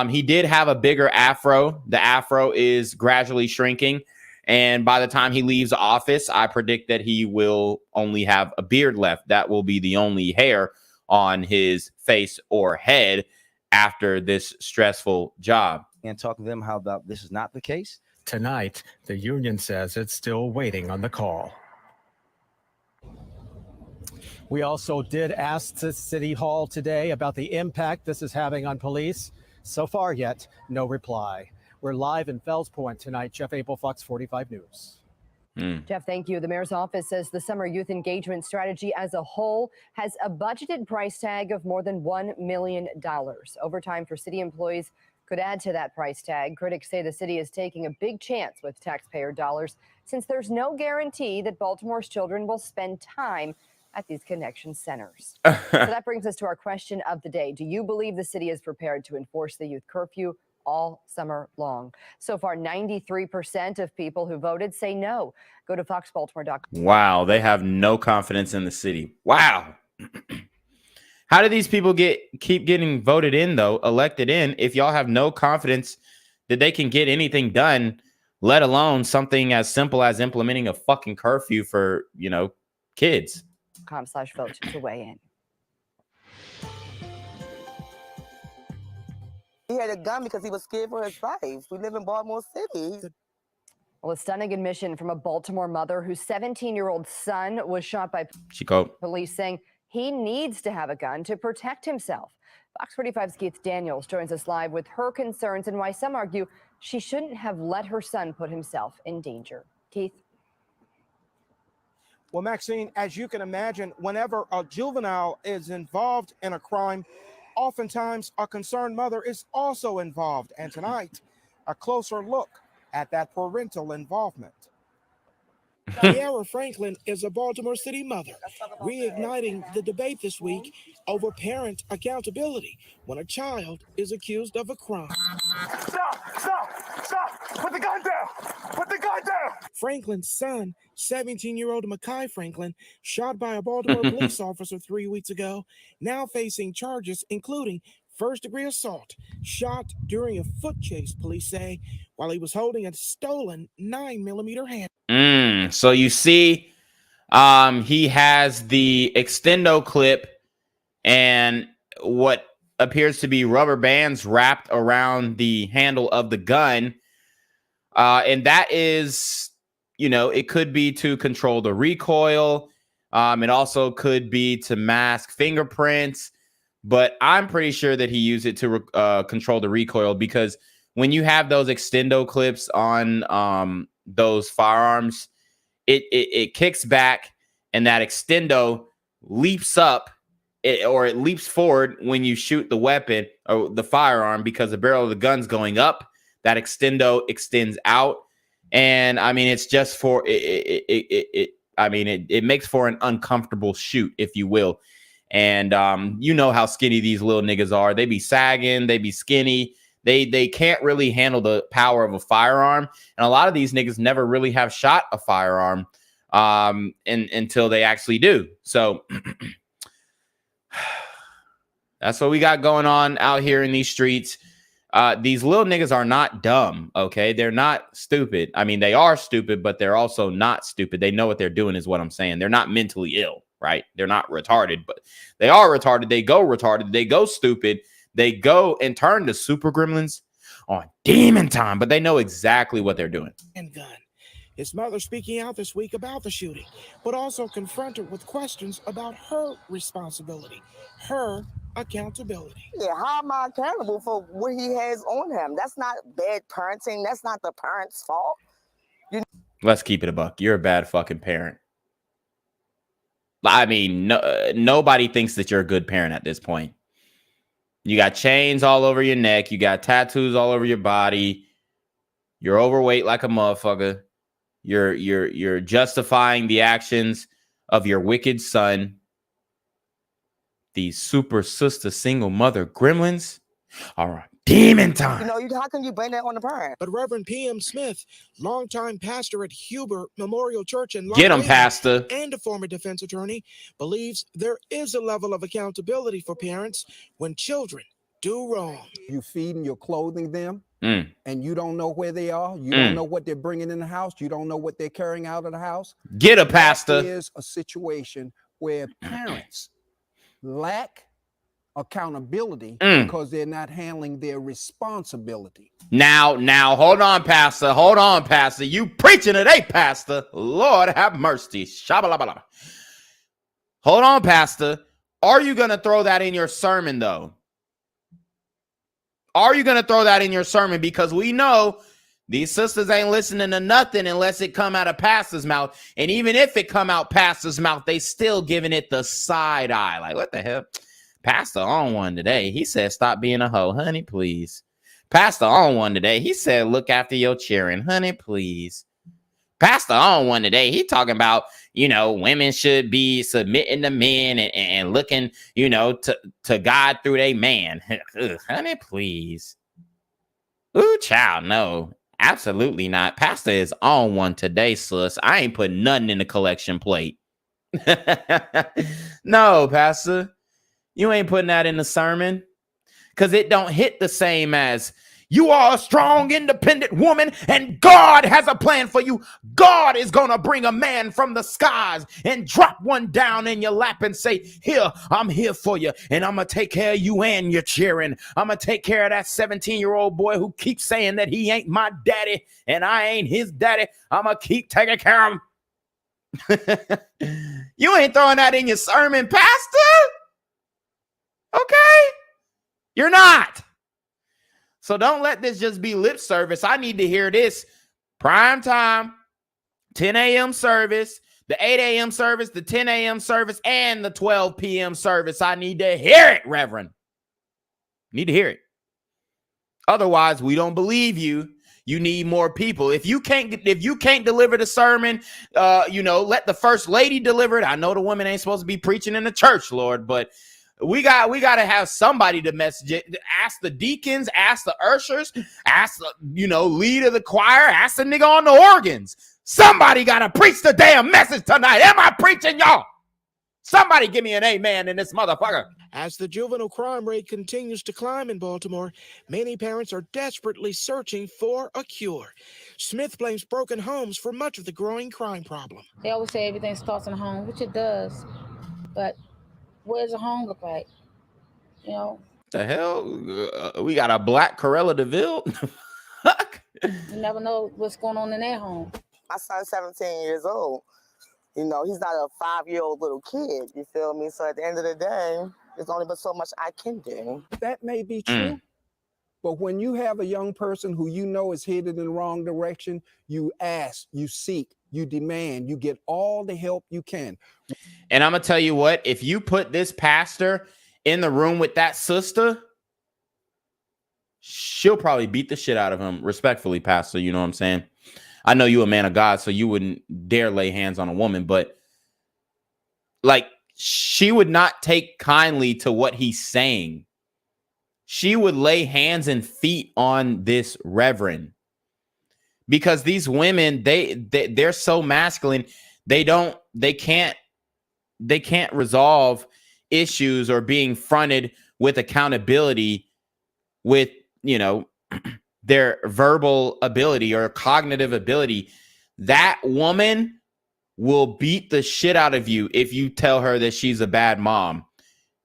He did have a bigger afro. The afro is gradually shrinking. And by the time he leaves office, I predict that he will only have a beard left. That will be the only hair on his face or head after this stressful job. And talk to them how about this is not the case. Tonight, the union says it's still waiting on the call. We also did ask the City Hall today about the impact this is having on police. So far yet, no reply. We're live in Fells Point tonight. Jeff Abel, Fox 45 News. Jeff, thank you. The mayor's office says the summer youth engagement strategy as a whole has a budgeted price tag of more than $1 million. Overtime for city employees could add to that price tag. Critics say the city is taking a big chance with taxpayer dollars since there's no guarantee that Baltimore's children will spend time at these connection centers. So that brings us to our question of the day. Do you believe the city is prepared to enforce the youth curfew all summer long? So far, 93% of people who voted say no. Go to foxbaltimore.com. Wow, they have no confidence in the city. Wow. How do these people keep getting voted in, though, elected in, if y'all have no confidence that they can get anything done, let alone something as simple as implementing a fucking curfew for, kids? .com/vote to weigh in. He had a gun because he was scared for his life. We live in Baltimore City. Well, a stunning admission from a Baltimore mother whose 17-year-old son was shot by police, saying he needs to have a gun to protect himself. Fox 45's Keith Daniels joins us live with her concerns and why some argue she shouldn't have let her son put himself in danger. Keith? Well, Maxine, as you can imagine, whenever a juvenile is involved in a crime, oftentimes a concerned mother is also involved. And tonight, a closer look at that parental involvement. Tiara Franklin is a Baltimore City mother, reigniting the debate this week over parent accountability when a child is accused of a crime. Stop! Put the gun down! Put the gun down! Franklin's son, 17-year-old Mekhi Franklin, shot by a Baltimore police officer 3 weeks ago, now facing charges including first-degree assault, shot during a foot chase, police say, while he was holding a stolen 9mm hand. So you see, he has the extendo clip and what appears to be rubber bands wrapped around the handle of the gun. And that is, it could be to control the recoil. It also could be to mask fingerprints. But I'm pretty sure that he used it to control the recoil, because when you have those extendo clips on those firearms, it kicks back and that extendo leaps up or it leaps forward when you shoot the weapon or the firearm, because the barrel of the gun's going up. That extendo extends out. And I mean, it's just for it makes for an uncomfortable shoot, if you will. And you know how skinny these little niggas are. They be sagging, they be skinny. They can't really handle the power of a firearm. And a lot of these niggas never really have shot a firearm until they actually do. So that's what we got going on out here in these streets. These little niggas are not dumb, okay? They're not stupid. I mean, they are stupid, but they're also not stupid. They know what they're doing is what I'm saying. They're not mentally ill, right? They're not retarded, but they are retarded. They go stupid. They go and turn to super gremlins on demon time, but they know exactly what they're doing. And gun. His mother speaking out this week about the shooting, but also confronted with questions about her responsibility, her accountability. Yeah, how am I accountable for what he has on him? That's not bad parenting. That's not the parent's fault. Let's keep it a buck. You're a bad fucking parent. I mean, nobody thinks that you're a good parent at this point. You got chains all over your neck. You got tattoos all over your body. You're overweight like a motherfucker. You're justifying the actions of your wicked son. These super sister single mother gremlins are on demon time. How can you blame that on the parent? But Reverend P.M. Smith, longtime pastor at Huber Memorial Church in Get him, pastor. And a former defense attorney, believes there is a level of accountability for parents when children do wrong. You feeding, you're clothing them, and you don't know where they are. You don't know what they're bringing in the house. You don't know what they're carrying out of the house. Get a pastor. There is a situation where parents lack accountability because they're not handling their responsibility. Now, hold on, pastor. Hold on, pastor. You preaching today, pastor. Lord have mercy. Shabalabala. Hold on, pastor. Are you going to throw that in your sermon, though? Are you going to throw that in your sermon? Because we know These sisters ain't listening to nothing unless it come out of pastor's mouth. And even if it come out pastor's mouth, they still giving it the side eye. Like, what the hell? Pastor on one today. He said, stop being a hoe. Honey, please. Pastor on one today. He said, look after your children. Honey, please. Pastor on one today. He talking about, women should be submitting to men and looking, to God through their man. Honey, please. Ooh, child, no. Absolutely not. Pastor is on one today, sis. I ain't putting nothing in the collection plate. No, Pastor. You ain't putting that in the sermon. Because it don't hit the same as, you are a strong, independent woman, and God has a plan for you. God is going to bring a man from the skies and drop one down in your lap and say, here, I'm here for you, and I'm going to take care of you and your children. I'm going to take care of that 17-year-old boy who keeps saying that he ain't my daddy, and I ain't his daddy. I'm going to keep taking care of him. You ain't throwing that in your sermon, Pastor. Okay? You're not. So don't let this just be lip service. I need to hear this. Prime time, 10 a.m. service, the 8 a.m. service, the 10 a.m. service, and the 12 p.m. service. I need to hear it, Reverend. Need to hear it. Otherwise, we don't believe you. You need more people. If you can't deliver the sermon, let the first lady deliver it. I know the women ain't supposed to be preaching in the church, Lord, but we got to have somebody to message it. Ask the deacons, ask the ushers, ask the, lead of the choir, ask the nigga on the organs. Somebody got to preach the damn message tonight. Am I preaching, y'all? Somebody give me an amen in this motherfucker. As the juvenile crime rate continues to climb in Baltimore, many parents are desperately searching for a cure. Smith blames broken homes for much of the growing crime problem. They always say everything starts in the home, which it does. But what does a home look like? The hell? We got a black Corella DeVille? You never know what's going on in their home. My son's 17 years old. He's not a 5-year-old little kid. You feel me? So at the end of the day, there's only but so much I can do. That may be true. But when you have a young person who is headed in the wrong direction, you ask, you seek, you demand, you get all the help you can. And I'm going to tell you what, if you put this pastor in the room with that sister, she'll probably beat the shit out of him. Respectfully, Pastor, you know what I'm saying? I know you a man of God, so you wouldn't dare lay hands on a woman, but she would not take kindly to what he's saying. She would lay hands and feet on this reverend, because these women, they're so masculine. They can't resolve issues or being fronted with accountability with, their verbal ability or cognitive ability. That woman will beat the shit out of you if you tell her that she's a bad mom.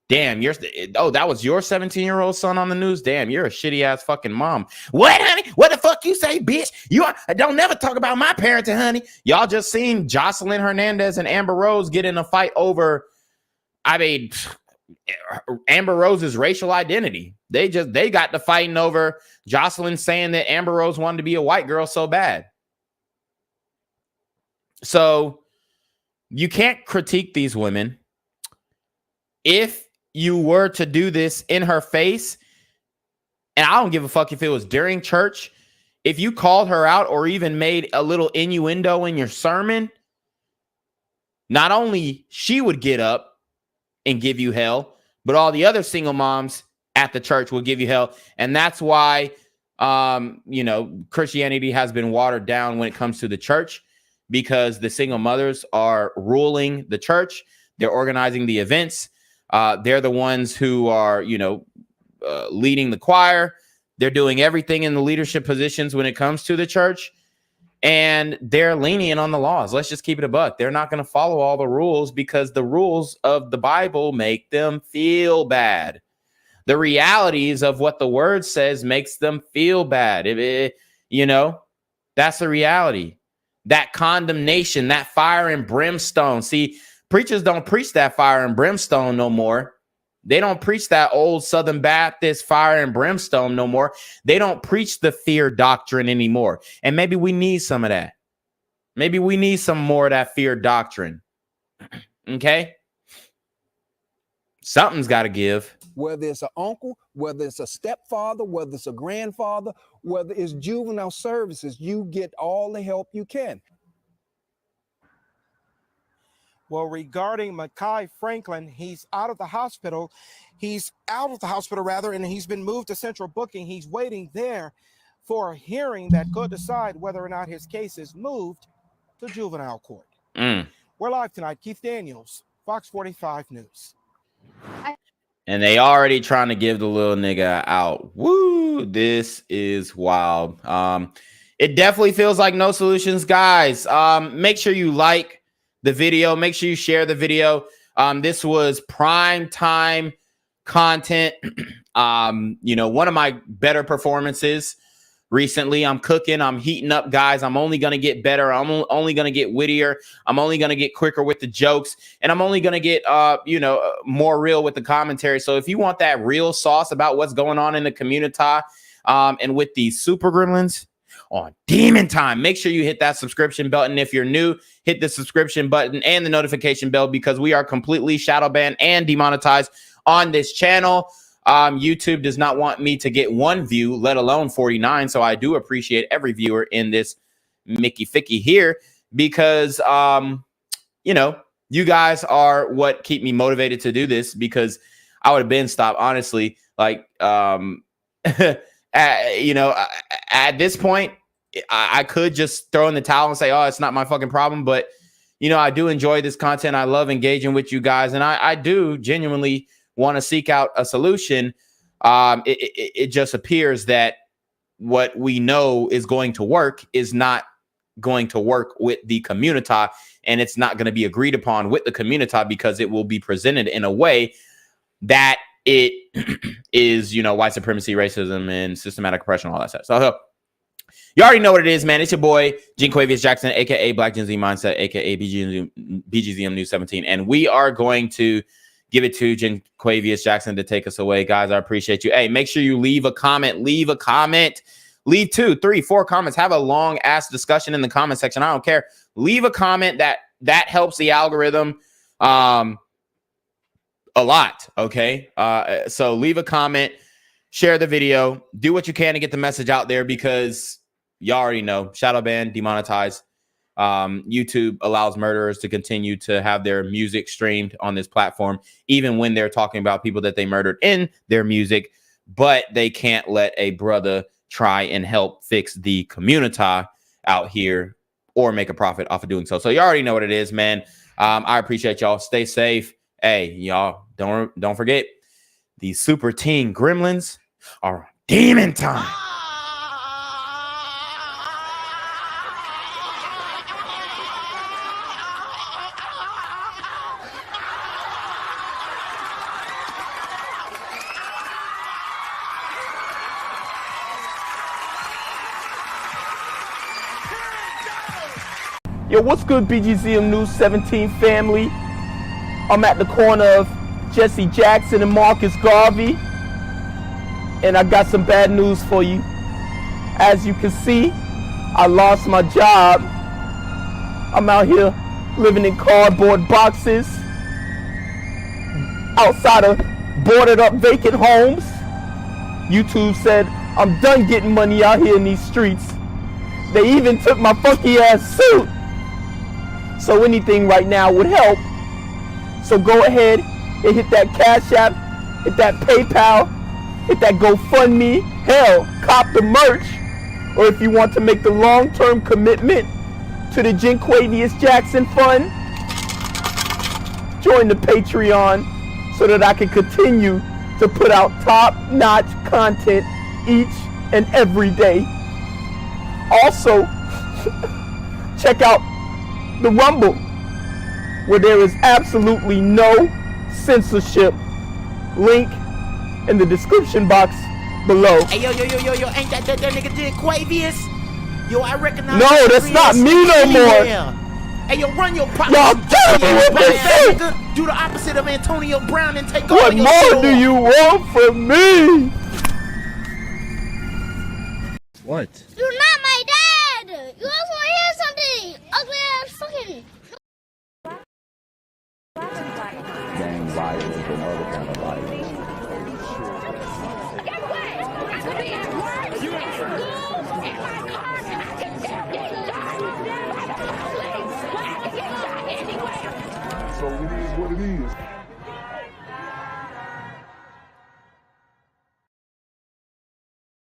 Damn, that was your 17-year-old son on the news? Damn, you're a shitty ass fucking mom. What, honey? What the fuck you say, bitch? Don't never talk about my parenting, honey. Y'all just seen Jocelyn Hernandez and Amber Rose get in a fight over, Amber Rose's racial identity. They got to fighting over Jocelyn saying that Amber Rose wanted to be a white girl so bad. So you can't critique these women. If you were to do this in her face, and I don't give a fuck if it was during church, if you called her out or even made a little innuendo in your sermon, not only she would get up and give you hell, but all the other single moms at the church will give you hell. And that's why, Christianity has been watered down when it comes to the church, because the single mothers are ruling the church. They're organizing the events. They're the ones who are, leading the choir. They're doing everything in the leadership positions when it comes to the church. And they're lenient on the laws. Let's just keep it a buck. They're not going to follow all the rules because the rules of the Bible make them feel bad. The realities of what the word says makes them feel bad. That's the reality. That condemnation, that fire and brimstone. See, preachers don't preach that fire and brimstone no more. They don't preach that old Southern Baptist fire and brimstone no more. They don't preach the fear doctrine anymore. And maybe we need some of that. Maybe we need some more of that fear doctrine. Okay? Something's got to give. Whether it's an uncle, whether it's a stepfather, whether it's a grandfather, whether it's juvenile services, you get all the help you can. Well, regarding Mekhi Franklin, he's out of the hospital. He's out of the hospital, and he's been moved to central booking. He's waiting there for a hearing that could decide whether or not his case is moved to juvenile court. We're live tonight. Keith Daniels, Fox 45 News. And they already trying to give the little nigga out. Woo, this is wild. It definitely feels like no solutions, guys. Make sure you like the video. Make sure you share the video. This was prime time content. One of my better performances recently. I'm cooking. I'm heating up, guys. I'm only going to get better. I'm only going to get wittier. I'm only going to get quicker with the jokes. And I'm only going to get, more real with the commentary. So if you want that real sauce about what's going on in the community and with these super gremlins on Demon Time, make sure you hit that subscription button. If you're new, hit the subscription button and the notification bell because we are completely shadow banned and demonetized on this channel. YouTube does not want me to get 1 view, let alone 49. So I do appreciate every viewer in this Mickey Ficky here because, you guys are what keep me motivated to do this because I would have been stopped, honestly. Like, at this point, I could just throw in the towel and say, oh, it's not my fucking problem. But, I do enjoy this content. I love engaging with you guys. And I do genuinely want to seek out a solution. It just appears that what we know is going to work is not going to work with the community, and it's not going to be agreed upon with the community because it will be presented in a way that it is, white supremacy, racism, and systematic oppression, all that stuff. So you already know what it is, man. It's your boy, Jinquavius Jackson, a.k.a. Black Gen Z Mindset, a.k.a. BGZM News 17, and we are going to give it to Jinquavius Jackson to take us away. Guys, I appreciate you. Hey, make sure you leave a comment. Leave 2, 3, 4 comments. Have a long ass discussion in the comment section. I don't care. Leave a comment that helps the algorithm a lot. Okay. So leave a comment, share the video, do what you can to get the message out there because y'all already know shadow ban, demonetized. YouTube allows murderers to continue to have their music streamed on this platform, even when they're talking about people that they murdered in their music, but they can't let a brother try and help fix the community out here or make a profit off of doing so. So you already know what it is, man. I appreciate y'all. Stay safe. Hey, y'all, don't forget these super teen gremlins are demon time. Yo, what's good, BGZM News 17 family? I'm at the corner of Jesse Jackson and Marcus Garvey, and I got some bad news for you. As you can see, I lost my job. I'm out here living in cardboard boxes outside of boarded up vacant homes. YouTube said I'm done getting money out here in these streets. They even took my funky ass suit. So anything right now would help. So go ahead and hit that Cash App, hit that PayPal, hit that GoFundMe. Hell, cop the merch. Or if you want to make the long-term commitment to the Jinquavius Jackson Fund, join the Patreon so that I can continue to put out top-notch content each and every day. Also, check out the Rumble, where there is absolutely no censorship. Link in the description box below. Hey, yo, ain't that nigga Jinquavius? Yo, I recognize. No, that's not me no more. Hey, yo, run your pocket. Y'all killing me with this shit. Nigga. Do the opposite of Antonio Brown and take What all your more shit do off. you want from me? What? You're not my dad! You also want to hear something! Ugly ass fucking... Gang violence and other kind of violence. So it is what it is.